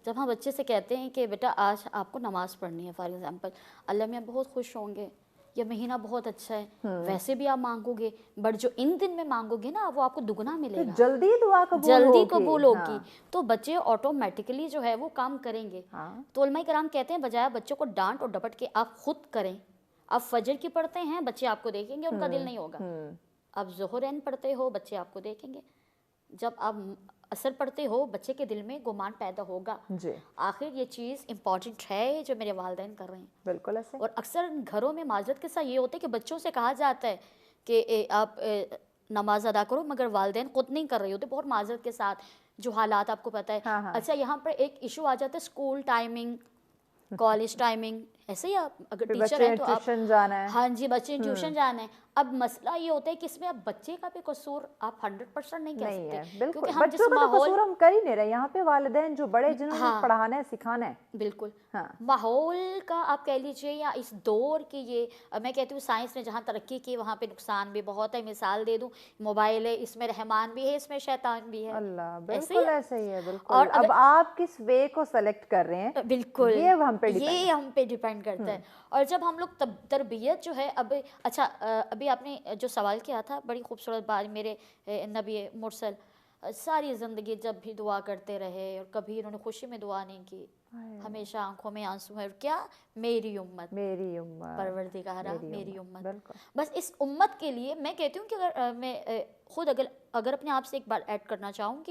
جب ہم بچے سے کہتے ہیں کہ بیٹا آج آپ کو نماز پڑھنی ہے, فار ایگزامپل اللہ میاں بہت خوش ہوں گے, یہ مہینہ بہت اچھا ہے, ویسے بھی آپ مانگو گے, بٹ جو ان دن میں مانگو گے نا وہ آپ کو دگنا ملے گا, جلدی دعا جلدی قبول ہوگی. تو بچے آٹومیٹکلی جو ہے وہ کام کریں گے. تو علماء کرام کہتے ہیں بجائے بچوں کو ڈانٹ اور ڈپٹ کے آپ خود کریں. آپ فجر کی پڑھتے ہیں, بچے آپ کو دیکھیں گے, ان کا دل نہیں ہوگا. آپ ظہرین پڑھتے ہو, بچے آپ کو دیکھیں گے. جب آپ عصر پڑھتے ہو, بچے کے دل میں گمان پیدا ہوگا, آخر یہ چیز امپورٹنٹ ہے جو میرے والدین کر رہے ہیں. بالکل ایسے. اور اکثر گھروں میں معذرت کے ساتھ یہ ہوتا ہے کہ بچوں سے کہا جاتا ہے کہ آپ نماز ادا کرو, مگر والدین خود نہیں کر رہے ہوتے, بہت معذرت کے ساتھ, جو حالات آپ کو پتہ ہے. اچھا یہاں پر ایک ایشو آ جاتا ہے اسکول ٹائمنگ, کالج ٹائمنگ, ایسے ہی آپ اگر ٹیچر ہیں تو آپ ٹیوشن جانا ہے. ہاں جی بچے ٹیوشن جانا ہے. اب مسئلہ یہ ہوتا ہے کہ اس میں اب بچے کا بھی قصور آپ 100% نہیں کہہ سکتے, بالکل کیونکہ ہم جس بچوں کا تو ماحول, قصور ہم کر ہی نہیں رہے, یہاں پہ والدین جو بڑے جنہوں نے پڑھانا ہے سکھانا ہے. بالکل ماحول کا آپ کہہ لیجئے, یا اس دور کی یہ میں کہتی ہوں سائنس نے جہاں ترقی کی وہاں پہ نقصان بھی بہت ہے. مثال دے دوں, موبائل ہے, اس میں رحمان بھی ہے, اس میں شیطان بھی ہے. اللہ بالکل ایسے ہی ہے. بالکل. اب آپ کس وے کو سلیکٹ کر رہے ہیں, بالکل یہ ہم پہ ڈیپینڈ کرتا ہے. اور جب ہم لوگ تربیت جو ہے, اب اچھا ابھی آپ نے جو سوال کیا تھا, بڑی خوبصورت بات. میرے نبی مرسل ساری زندگی جب بھی دعا کرتے رہے اور کبھی انہوں نے خوشی میں دعا نہیں کی, ہمیشہ آنکھوں میں آنسو ہے. اور کیا, میری امت, پروردگارا میری امت. بس اس امت کے لیے میں کہتی ہوں کہ اگر میں خود اگر اپنے آپ سے ایک بار ایڈ کرنا چاہوں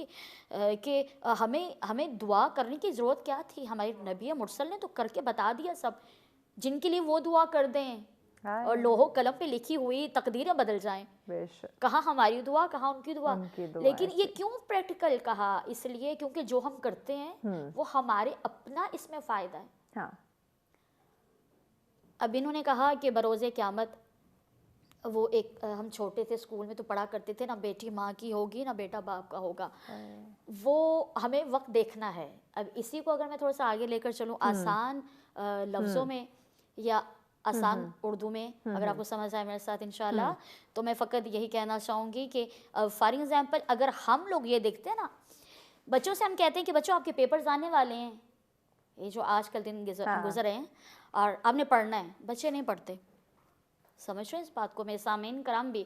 کہ ہمیں دعا کرنے کی ضرورت کیا تھی. ہمارے نبی مرسل نے تو کر کے بتا دیا سب, جن کے لیے وہ دعا کر دیں اور لوح و قلم پہ لکھی ہوئی تقدیریں بدل جائیں. کہاں ہماری دعا, کہاں ان کی دعا. لیکن یہ کیوں پریکٹیکل کہا, اس لیے کیونکہ جو ہم کرتے ہیں وہ ہمارے اپنا اس میں فائدہ ہے. اب انہوں نے کہا کہ بروز قیامت, وہ ایک ہم چھوٹے تھے اسکول میں تو پڑھا کرتے تھے, نہ بیٹی ماں کی ہوگی نہ بیٹا باپ کا ہوگا. وہ ہمیں وقت دیکھنا ہے. اب اسی کو اگر میں تھوڑا سا آگے لے کر چلوں آسان لفظوں میں یا آسان اردو میں, اگر آپ کو سمجھ آئے میرے ساتھ انشاءاللہ, تو میں فقط یہی کہنا چاہوں گی کہ فار ایگزامپل اگر ہم لوگ یہ دیکھتے ہیں نا, بچوں سے ہم کہتے ہیں کہ بچوں آپ کے پیپرز آنے والے ہیں, یہ جو آج کل دن گزرے ہیں اور آپ نے پڑھنا ہے. بچے نہیں پڑھتے. سمجھ رہے ہیں اس بات کو میرے سامعین کرام بھی,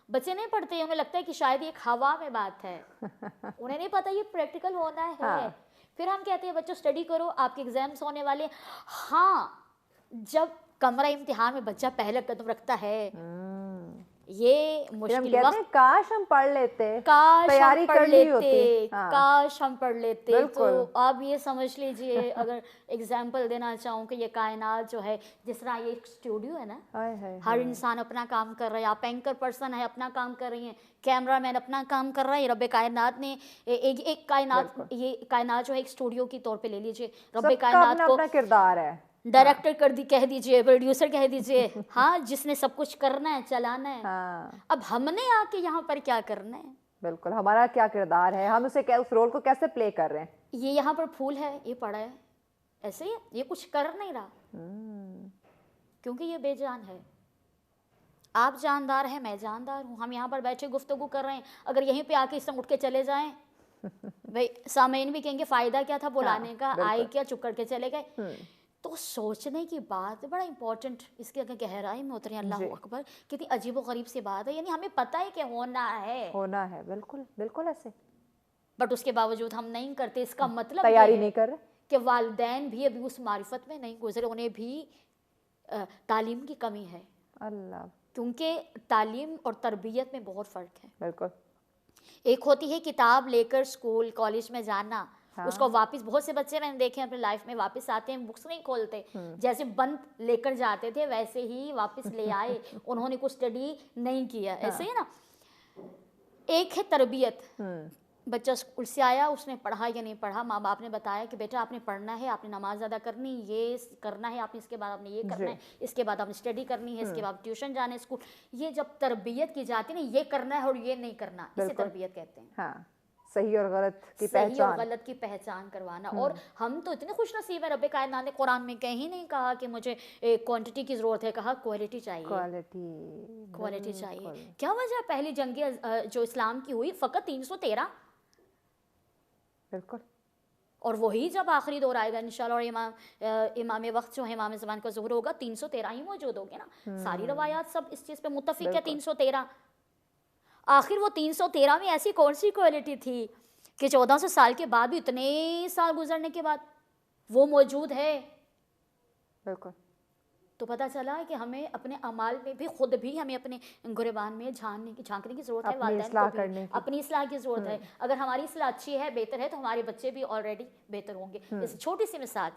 بچے نہیں پڑھتے. انہیں لگتا ہے کہ شاید یہ ایک ہوا میں بات ہے, انہیں نہیں پتہ یہ پریکٹیکل ہونا ہے. پھر ہم کہتے ہیں بچوں اسٹڈی کرو, آپ کے ایگزامس ہونے والے. ہاں, جب کمرہ امتحان میں بچہ پہلا قدم رکھتا ہے, یہ مشکل وقت, کاش ہم پڑھ لیتے, کاش ہم تیاری پڑھ کر لی ہوتی, لیتے, کاش ہم پڑھ لیتے. تو آپ یہ سمجھ لیجئے, اگر ایگزامپل دینا چاہوں کہ یہ کائنات جو ہے, جس طرح یہ ایک اسٹوڈیو ہے نا, ہر انسان اپنا کام کر رہا ہے. آپ اینکر پرسن ہے, اپنا کام کر رہی ہیں, کیمرہ مین اپنا کام کر رہا ہے. رب کائنات نے ایک کائنات, یہ کائنات جو ہے ایک اسٹوڈیو کی طور پہ لے لیجئے. رب کائنات کو اپنا کردار ہے, ڈائریکٹر کہہ دیجئے, پروڈیوسر کہہ دیجئے, ہاں, جس نے سب کچھ کرنا ہے, چلانا ہے. اب ہم نے آ کے یہاں پر کیا کرنا ہے. بالکل, ہمارا کیا کردار ہے, ہم اسے اس رول کو کیسے پلے کر رہے ہیں. یہ یہاں پر پھول ہے, یہ پڑا ہے, ایسے ہی یہ کچھ کر نہیں رہا, کیونکہ یہ بے جان ہے. آپ جاندار ہیں, میں جاندار ہوں. ہم یہاں پر بیٹھے گفتگو کر رہے ہیں, اگر یہیں پہ آ کے اس طرح اٹھ کے چلے جائیں, بھائی سامعین بھی کہیں گے فائدہ کیا تھا بلانے کا, آئے کیا, چپ کر کے چلے گئے. تو سوچنے کی بات بڑا امپورٹنٹ, اس کے اگر گہرائی میں اتریں, اللہ اکبر, کتنی عجیب و غریب سی بات ہے. یعنی ہمیں پتہ ہے کہ ہونا ہے, بالکل بالکل ایسے, بٹ اس کے باوجود ہم نہیں کرتے. اس کا مطلب تیاری نہیں کر رہے کہ والدین بھی ابھی اس معرفت میں نہیں گزرے, انہیں بھی تعلیم کی کمی ہے، اللہ کیونکہ تعلیم اور تربیت میں بہت فرق ہے. بالکل. ایک ہوتی ہے کتاب لے کر اسکول کالج میں جانا، اس کو واپس، بہت سے بچے میں نے دیکھے اپنے لائف میں واپس آتے ہیں بکس نہیں کھولتے، جیسے بند لے کر جاتے تھے ویسے ہی واپس لے آئے، انہوں نے کچھ اسٹڈی نہیں کیا. ایسے ہی نا. ایک ہے تربیت، بچہ اسکول سے آیا، اس نے پڑھا یا نہیں پڑھا، ماں باپ نے بتایا کہ بیٹا آپ نے پڑھنا ہے، آپ نے نماز ادا کرنی، یہ کرنا ہے، آپ نے اس کے بعد آپ نے یہ کرنا ہے، اس کے بعد آپ نے اسٹڈی کرنی ہے، اس کے بعد ٹیوشن جانا ہے اسکول. یہ جب تربیت کی جاتی ہے نا، یہ کرنا ہے اور یہ نہیں کرنا، اسے تربیت کہتے ہیں. ہاں، صحیح اور غلط کی صحیح اور پہچان. غلط کی پہچان کروانا. اور ہم تو اتنے خوش نصیب ہیں، رب کائنات نے قرآن میں کہیں نہیں کہا کہ مجھے کوانٹٹی کی ضرورت ہے، کہا کوالٹی چاہیے. کوالٹی چاہیے. کیا وجہ ہے پہلی جنگ جو اسلام کی ہوئی فقط 313؟ بالکل. اور وہی جب آخری دور آئے گا انشاءاللہ، اور امام وقت جو ہے امام زمان کا ظہور ہوگا 313 ہی موجود ہوگے نا. ساری روایات سب اس چیز پہ متفق ہے 313. آخر وہ 313 میں ایسی کون سی کوالٹی تھی کہ 1400 سال کے بعد بھی، اتنے سال گزرنے کے بعد وہ موجود ہے. بالکل. تو پتہ چلا کہ ہمیں اپنے اعمال میں بھی خود بھی ہمیں اپنے گریبان میں جھانکنے کی ضرورت ہے. والدین کو بھی اپنی اصلاح کی ضرورت ہے. اگر ہماری اصلاح اچھی ہے، بہتر ہے، تو ہمارے بچے بھی آلریڈی بہتر ہوں گے. جیسے چھوٹی سی مثال،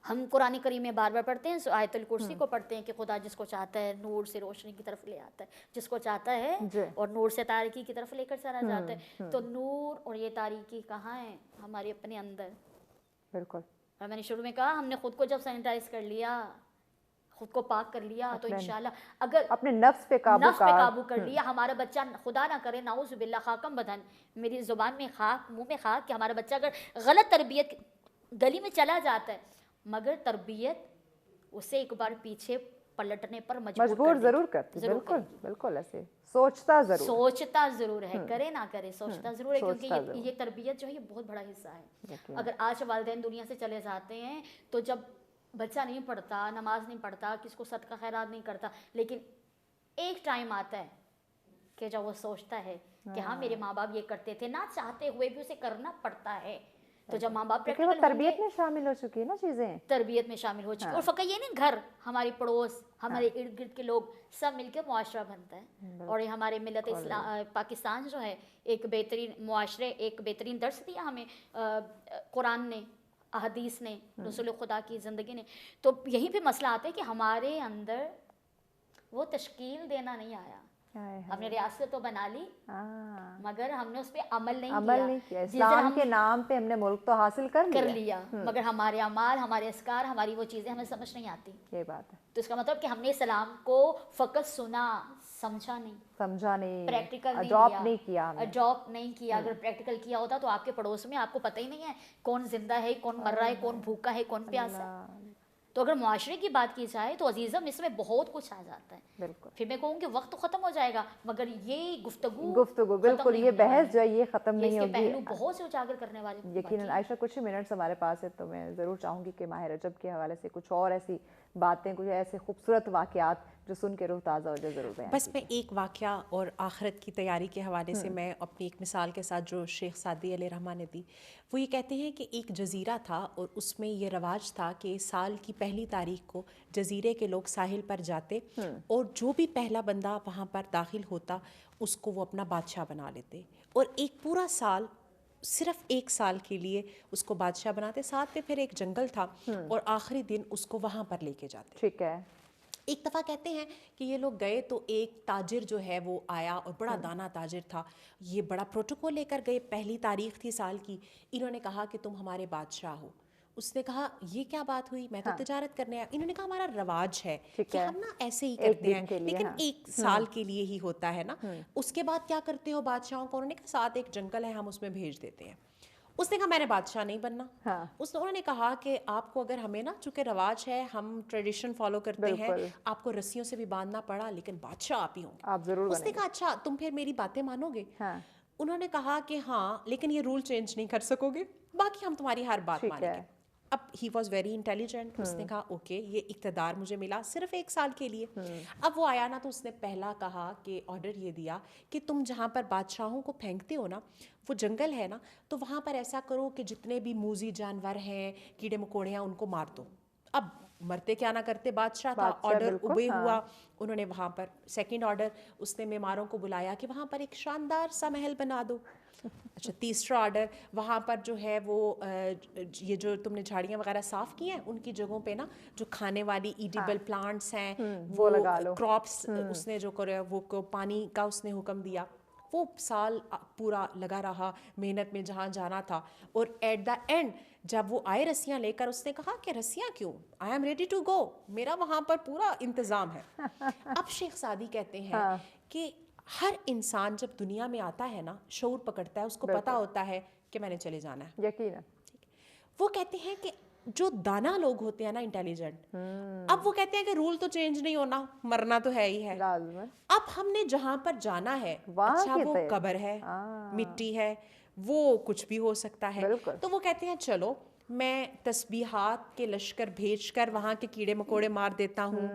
ہم قرآن کریم میں بار بار پڑھتے ہیں، آیت الکرسی کو پڑھتے ہیں کہ خدا جس کو چاہتا ہے نور سے روشنی کی طرف لے آتا ہے، جس کو چاہتا ہے اور نور سے تاریکی کی طرف لے کر چلا جاتا ہے. تو نور اور یہ تاریکی کہاں ہے؟ ہمارے اپنے اندر. بالکل. اور میں نے شروع میں کہا، ہم نے خود کو جب سینیٹائز کر لیا، خود کو پاک کر لیا، تو انشاءاللہ اگر اپنے نفس پہ قابو کر لیا، ہمارا بچہ خدا نہ کرے نعوذ باللہ خاکم بدن، میری زبان میں خاک منہ میں خاک، کہ ہمارا بچہ اگر غلط تربیت گلی میں چلا جاتا ہے، مگر تربیت اسے ایک بار پیچھے پلٹنے پر مجبور ضرور کرتی. بالکل بالکل. ایسے سوچتا ضرور ہے، کرے نہ کرے سوچتا ضرور ہے، کیونکہ یہ تربیت جو ہے یہ بہت بڑا حصہ ہے. اگر آج والدین دنیا سے چلے جاتے ہیں تو جب بچہ نہیں پڑھتا، نماز نہیں پڑھتا، کس کو صدقہ خیرات نہیں کرتا، لیکن ایک ٹائم آتا ہے کہ جب وہ سوچتا ہے کہ ہاں میرے ماں باپ یہ کرتے تھے، نہ چاہتے ہوئے بھی اسے کرنا پڑتا ہے. تو جب ماں باپ پریکٹیکل تربیت میں شامل ہو چکی ہے نا چیزیں، تربیت میں شامل ہو چکی. اور فقط یہ نہیں، گھر، ہماری پڑوس، ہمارے ارد گرد کے لوگ سب مل کے معاشرہ بنتا ہے. اور یہ ہمارے ملت پاکستان جو ہے ایک بہترین معاشرے، ایک بہترین درس دیا ہمیں قرآن نے، احادیث نے، رسول خدا کی زندگی نے. تو یہیں پہ مسئلہ آتا ہے کہ ہمارے اندر وہ تشکیل دینا نہیں آیا. ہم نے ریاست تو بنا لی مگر ہم نے اس پہ عمل نہیں کیا. اسلام کے نام پہ ہم نے ملک تو حاصل کر لیا، مگر ہمارے اعمال، ہمارے اذکار، ہماری وہ چیزیں ہمیں سمجھ نہیں آتی. یہ بات ہے. تو اس کا مطلب کہ ہم نے اسلام کو فقط سنا، سمجھا نہیں، پریکٹیکل اڈاپٹ نہیں کیا. اگر پریکٹیکل کیا ہوتا تو آپ کے پڑوس میں آپ کو پتہ ہی نہیں ہے کون زندہ ہے، کون مر رہا ہے، کون بھوکا ہے، کون پیاسا ہے. تو اگر معاشرے کی بات کی جائے تو عزیزم اس میں بہت کچھ آ جاتا ہے. بالکل. پھر میں کہوں کہ وقت تو ختم ہو جائے گا، مگر یہ گفتگو بالکل، یہ بحث جو ہے یہ ختم نہیں ہوگی. پہلو بہت سے اجاگر کرنے والے. یقیناً عائشہ کچھ ہی منٹس ہمارے پاس ہے، تو میں ضرور چاہوں گی کہ ماہ رجب کے حوالے سے کچھ اور ایسی باتیں، کچھ ایسے خوبصورت واقعات جو سن کے روح تازہ ہو جائے ضرور بیان. بس میں ایک واقعہ اور آخرت کی تیاری کے حوالے سے میں اپنی ایک مثال کے ساتھ جو شیخ سعدی علیہ رحمہ نے دی، وہ یہ کہتے ہیں کہ ایک جزیرہ تھا اور اس میں یہ رواج تھا کہ سال کی پہلی تاریخ کو جزیرے کے لوگ ساحل پر جاتے اور جو بھی پہلا بندہ وہاں پر داخل ہوتا اس کو وہ اپنا بادشاہ بنا لیتے، اور ایک پورا سال، صرف ایک سال کے لیے اس کو بادشاہ بناتے. ساتھ میں پھر ایک جنگل تھا اور آخری دن اس کو وہاں پر لے کے جاتے. ٹھیک ہے. ایک دفعہ کہتے ہیں کہ یہ لوگ گئے تو ایک تاجر جو ہے وہ آیا اور بڑا دانا تاجر تھا. یہ بڑا پروٹوکول لے کر گئے، پہلی تاریخ تھی سال کی. انہوں نے کہا کہ تم ہمارے بادشاہ ہو. اس نے کہا یہ کیا بات ہوئی، میں تو تجارت کرنے آیا. انہوں نے کہا ہمارا رواج ہے کہ ہم نا ایسے ہی کرتے ہیں، لیکن ایک سال کے لیے ہی ہوتا ہے نا. اس کے بعد کیا کرتے ہو بادشاہوں کو؟ انہوں نے کہا ساتھ ایک جنگل ہے، ہم اس میں بھیج دیتے ہیں. اس نے کہا میں نے بادشاہ نہیں بننا. انہوں نے کہا کہ آپ کو اگر ہمیں نا چونکہ رواج ہے، ہم ٹریڈیشن فالو کرتے ہیں، آپ کو رسیوں سے بھی باندھنا پڑا لیکن بادشاہ آپ ہی ہوں گے. اس نے کہا اچھا تم پھر میری باتیں مانو گے؟ انہوں نے کہا کہ ہاں، لیکن یہ رول چینج نہیں کر سکو گے، باقی ہم تمہاری ہر بات مانیں گے. اب ہی واز ویری انٹیلیجنٹ. اس نے کہا اوکے، یہ اقتدار مجھے ملا صرف ایک سال کے لیے. اب وہ آیا نا تو اس نے پہلا کہا کہ آرڈر یہ دیا کہ تم جہاں پر بادشاہوں کو پھینکتے ہو نا، وہ جنگل ہے نا، تو وہاں پر ایسا کرو کہ جتنے بھی موذی جانور ہیں، کیڑے مکوڑے ہیں، ان کو مار دو. اب مرتے کیا نہ کرتے بادشاہ تھا, بادشاہ آرڈر بالکل, اوبے ہاں. ہوا. انہوں نے وہاں پر سیکنڈ آرڈر, اس نے معماروں کو بلایا کہ وہاں پر ایک شاندار سا محل بنا دو. اچھا تیسرا آرڈر, وہاں پر جو ہے وہ یہ جو تم نے جھاڑیاں وغیرہ صاف کی ہیں ان کی جگہوں پہ نا جو کھانے والی ایڈیبل پلانٹس ہیں وہ لگا لو, کراپس اس نے جو کرے وہ پانی کا اس نے حکم دیا. وہ سال پورا لگا رہا محنت میں جہاں جانا تھا, اور ایٹ دا اینڈ جب وہ آئے رسیاں لے کر, اس نے کہا کہ رسیاں کیوں, I am ready to go, میرا وہاں پر پورا انتظام ہے. اب شیخ سعدی کہتے ہیں کہ ہر انسان جب دنیا میں آتا ہے نا, شعور پکڑتا ہے, اس کو پتہ ہوتا ہے کہ میں نے چلے جانا ہے. یقیناً. وہ کہتے ہیں کہ جو دانا لوگ ہوتے ہیں نا, انٹیلیجنٹ, اب وہ کہتے ہیں کہ رول تو چینج نہیں ہونا, مرنا تو ہے ہی ہے. اب ہم نے جہاں پر جانا ہے, اچھا وہ قبر ہے, مٹی ہے, وہ کچھ بھی ہو سکتا ہے. تو وہ کہتے ہیں چلو میں تسبیحات کے لشکر بھیج کر وہاں کے کیڑے مکوڑے مار دیتا ہوں,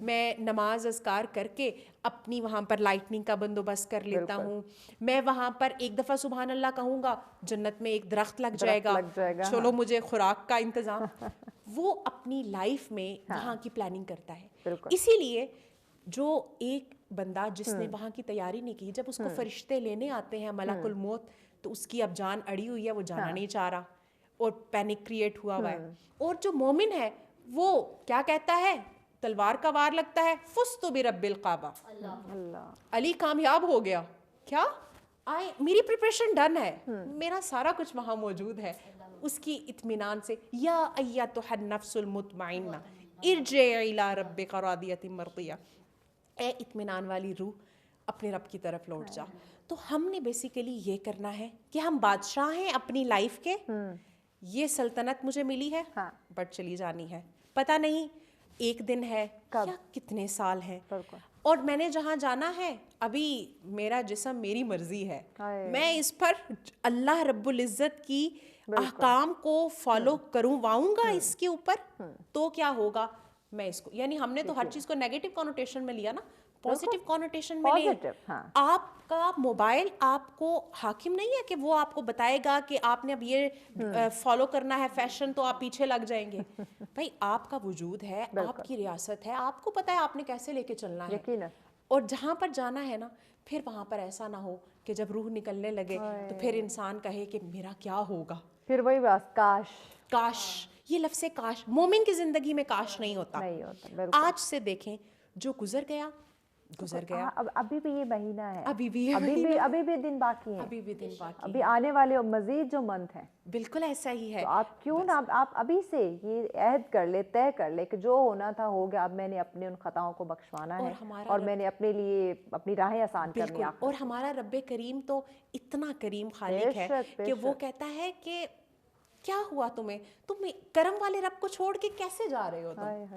میں نماز اذکار کر کے اپنی وہاں پر لائٹننگ کا بندوبست کر لیتا ہوں, میں وہاں پر ایک دفعہ سبحان اللہ کہوں گا, جنت میں ایک درخت لگ جائے گا, چلو مجھے خوراک کا انتظام. وہ اپنی لائف میں وہاں کی پلاننگ کرتا ہے. اسی لیے جو ایک بندہ جس نے وہاں کی تیاری نہیں کی, جب اس کو فرشتے لینے آتے ہیں ملک الموت, تو اس کی اب جان اڑی ہوئی ہے, وہ جانا نہیں چاہ رہا اور پینک کریٹ ہوا ہوا ہے. اور جو مومن ہے وہ کیا کہتا ہے, تلوار کا وار لگتا ہے, فزت برب الکعبہ, علی کامیاب ہو گیا, کیا میری پریپریشن ڈن ہے, میرا سارا کچھ وہاں موجود ہے. اس کی اطمینان سے, یا ایتھا النفس المطمئنہ ارجعی الی ربک راضیۃ مرضیہ, اے اطمینان والی روح اپنے رب کی طرف لوٹ جا. تو ہم نے بیسیکلی یہ کرنا ہے کہ ہم بادشاہ ہیں اپنی لائف کے, یہ سلطنت مجھے ملی ہے بٹ چلی جانی ہے, پتہ نہیں ایک دن ہے یا کتنے سال ہیں, اور میں نے جہاں جانا ہے ابھی میرا جسم میری مرضی ہے, میں اس پر اللہ رب العزت کی احکام کو فالو کرواؤں گا اس کے اوپر, تو کیا ہوگا میں اس کو, یعنی ہم نے تو ہر چیز کو نیگیٹو کونوٹیشن میں لیا نا, پازیٹیو کونوٹیشن میں لیں. آپ کا موبائل آپ کو حاکم نہیں ہے کہ وہ آپ کو بتائے گا کہ آپ نے اب یہ فالو کرنا ہے فیشن تو آپ پیچھے لگ جائیں گے. بھائی آپ کا وجود ہے, آپ کی ریاست ہے, آپ کو پتہ ہے آپ نے کیسے لے کے چلنا ہے, اور جہاں پر جانا ہے نا پھر وہاں پر ایسا نہ ہو کہ جب روح نکلنے لگے تو پھر انسان کہے کہ میرا کیا ہوگا, پھر وہی بس کاش. یہ لفظ کاش مومن کی زندگی میں کاش نہیں ہوتا. آج سے دیکھیں جو گزر گیا, ابھی بھی یہ مہینہ ہے, ابھی بھی دن باقی ہیں, ابھی بھی دن باقی, ابھی آنے والے مزید جو منتھ ہیں. بالکل ایسا ہی ہے. تو آپ کیوں نہ آپ ابھی سے یہ عہد کر لے, طے کر لے کہ جو ہونا تھا ہو گیا, اب میں نے اپنے ان خطاؤں کو بخشوانا ہے اور میں نے اپنے لیے اپنی راہیں آسان کرنی ہے. اور ہمارا رب کریم تو اتنا کریم خالق ہے کہ وہ کہتا ہے کہ کیا ہوا تمہیں, تم کرم والے رب کو چھوڑ کے کیسے جا رہے ہو تم,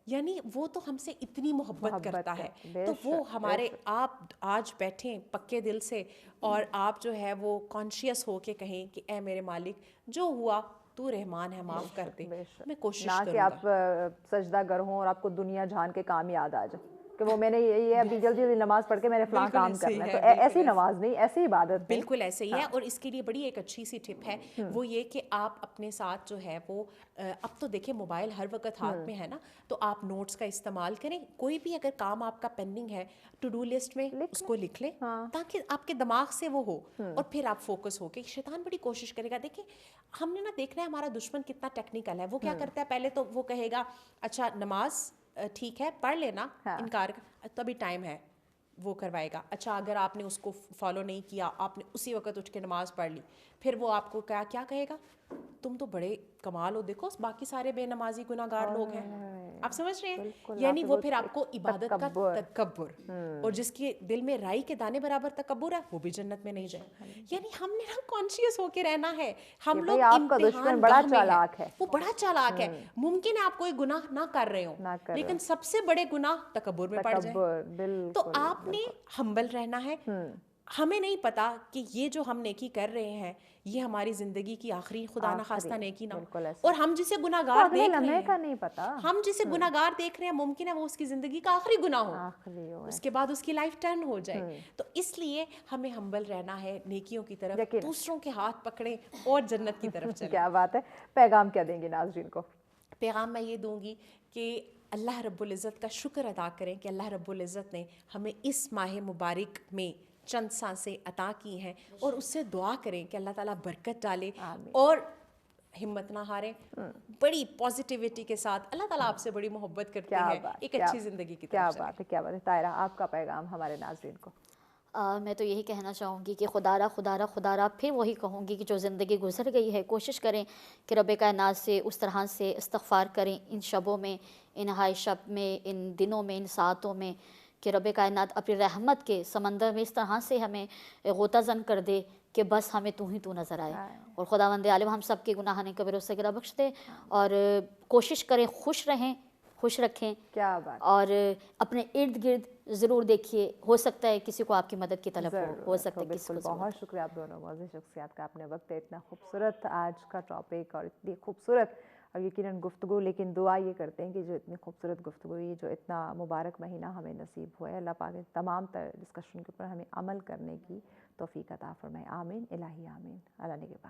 یعنی وہ تو ہم سے اتنی محبت کرتا ہے. تو وہ ہمارے, آپ آج بیٹھیں پکے دل سے اور آپ جو ہے وہ کانشیس ہو کے کہیں کہ اے میرے مالک جو ہوا تو رحمان ہے, معاف کر دے. میں کوشش کروں گا نہ کہ آپ سجدہ گر ہوں اور آپ کو دنیا جہان کے کام یاد آ جائے کہ وہ میں نے یہ ابھی جلدی جلدی نماز پڑھ کے میں نے فلاں کام کرنا ہے. تو ایسی نماز نہیں, ایسی عبادت, بالکل ایسے ہی ہے. اور اس کے لیے بڑی ایک اچھی سی ٹپ ہے, وہ یہ کہ آپ اپنے ساتھ جو ہے وہ, اب تو دیکھیں موبائل ہر وقت ہاتھ میں ہے نا, تو آپ نوٹس کا استعمال کریں. کوئی بھی اگر کام آپ کا پینڈنگ ہے ٹو ڈو لسٹ میں اس کو لکھ لیں تاکہ آپ کے دماغ سے وہ ہو, اور پھر آپ فوکس ہو کے. شیطان بڑی کوشش کرے گا, دیکھیں ہم نے نا دیکھنا ہے ہمارا دشمن کتنا ٹیکنیکل ہے. وہ کیا کرتا ہے, پہلے تو وہ کہے گا اچھا نماز ٹھیک ہے پڑھ لینا, انکار تو ابھی ٹائم ہے, وہ کروائے گا. اچھا اگر آپ نے اس کو فالو نہیں کیا, آپ نے اسی وقت اٹھ کے نماز پڑھ لی, پھر وہ آپ کو کیا کہے گا, تم تو بڑے کمال ہو, دیکھو باقی سارے بے نمازی گناہ گار لوگ ہیں. آپ سمجھ رہے ہیں, یعنی وہ پھر آپ کو عبادت کا تکبر, اور جس کے دل میں رائی کے دانے برابر تکبر ہے وہ بھی جنت میں نہیں جائے. یعنی ہم نے نا کانشیس ہو کے رہنا ہے. ہم لوگ امتحان بڑا چالاک ہے, وہ بڑا چالاک ہے. ممکن ہے آپ کوئی گناہ نہ کر رہے ہوں, لیکن سب سے بڑے گناہ تکبر میں پڑ جائیں. تو آپ نے ہمبل رہنا ہے. ہمیں نہیں پتا کہ یہ جو ہم نیکی کر رہے ہیں یہ ہماری زندگی کی آخری خدا نہ خواستہ نیکی نہ ہو, اور ہم جسے گناہگار دیکھ رہے ہیں, ہم جسے گناہگار دیکھ رہے ہیں, ممکن ہے وہ اس کی زندگی کا آخری گناہ ہو, اس کے بعد اس کی لائف ٹرن ہو جائے. تو اس لیے ہمیں ہمبل رہنا ہے, نیکیوں کی طرف, دوسروں کے ہاتھ پکڑیں اور جنت کی طرف چلیں. کیا بات ہے. پیغام کیا دیں گے ناظرین کو؟ پیغام میں یہ دوں گی کہ اللہ رب العزت کا شکر ادا کریں کہ اللہ رب العزت نے ہمیں اس ماہ مبارک میں چند سانسیں عطا کی ہیں، اور اس سے دعا کریں کہ اللہ تعالیٰ برکت ڈالے اور ہمت نہ ہاریں، بڑی پازیٹیوٹی کے ساتھ۔ اللہ تعالیٰ آپ سے بڑی محبت کرتے ہیں، ایک اچھی زندگی کی طرف چلیں۔ کیا بات ہے طاہرہ، آپ کا پیغام ہمارے ناظرین کو؟ میں تو یہی کہنا چاہوں گی کہ خدا را پھر وہی کہوں گی کہ جو زندگی گزر گئی ہے کوشش کریں کہ رب کائنات سے اس طرح سے استغفار کریں ان شبوں میں، ان ہائے شب میں، ان دنوں میں، ان ساعتوں میں، کہ رب کائنات اپنی رحمت کے سمندر میں اس طرح سے ہمیں غوطہ زن کر دے کہ بس ہمیں تو ہی تو نظر آئے، اور خداوند عالم ہم سب کے گناہ کبیرہ و صغیرہ بخش دے، اور کوشش کریں خوش رہیں، خوش رکھیں، کیا بات، اور اپنے ارد گرد ضرور دیکھیے، ہو سکتا ہے کسی کو آپ کی مدد کی طلب ہو سکتا ہے کسی کو بالکل۔ بہت شکریہ آپ دونوں معزز شخصیات کا، آپ نے وقت ہے، اتنا خوبصورت آج کا ٹاپک اور اتنی خوبصورت اور یقیناً گفتگو، لیکن دعا یہ کرتے ہیں کہ جو اتنی خوبصورت گفتگو ہوئی، جو اتنا مبارک مہینہ ہمیں نصیب ہوا ہے، اللہ پاک تمام تر ڈسکشن کے اوپر ہمیں عمل کرنے کی توفیق عطا فرمائے، آمین الہی آمین، اللہ نگہبان۔